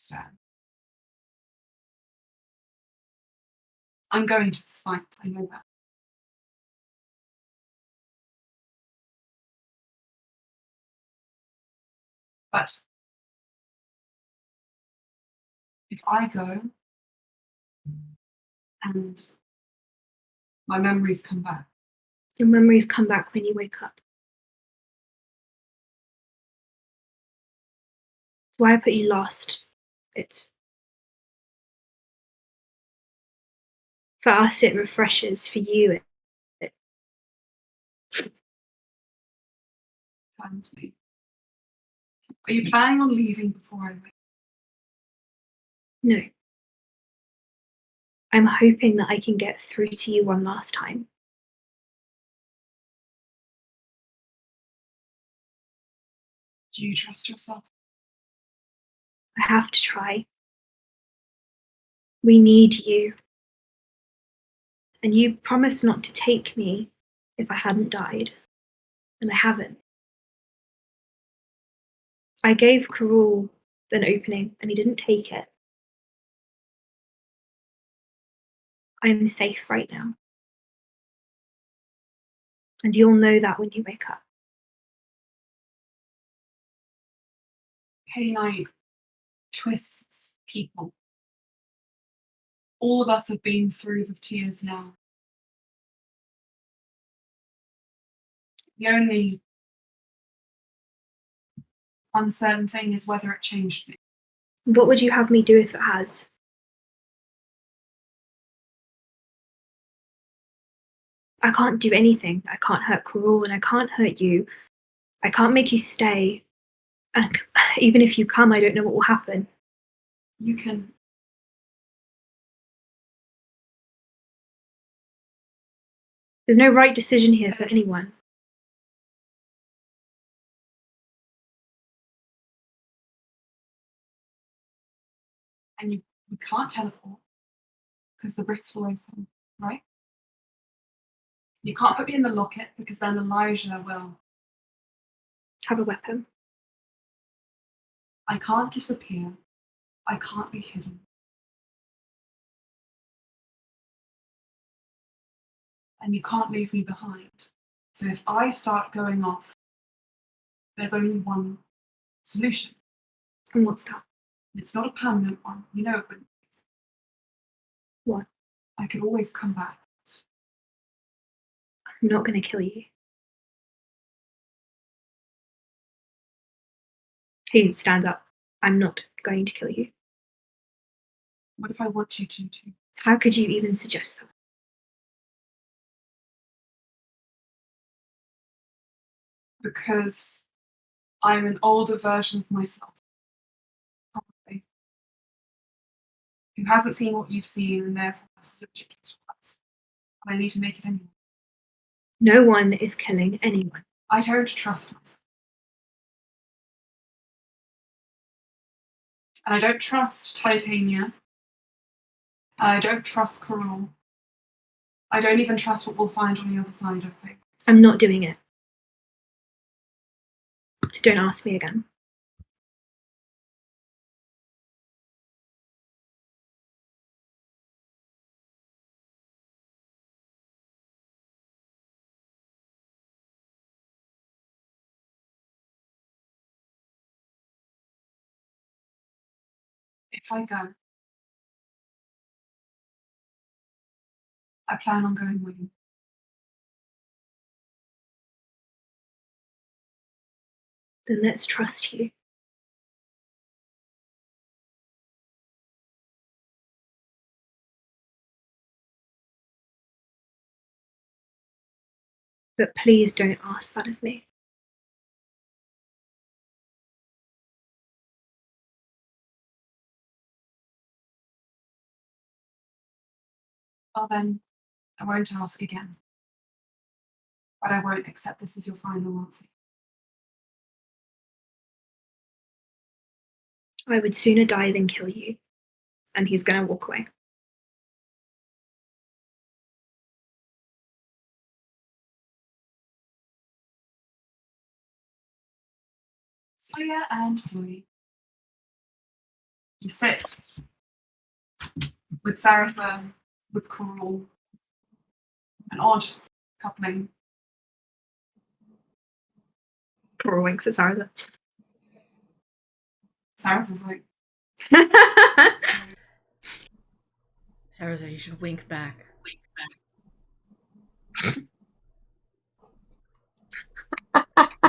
Stan. I'm going to this fight, I know that. But if I go and my memories come back, Your memories come back when you wake up. Why I put you last. It's for us. It refreshes. For you, it plans me. Are you planning on leaving before I wake? no. I'm hoping that I can get through to you one last time. Do you trust yourself? I have to try. We need you. And you promised not to take me if I hadn't died. And I haven't. I gave Karul an opening and he didn't take it. I'm safe right now. And you'll know that when you wake up. K-Night twists people. All of us have been through the tears now. The only uncertain thing is whether it changed me. What would you have me do if it has? I can't do anything. I can't hurt Karul and I can't hurt you. I can't make you stay. And even if you come, I don't know what will happen. You can. There's no right decision here for anyone. And you can't teleport. because the rifts will open, right? You can't put me in the locket because then Elijah will. Have a weapon. I can't disappear. I can't be hidden. And you can't leave me behind. So if I start going off, there's only one solution. And what's that? It's not a permanent one. You know it wouldn't. What? I could always come back. I'm not going to kill you. He stands up. I'm not going to kill you. What if I want you to? How could you even suggest that? Because I'm an older version of myself. Probably. Who hasn't seen what you've seen and therefore this is a ridiculous request. But I need to make it anyway. No one is killing anyone. I don't trust myself. And I don't trust Titania. I don't trust Coral. I don't even trust what we'll find on the other side of things. I'm not doing it. So don't ask me again. If I go, I plan on going with you. Then let's trust you. But please don't ask that of me. Well then, I won't ask again. But I won't accept this as your final answer. I would sooner die than kill you. And he's going to walk away. Slayer and Louis. You sit with Sarasa, with Coral. An odd coupling. Cora winks at Sarah. Sarasa's like, Sarah said you should wink back.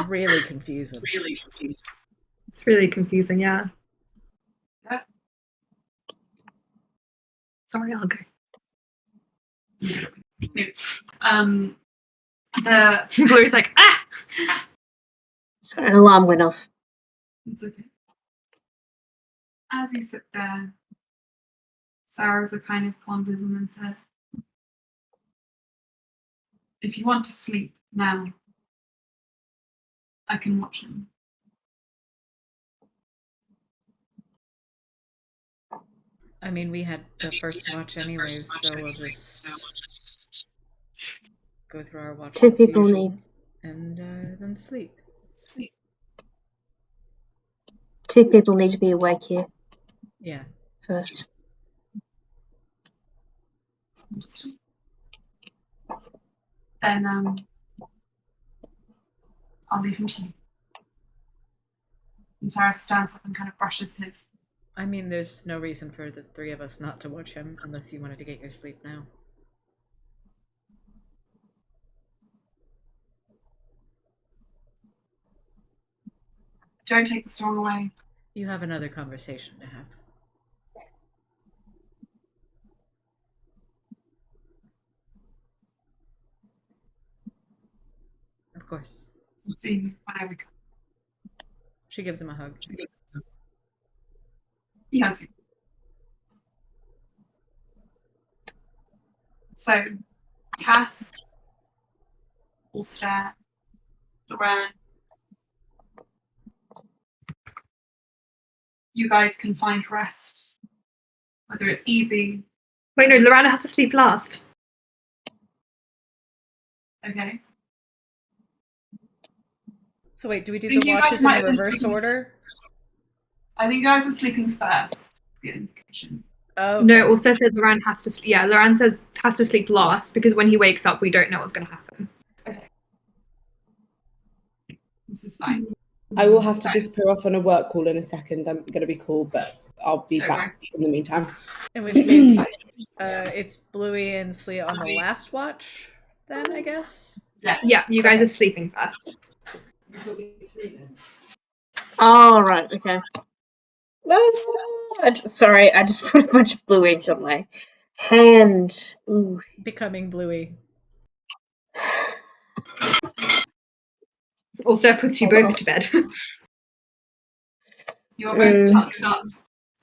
Really confusing. It's really confusing, yeah. yeah. Sorry, I'll go. Blue's like, ah! So an alarm went off. It's okay. As you sit there, Sarasa kind of ponders and then says, if you want to sleep now, I can watch him. I mean, we had the first watch anyways, so we'll just go through our watch Two as people usual, need. and then sleep. Two people need to be awake here Yeah. first. Then I'll leave him to you. And Sarasa stands up and kind of brushes his. I mean, there's no reason for the three of us not to watch him, unless you wanted to get your sleep now. Don't take the storm away. You have another conversation to have. Of course. We'll see whenever we come. She gives him a hug. He hugs you. So, Cass will stare. Duran. You guys can find rest. Whether it's easy Wait, no, Lorana has to sleep last. Okay. So wait, do we do Think the you guys watches in might the have been reverse sleeping- order? I think you guys were sleeping first. The indication. Oh, No, also said Loran has to. Yeah, Loran says has to sleep last because when he wakes up, we don't know what's going to happen. This is fine. I will have to disappear off on a work call in a second. I'm going to be cool, but I'll be Don't back in the meantime. in which case, it's Bluey and Slee on the last watch. Then I guess. Yes. Yeah, you guys are sleeping first. Oh, right, okay. Sorry, I just put a bunch of blue ink on my hand. Ooh. Becoming Bluey. Also puts you both to bed. You are both tucked up.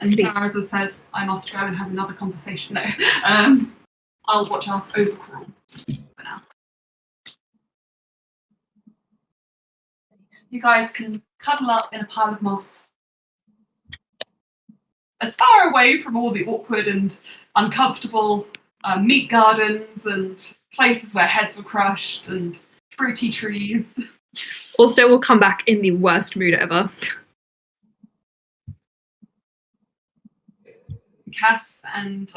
And Sleep. Sarah says, I must go and have another conversation. No. I'll watch our overcrawl for now. You guys can cuddle up in a pile of moss. As far away from all the awkward and uncomfortable meat gardens and places where heads were crushed and fruity trees. Also, will come back in the worst mood ever. Cass and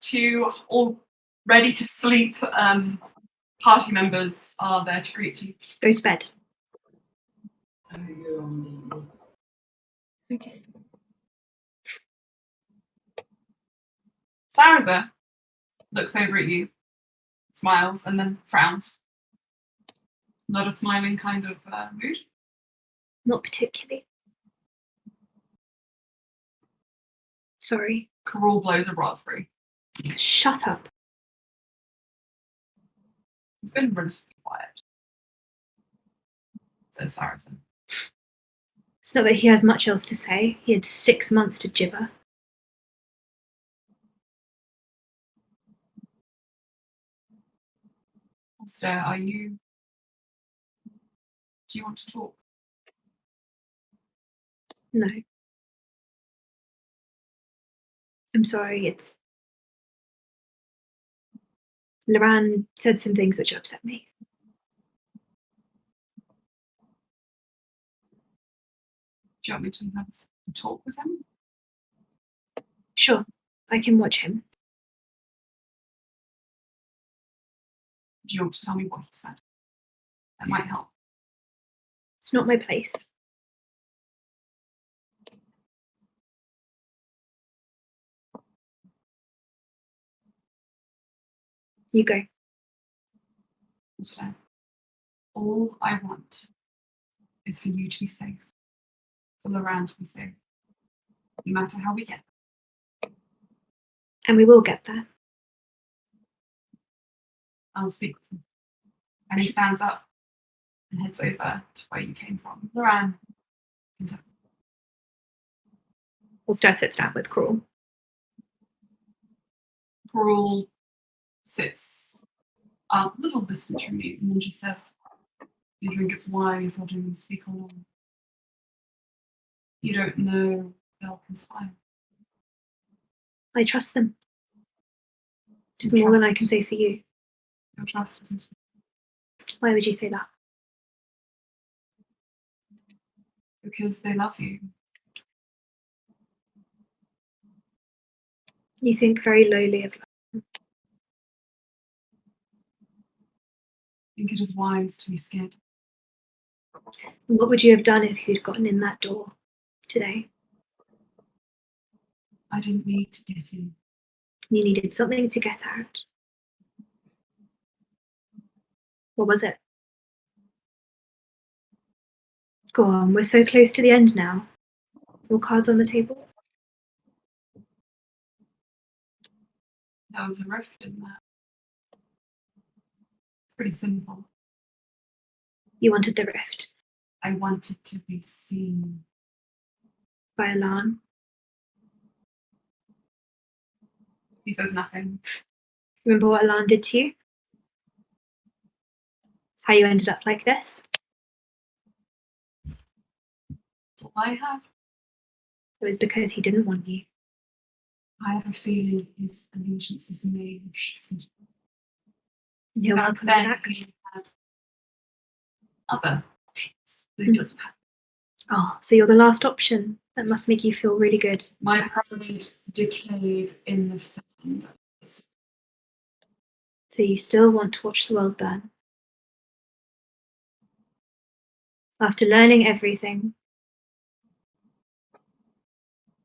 two all ready to sleep party members are there to greet you. Go to bed. Okay. Sarah looks over at you, smiles, and then frowns. Not a smiling kind of mood. Not particularly. Sorry. Carol blows a raspberry. Shut up. It's been relatively quiet, says Saracen. It's not that he has much else to say. He had 6 months to gibber. Also, are you... Do you want to talk? No. I'm sorry, it's... Loran said some things which upset me. Do you want me to have a talk with him? Sure, I can watch him. Do you want to tell me what he said? That might help. It's not my place. You go. Also, all I want is for you to be safe. For Loran to be safe. No matter how we get. And we will get there. I'll speak with him. And he stands up and heads over to where you came from. Loran. Ulster sits down with Crawl. Crawl sits a little distance from you and then just says, "Do you think it's wise letting them speak alone? You don't know they'll conspire." I trust them. It's You more than I trust- can say for you. Your trust isn't. Why would you say that? Because they love you. You think very lowly of love. I think it is wise to be scared. What would you have done if you'd gotten in that door today? I didn't need to get in. You needed something to get out. What was it? Go on, we're so close to the end now. All cards on the table? There was a rift in that. It's pretty simple. You wanted the rift. I wanted to be seen. By Alan. He says nothing. Remember what Alan did to you? How you ended up like this? That's all I have. It was because he didn't want you. I have a feeling his allegiances may have shifted. You're Back welcome then, back. he had other options that he doesn't have. Oh, so you're the last option. That must make you feel really good. My That's- pride decayed in the second. So you still want to watch the world burn. After learning everything,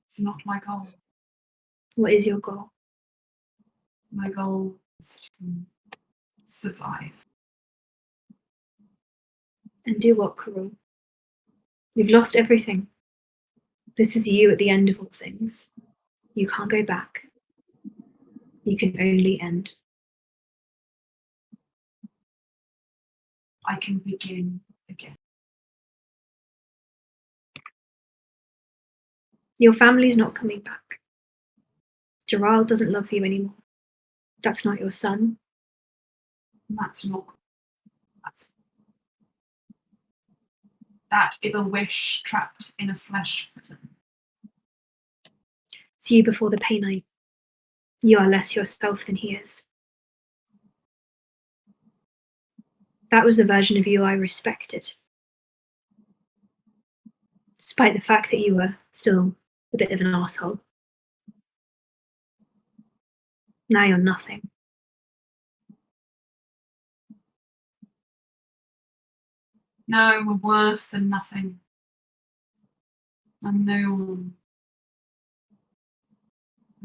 It's not my goal. what is your goal? My goal is to survive. And do what, Karul? You've lost everything. This is you at the end of all things. You can't go back. You can only end. I can begin again. Your family's not coming back. Gerald doesn't love you anymore. That's not your son. And that's not. That is a wish trapped in a flesh prison. It's you before the pay night. You are less yourself than he is. That was the version of you I respected. Despite the fact that you were still a bit of an asshole. Now you're nothing. No, we're worse than nothing. I'm no one.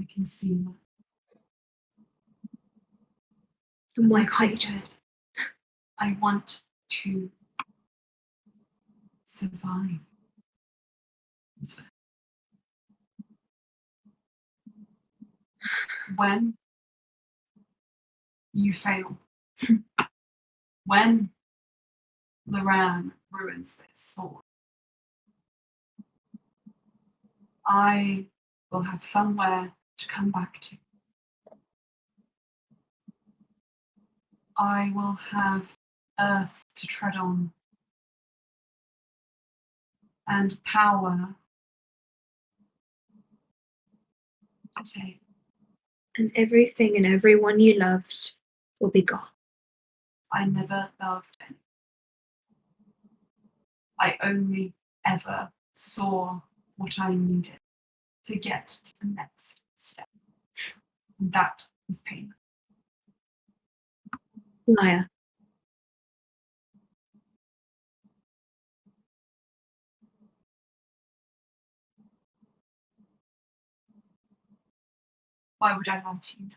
I can see that. And why Like I can't you said, just... I want to survive. So, when you fail, when Loran ruins this for, I will have somewhere to come back to. I will have earth to tread on and power to take. And everything and everyone you loved will be gone. I never loved any. I only ever saw what I needed to get to the next step. And that is pain. Liar. Why would I lie to you?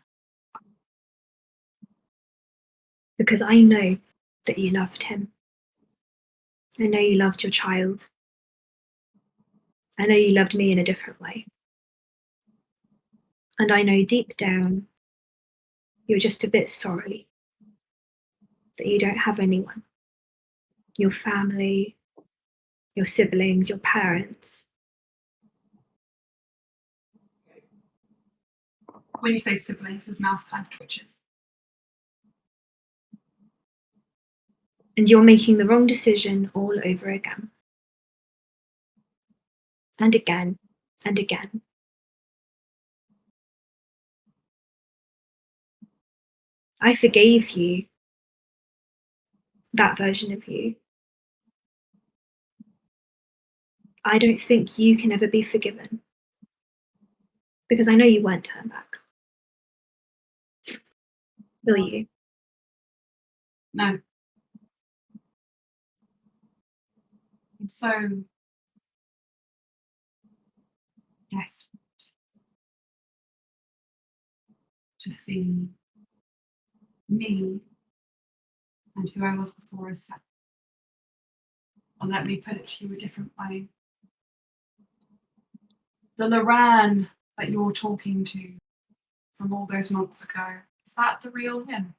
Because I know that you loved him. I know you loved your child. I know you loved me in a different way. And I know deep down, you're just a bit sorry that you don't have anyone. Your family, your siblings, your parents. When you say siblings, his mouth kind of twitches. And you're making the wrong decision all over again. And again, and again. I forgave you, that version of you. I don't think you can ever be forgiven. Because I know you won't turn back. Will you? No. I'm so desperate to see me and who I was before as separate. And let me put it to you a different way. The Loran that you're talking to from all those months ago, is that the real him?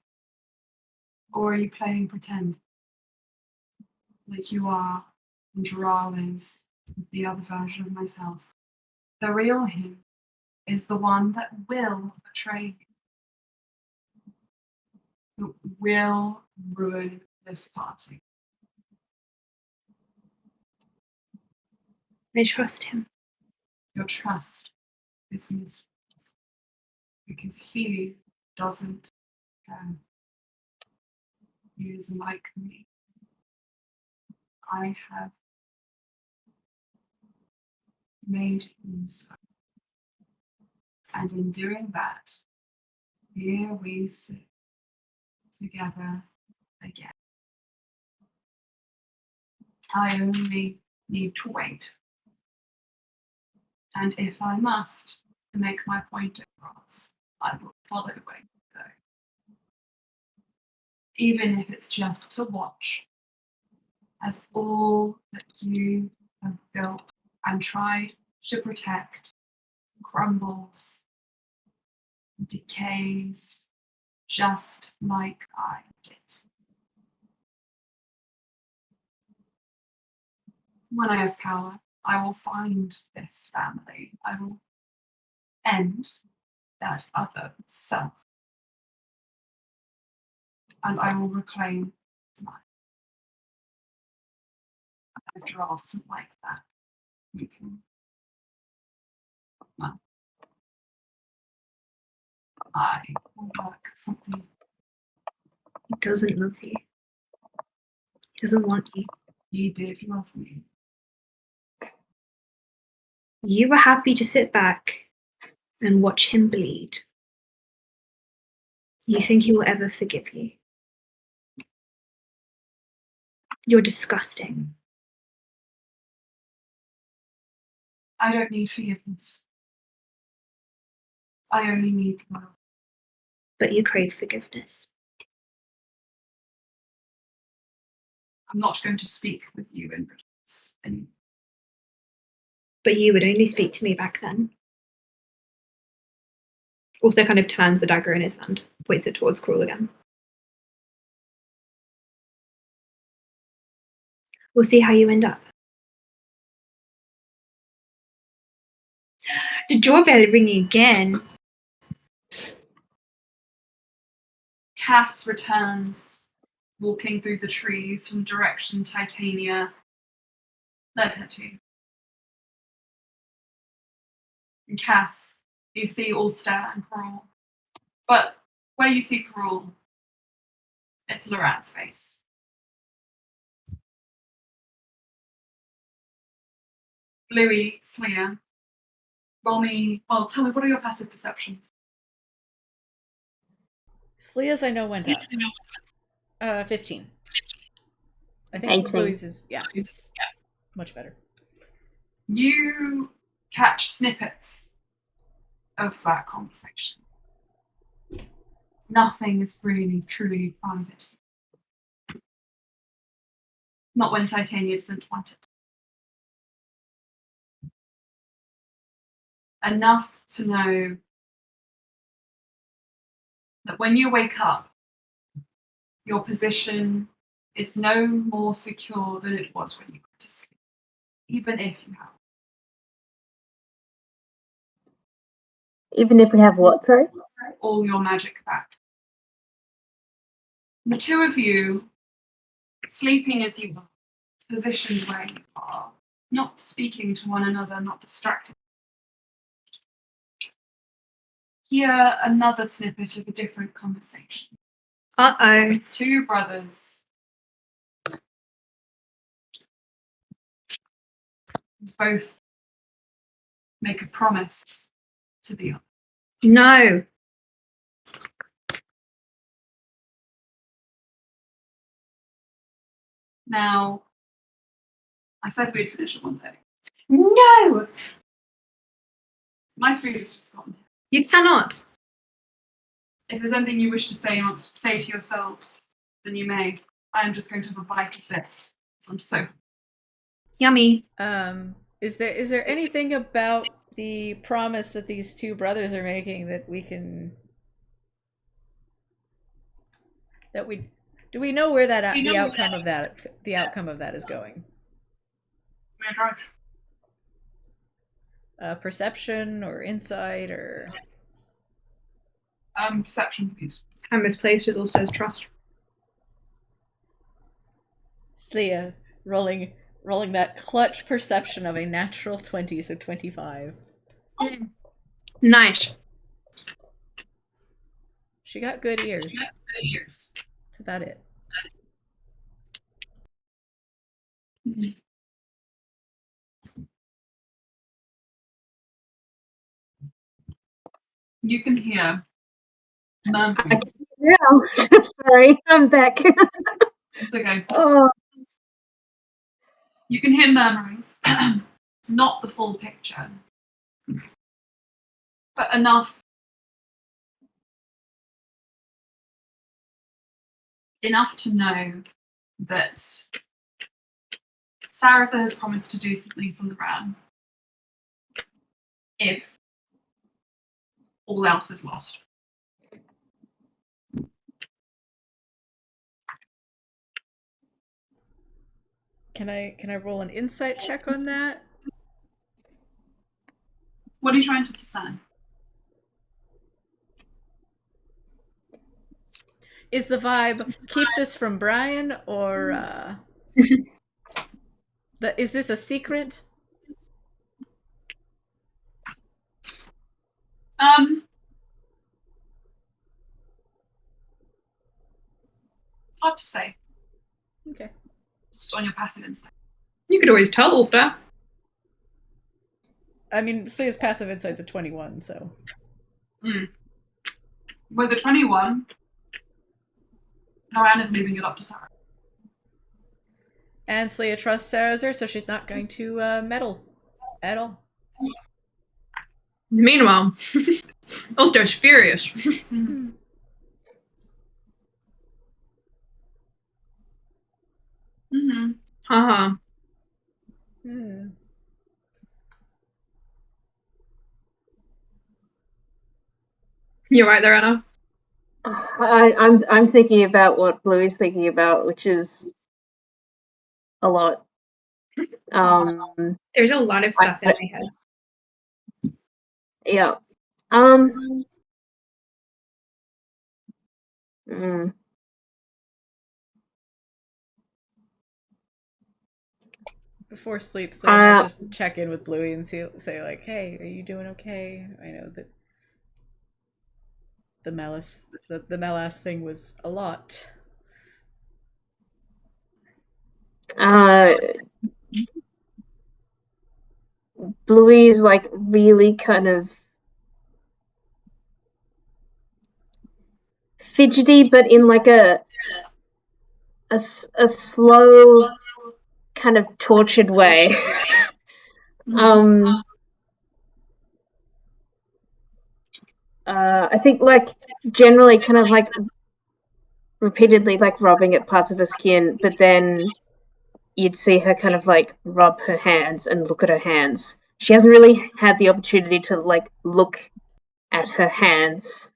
Or are you playing pretend? Like you are, and Jaral is the other version of myself. The real him is the one that will betray you, that will ruin this party. I trust him. Your trust is misplaced. because he doesn't care. He is like me. I have made him so. And in doing that, here we sit together again. I only need to wait. And if I must, to make my point across, I will follow where you go. Even if it's just to watch as all that you have built and tried to protect crumbles, decays, just like I did. When I have power, I will find this family. I will end that other self. And I will reclaim mine. A draw doesn't like that. You can. Well, I will work something. He doesn't love you. He doesn't want you. He did love me. You were happy to sit back and watch him bleed. You think he will ever forgive you? You're disgusting. I don't need forgiveness. I only need the world. But you crave forgiveness. I'm not going to speak with you in riddles anymore. But you would only speak to me back then. Also kind of turns the dagger in his hand, points it towards Cruel again. We'll see how you end up. The doorbell ringing again. Cass returns, walking through the trees from the direction Titania led her to. And Cass, you see Ulster and Cruel. But where you see Cruel, it's Loran's face. Bluey, Slayer, tell me, what are your passive perceptions? Slea's I know went up. 15. I think 18. Bluey's is, yeah, much better. You catch snippets of that conversation. Nothing is really, truly private. Not when Titania doesn't want it. Enough to know that when you wake up, your position is no more secure than it was when you went to sleep, even if you have. Even if we have what, sorry? All your magic back. The two of you, sleeping as you are, positioned where you are, not speaking to one another, not distracted. Hear another snippet of a different conversation. Uh-oh. Two brothers. Who's both make a promise to the other. No. Now, I said we'd finish it one day. No! My food has just gone. You cannot. If there's anything you wish to say to yourselves, then you may. I am just going to have a bite of this. I'm so. Yummy. Is there anything about the promise that these two brothers are making that we can do we know where that the outcome of that is going? May I drive? Perception or insight or Perception, please. And misplaced is also his trust. Slia rolling that clutch perception of a natural 20, so 25. Nice. She got good ears. That's about it. You can hear I can murmurings. see now. Sorry, I'm back. It's okay. Oh, You can hear murmurings, not the full picture, but enough to know that Sarasa has promised to do something for the Ran if all else is lost. Can I roll an insight check on that? What are you trying to discern? Is the vibe keep this from Brian or is this a secret? Hard to say. Okay. Just on your passive insight. You could always tell Ulster. I mean, Slea's passive insight's a 21, so. With the 21, Noran is leaving it up to Sarah. And Slea trusts Sarazer, so she's not going to meddle at all. Meanwhile, Ulster's furious. Haha. You're right there, Anna. I'm thinking about what Bluey's thinking about, which is a lot. There's a lot of stuff in my head. Yeah. Before sleep, Slea might just check in with Bluey and say like, "Hey, are you doing okay? I know that the Melas thing was a lot." Bluey's like really kind of fidgety, but in like a slow, kind of tortured way. I think like generally kind of like repeatedly like rubbing at parts of her skin, but then you'd see her kind of like rub her hands and look at her hands. She hasn't really had the opportunity to like look at her hands,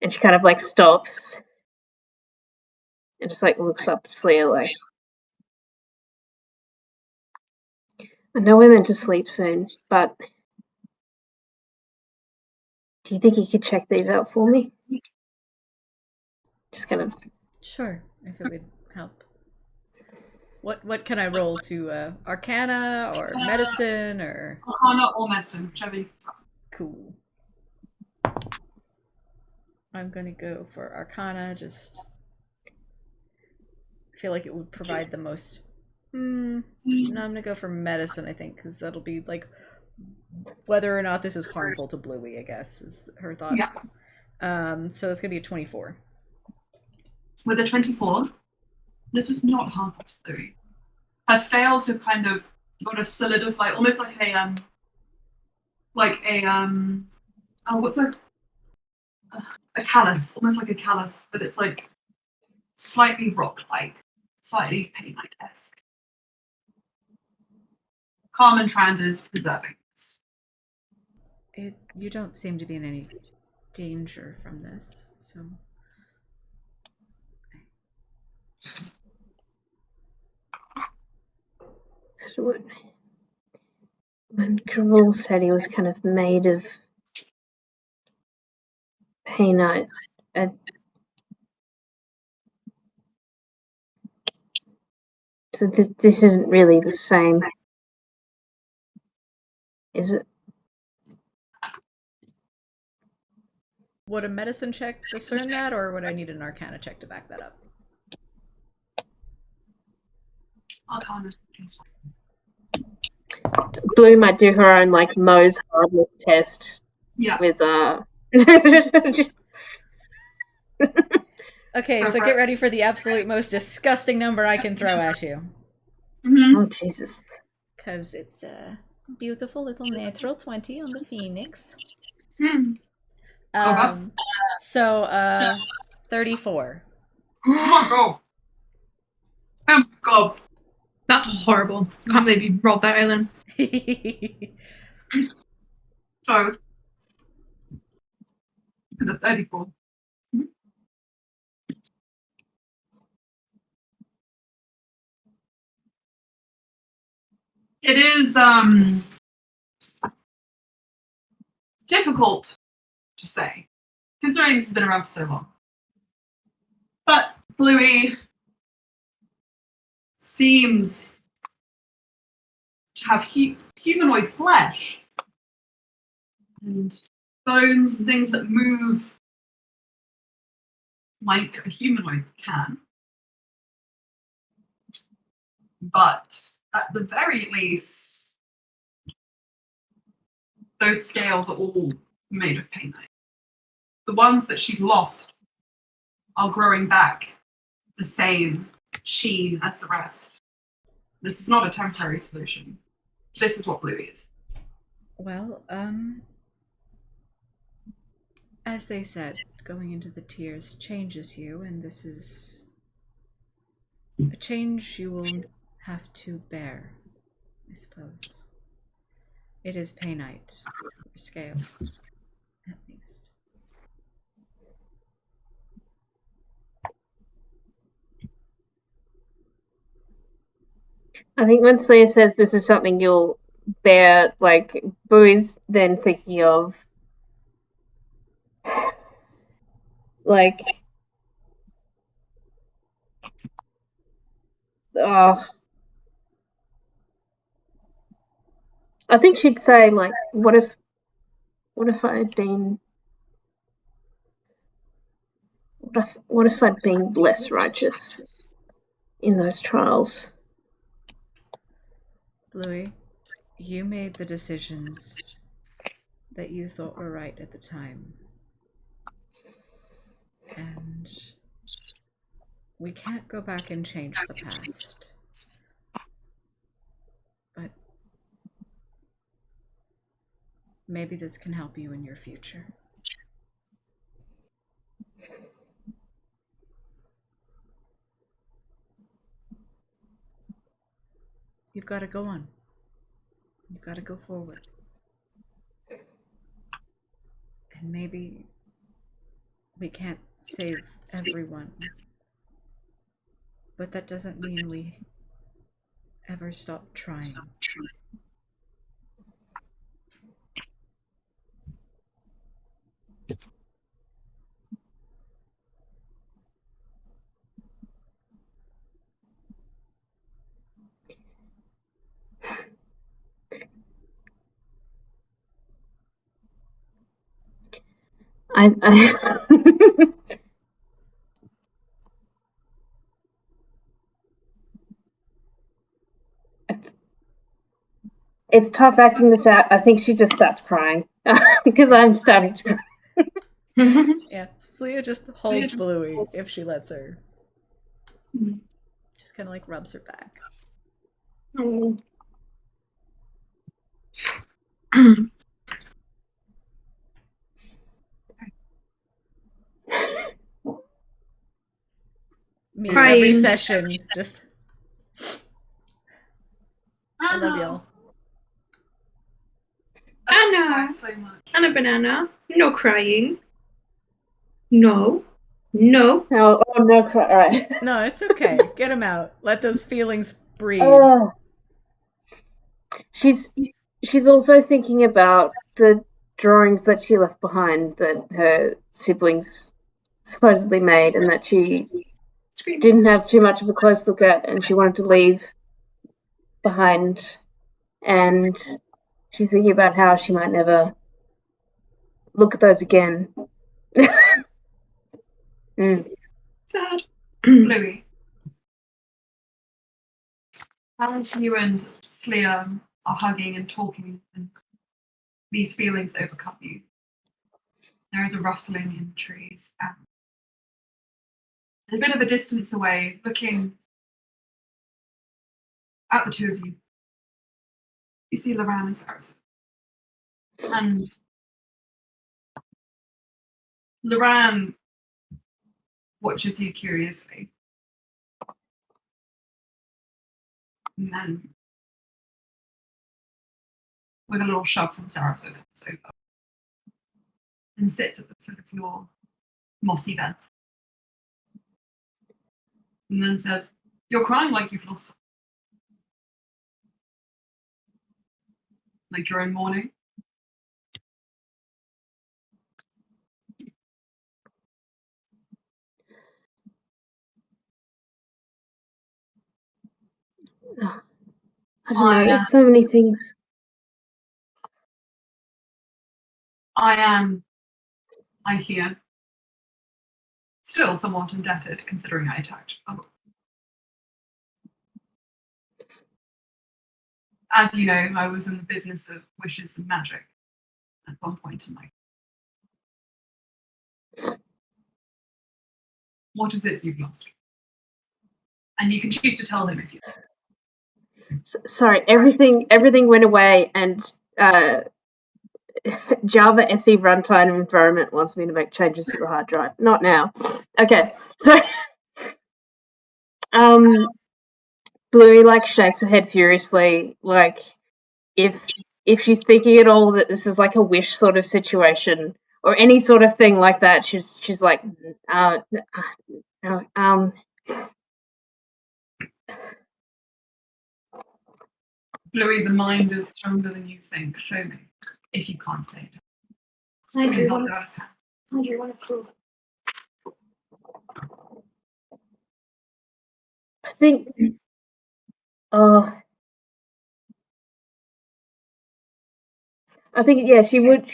and she kind of like stops and just like looks up at Slea like, I know we're meant to sleep soon, but do you think you could check these out for me? Just kind of. Sure, if it would help. What can I roll to Arcana or Medicine or Arcana or Medicine, whichever. Cool. I'm gonna go for Arcana. Just I feel like it would provide the most. No, I'm gonna go for Medicine. I think because that'll be like whether or not this is harmful to Bluey. I guess is her thoughts. Yeah. So it's gonna be a 24. With a 24, this is not harmful to Bluey. Her scales have kind of got a solidified, almost like a what's a callus, almost like a callus, but it's like slightly rock-like, slightly paint-like-esque. Carmen Trand is preserving this. You don't seem to be in any danger from this, so. When Carol said he was kind of made of painite, so this isn't really the same, is it? would a medicine check discern that, or would I need an Arcana check to back that up? Arcana. Blue might do her own like Moe's hardness test Yeah. with Okay, so get ready for the absolute most disgusting number I can throw at you. Mm-hmm. Oh Jesus. Because it's a beautiful little natural 20 on the Phoenix. Hmm. So 34. Oh my god. Oh god. That's horrible. Can't believe you rolled that, Aileen. So, the 34. It is difficult to say, considering this has been around for so long. But Bluey seems to have humanoid flesh and bones and things that move like a humanoid can. But at the very least, those scales are all made of painite. The ones that she's lost are growing back the same sheen as the rest. This is not a temporary solution. This is what Bluey is. Well, as they said, going into the tiers changes you, and this is a change you will have to bear, I suppose. It is painite, or scales, at least. I think when Sleeve says this is something you'll bear, like Bluey's then thinking of like I think she'd say like what if I'd been what if I'd been less righteous in those trials? Bluey, you made the decisions that you thought were right at the time. And we can't go back and change the past. But maybe this can help you in your future. You've got to go on. You've got to go forward. And maybe we can't save everyone. But that doesn't mean we ever stop trying. It's tough acting this out. I think she just starts crying because I'm starting to cry. Yeah, Celia just holds Bluey if she lets her. Just kind of like rubs her back. Oh. Me Crying. every session, just I love y'all. Anna, So much. Anna Banana, no crying. No. No. Oh no, cry. All right. No, it's okay. Get them out. Let those feelings breathe. Oh, she's also thinking about the drawings that she left behind that her siblings supposedly made, and that she Scream. didn't have too much of a close look at, and she wanted to leave behind. And she's thinking about how she might never look at those again. Sad. Bluey, as you and Sleer are hugging and talking, and these feelings overcome you, there is a rustling in the trees. And a bit of a distance away, looking at the two of you, you see Loran and Saracen. And Loran watches you curiously. And then, with a little shove from Saracen, comes over and sits at the foot of your mossy beds. And then says, "You're crying like you've lost something. Like you're in mourning." I don't know. There's so many things. I am, I hear, still somewhat indebted, considering I attacked. As you know, I was in the business of wishes and magic at one point in my. What is it you've lost? And you can choose to tell him if you. Sorry, everything went away, and Java SE runtime environment wants me to make changes to the hard drive. Not now. Okay, so Bluey like shakes her head furiously, like if she's thinking at all that this is like a wish sort of situation or any sort of thing like that, she's like, Bluey, the mind is stronger than you think. Show me, if you can't say it. I He drew holds one. out his hand. I drew one of yours. I think. I think she would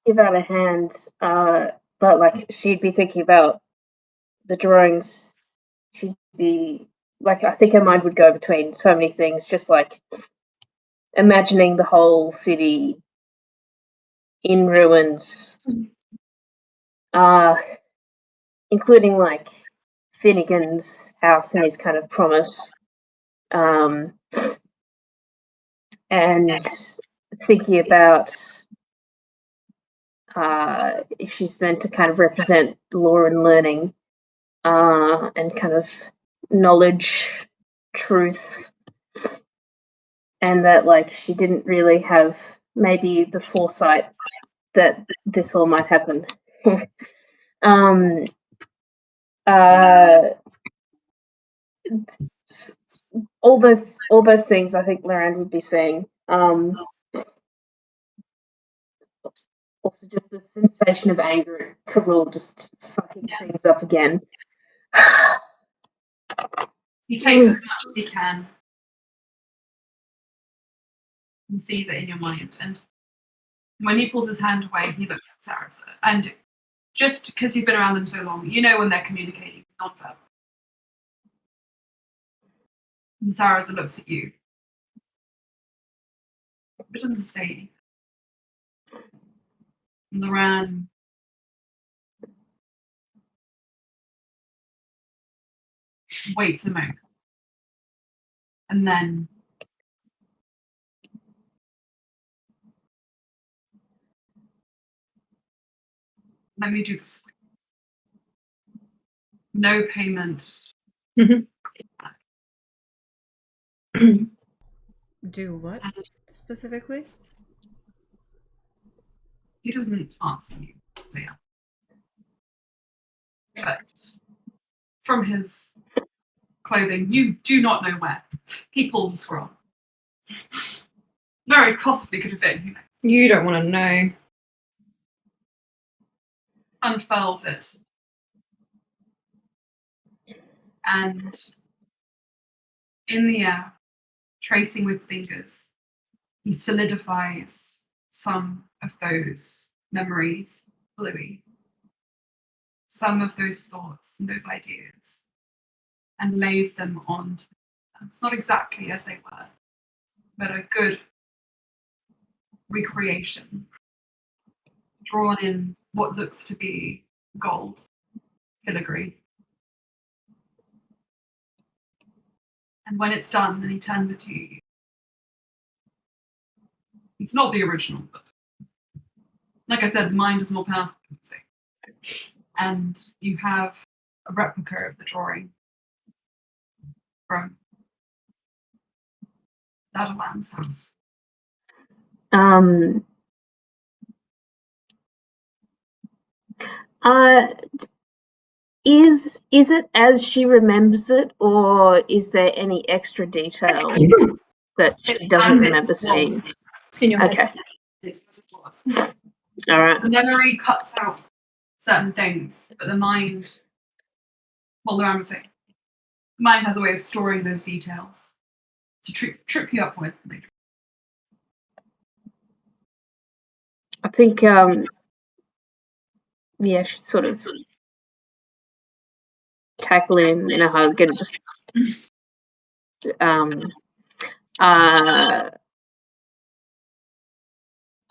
give out a hand, but like she'd be thinking about the drawings. She'd be like, I think her mind would go between so many things, just like imagining the whole city in ruins, including like Finnegan's house and his kind of promise, and thinking about if she's meant to kind of represent law and learning, and kind of knowledge, truth, and that like she didn't really have maybe the foresight that this all might happen. All those things I think Loran would be saying. Also, just the sensation of anger at Karul just fucking things up again. He takes as much as he can and sees it in your mind. And when he pulls his hand away, he looks at Sarasa. And just because you've been around them so long, you know when they're communicating non-verbal. And Sarasa looks at you, but doesn't say anything. And Loran waits a moment. And then let me do this. No payment. Do what specifically? He doesn't answer you clear. But from his clothing, you do not know where. He pulls a scroll. Very possibly could have been, who knows? You don't want to know. Unfurls it. And in the air, tracing with fingers, he solidifies some of those memories, Bluey. some of those thoughts and those ideas and lays them onto them. It's not exactly as they were, but a good recreation, drawn in what looks to be gold, filigree. And when it's done, then he turns it to you. It's not the original, but like I said, the mind is more powerful than the thing. And you have a replica of the drawing from Dadaland's house. Um, uh, is it as she remembers it, or is there any extra detail that she It's doesn't as it remember seeing? was. In your head. Okay, It's as it was. all right. The memory cuts out certain things, but the mind, well, the would say, the mind has a way of storing those details to trip you up with later. I think, yeah, she'd sort of tackle him in a hug and just,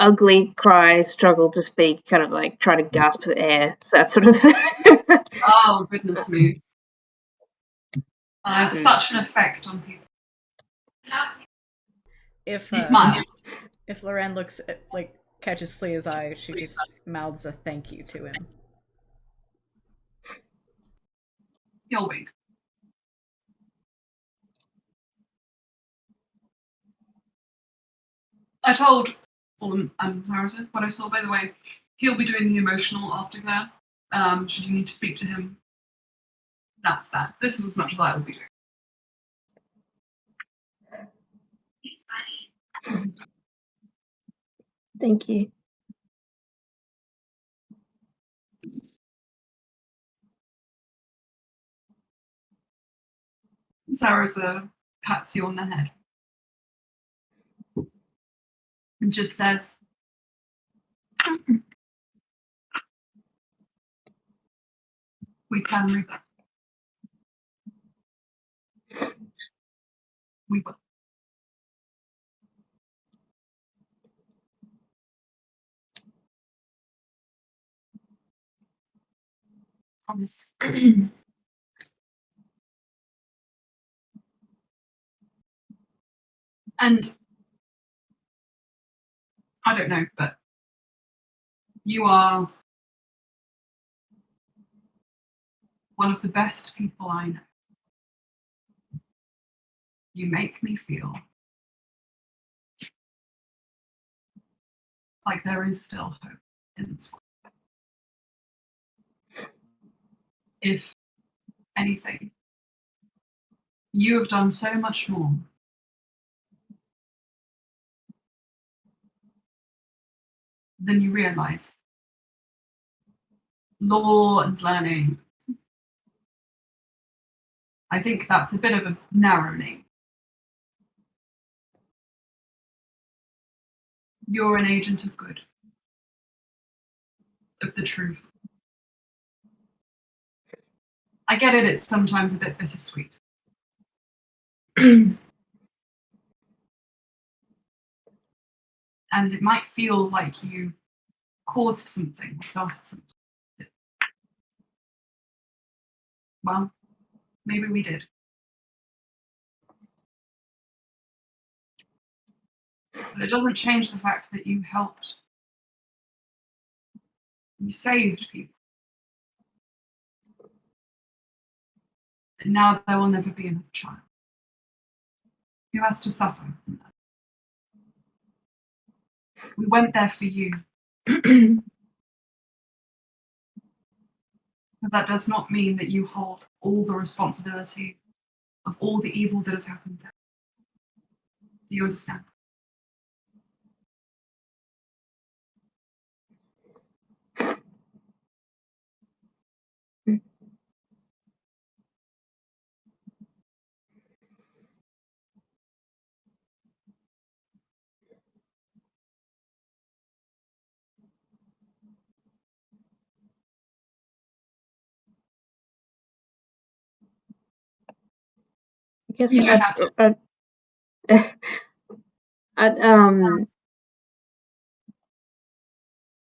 ugly cry, struggle to speak, kind of like try to gasp for air. So that sort of. Oh, goodness me. I have such an effect on people. If He smiles. if Loren looks at, like, catches Slea's eye, she just mouths a thank you to him. He'll wink. I told Sarasa what I saw, by the way. He'll be doing the emotional aftercare. Should you need to speak to him, that's that. This is as much as I will be doing. Thank you. Sarasa pats you on the head and just says, we can rebuild. We will. Promise. And I don't know, but you are one of the best people I know. You make me feel like there is still hope in this world. If anything, you have done so much more than you realize. Law and learning. I think that's a bit of a narrow name. You're an agent of good, of the truth. I get it, it's sometimes a bit bittersweet. And it might feel like you caused something, or started something. Well, maybe we did. But it doesn't change the fact that you helped. You saved people. And now there will never be another child who has to suffer from that. We went there for you. But that does not mean that you hold all the responsibility of all the evil that has happened there. Do you understand? I guess You don't have to.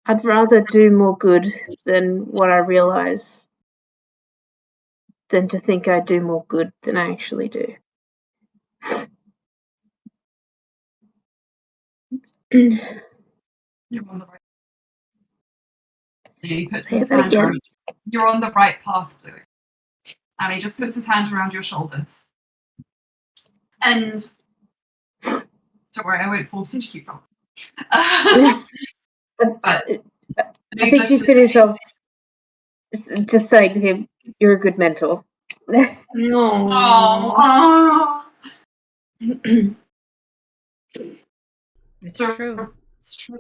I'd rather do more good than what I realize than to think I do more good than I actually do. You're on the right. He puts Say his that hand again. around. You're on the right path, Louis. And he just puts his hand around your shoulders. And don't worry, I won't force you to keep rolling. But But I think you finish off just saying to him, "You're a good mentor." Oh, It's so true. it's true.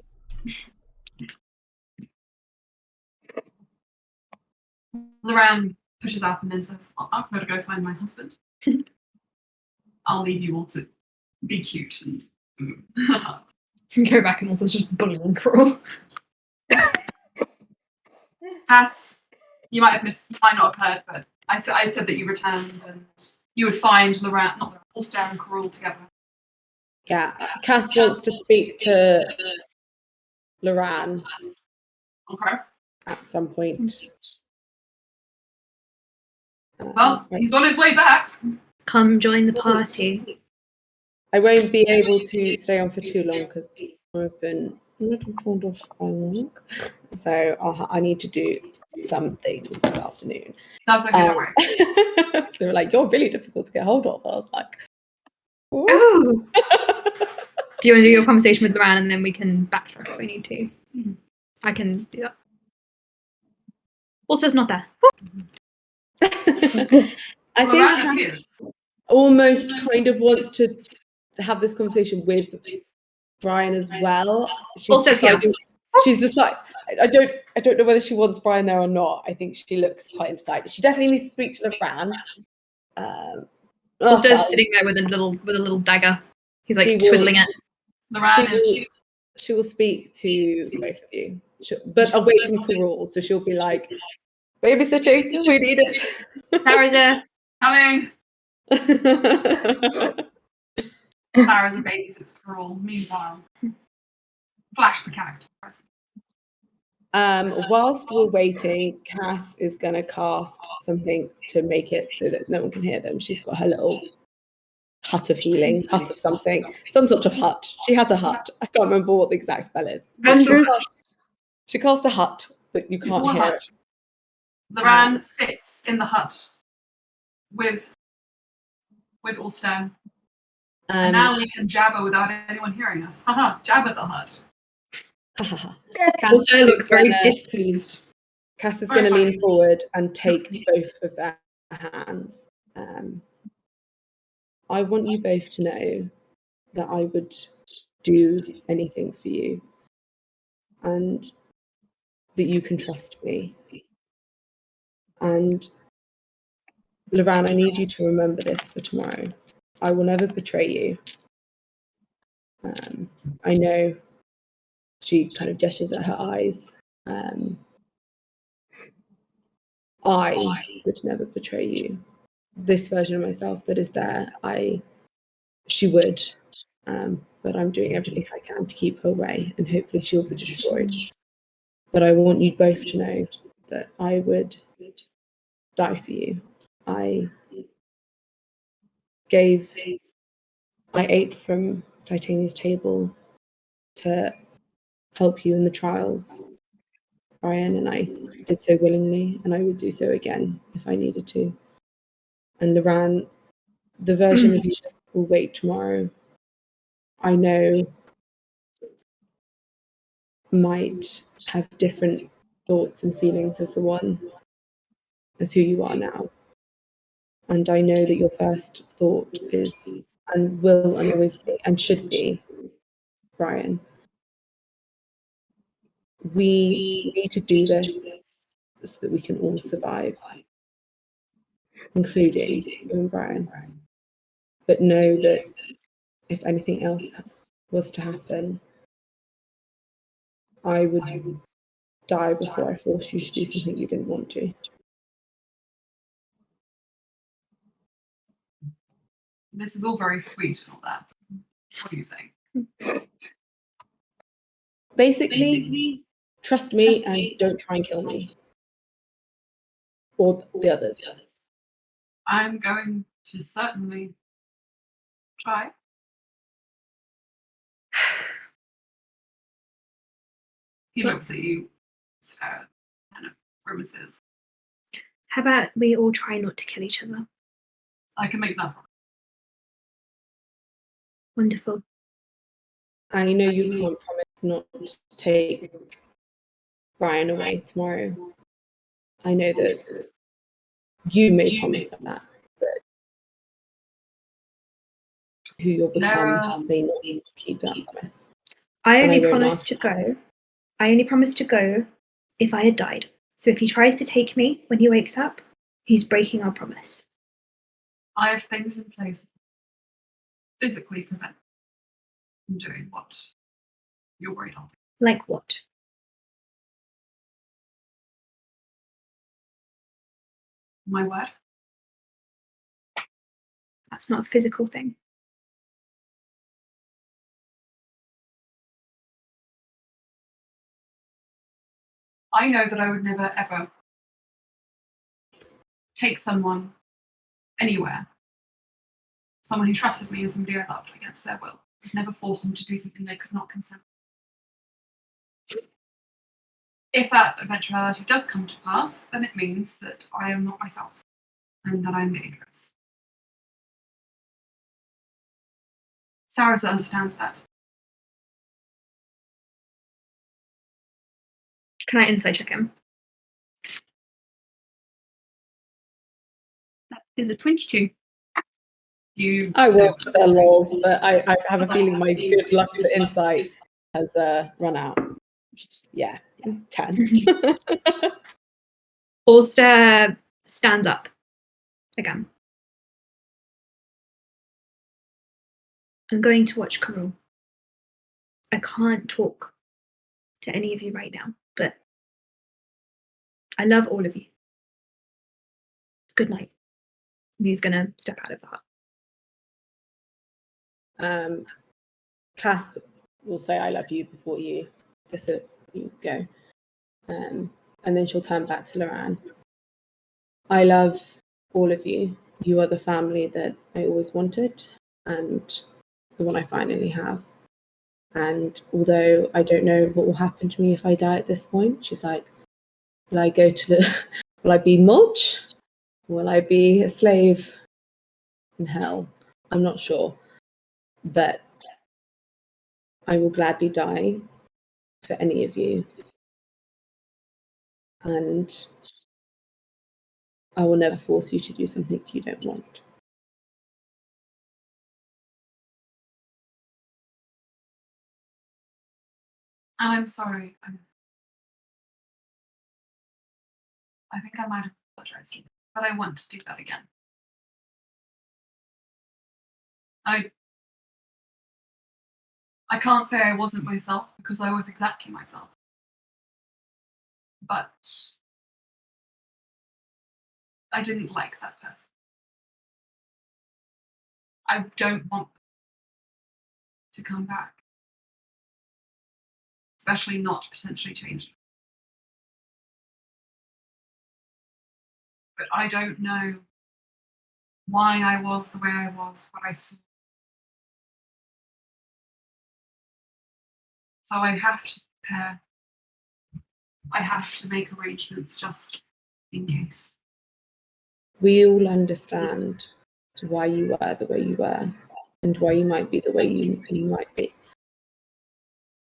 Loran pushes up and then says, I've got to go find my husband. I'll leave you all to be cute and Go back and also just bullying Crawl. Cass, you might not have heard, but I said that you returned and you would find Loran, not Loran, Ulster and Corral together. Yeah, Cass wants to speak to Loran Okay. at some point. Well, he's on his way back. Come join the party. I won't be able to stay on for too long because I've been a little torn off by work, so I need to do some things this afternoon. Sounds okay, don't worry. They were like, "You're really difficult to get hold of." I was like, "Ooh." Oh! Do you want to do your conversation with Loran and then we can backtrack if we need to? I can do that. Also, it's not there. I think Loran Cass appears. almost kind of wants to have this conversation with Brian as well. Ulster's here. She's decided. I don't know whether she wants Brian there or not. I think she looks quite excited. She definitely needs to speak to Loran. Ulster's sitting there with a little dagger. He's like twiddling it. Loran she will speak to both of you, but away from Corral. So she'll be like, "Babysitting, we need it." Sarah's there. coming. Sarah's a babysits Corral. Meanwhile, flash the character. Whilst we're waiting, Cass is going to cast something to make it so that no one can hear them. She's got her little hut of healing, hut of something, some sort of hut. She has a hut. I can't remember what the exact spell is. She casts a hut, but you can't hear it. Loran sits in the hut with Ulster. And now we can jabber without anyone hearing us. Haha, jabber the hut. Ulster looks very displeased. Cass is going to lean forward and take both of their hands. I want you both to know that I would do anything for you and that you can trust me. And Loran, I need you to remember this for tomorrow. I will never betray you. I know she kind of gestures at her eyes. I would never betray you. This version of myself that is there, she would, but I'm doing everything I can to keep her away, and hopefully she'll be destroyed. But I want you both to know that I would die for you. I ate from Titania's table to help you in the trials, Brian, and I did so willingly, and I would do so again if I needed to. And Loran, the version of you that will wait tomorrow, I know might have different thoughts and feelings as who you are now. And I know that your first thought is, and will and always be, and should be, Brian, we need to do this so that we can all survive, including you and Brian. But know that if anything else was to happen, I would die before I forced you to do something you didn't want to. This is all very sweet and all that. What are you saying? Basically, trust me and don't try and kill me. Or the others. I'm going to certainly try. He looks at you, stare, kind of grimaces. How about we all try not to kill each other? I can make that. Wonderful. I know you can't promise not to take Brian away tomorrow. I know that you may promise that, but who you'll become may not keep that promise. I And I only won't promised ask to you. go. I only promised to go if I had died. So if he tries to take me when he wakes up, he's breaking our promise. I have things in place physically prevent from doing what you're worried I'll do. Like what? My word. That's not a physical thing. I know that I would never ever take someone anywhere. Someone who trusted me and somebody I loved against their will. I'd never force them to do something they could not consent to. If that eventuality does come to pass, then it means that I am not myself and that I'm dangerous. Sarasa understands that. Can I insight check him? That is a 22. I was for their lols, but I have a feeling my good luck for insight has run out. Yeah, 10. Ulster stands up again. I'm going to watch Karul. I can't talk to any of you right now, but I love all of you. Good night. And he's going to step out of the hut. Cass will say I love you before you go. And then she'll turn back to Loran. I love all of you. You are the family that I always wanted and the one I finally have. And although I don't know what will happen to me if I die at this point, she's like, will I go to the will I be mulch? Will I be a slave in hell? I'm not sure. But I will gladly die for any of you. And I will never force you to do something you don't want. And I'm sorry. I think I might have apologized, but I want to do that again. I can't say I wasn't myself because I was exactly myself. But I didn't like that person. I don't want to come back. Especially not potentially changed. But I don't know why I was the way I was, what I saw. So I have to prepare. I have to make arrangements just in case. We all understand why you were the way you were and why you might be the way you might be.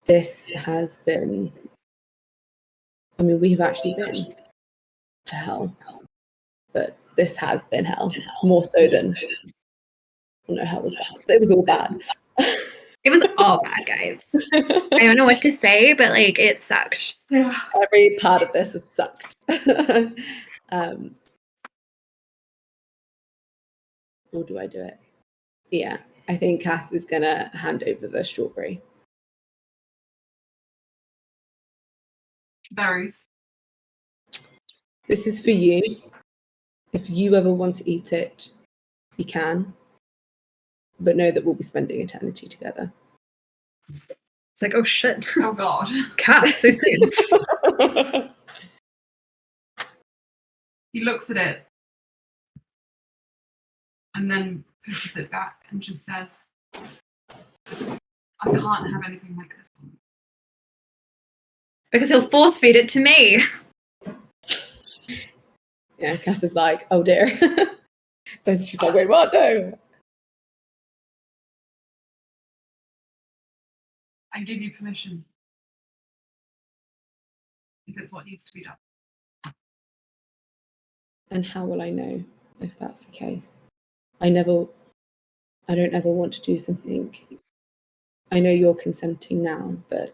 This has been, I mean, we've actually been to hell, but this has been hell, more so than, no, hell was bad. It was all bad. It was all bad, guys. I don't know what to say, but like it sucked. Yeah. Every part of this has sucked. Or do I do it? Yeah, I think Cass is going to hand over the strawberry. Berries. This is for you. If you ever want to eat it, you can. but know that we'll be spending eternity together. It's like, oh shit. Oh god. Cass, so soon. He looks at it and then pushes it back and just says, I can't have anything like this. Because he'll force feed it to me. Yeah, Cass is like, oh dear. Then she's like, wait, what? No. I give you permission. If it's what needs to be done. And how will I know if that's the case? I don't ever want to do something. I know you're consenting now, but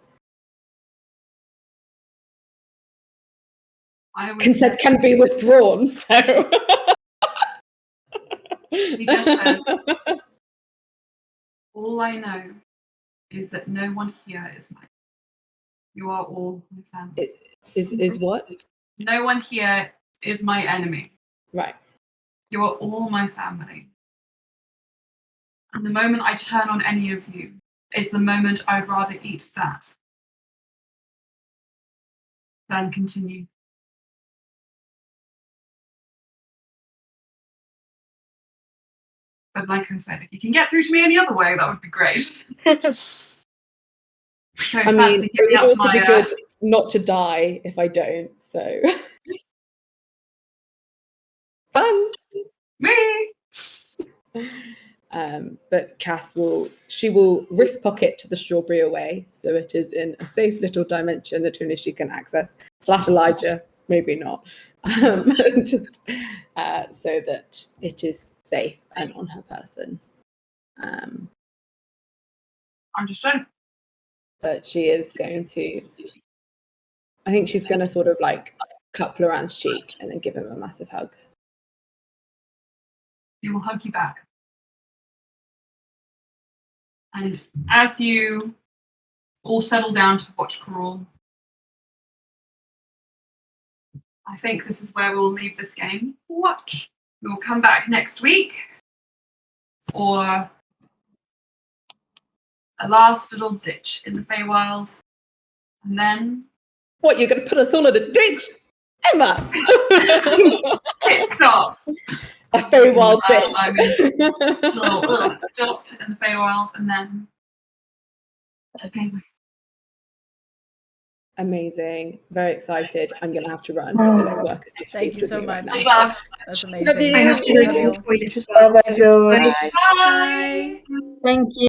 consent can be withdrawn, so. He just says, all I know is that no one here is mine. You are all my family. Is what? No one here is my enemy. Right. You are all my family. And the moment I turn on any of you is the moment I'd rather eat that than continue. But like I said, if you can get through to me any other way, that would be great. I mean, it would also be good not to die if I don't, so. Fun! Me! But Cass will wrist pocket the strawberry away, so it is in a safe little dimension that only she can access. / Elijah, maybe not. Just so that it is safe and on her person. Understood. But she is going to, I think she's going to sort of like cup Laurent's cheek and then give him a massive hug. He will hug you back. And as you all settle down to watch Crawl, I think this is where we'll leave this game. Watch. We will come back next week for a last little ditch in the Feywild. And then... What, you're going to put us all in a ditch? Emma! Hit stop. A Feywild ditch. Little stop in the Feywild and then... Okay. Amazing. Very excited. I'm going to have to run. There's work to Thank you so much. Right now. That's amazing. Love you. I have to go to the toilet as well. Bye-bye, Joe. Bye. Thank you.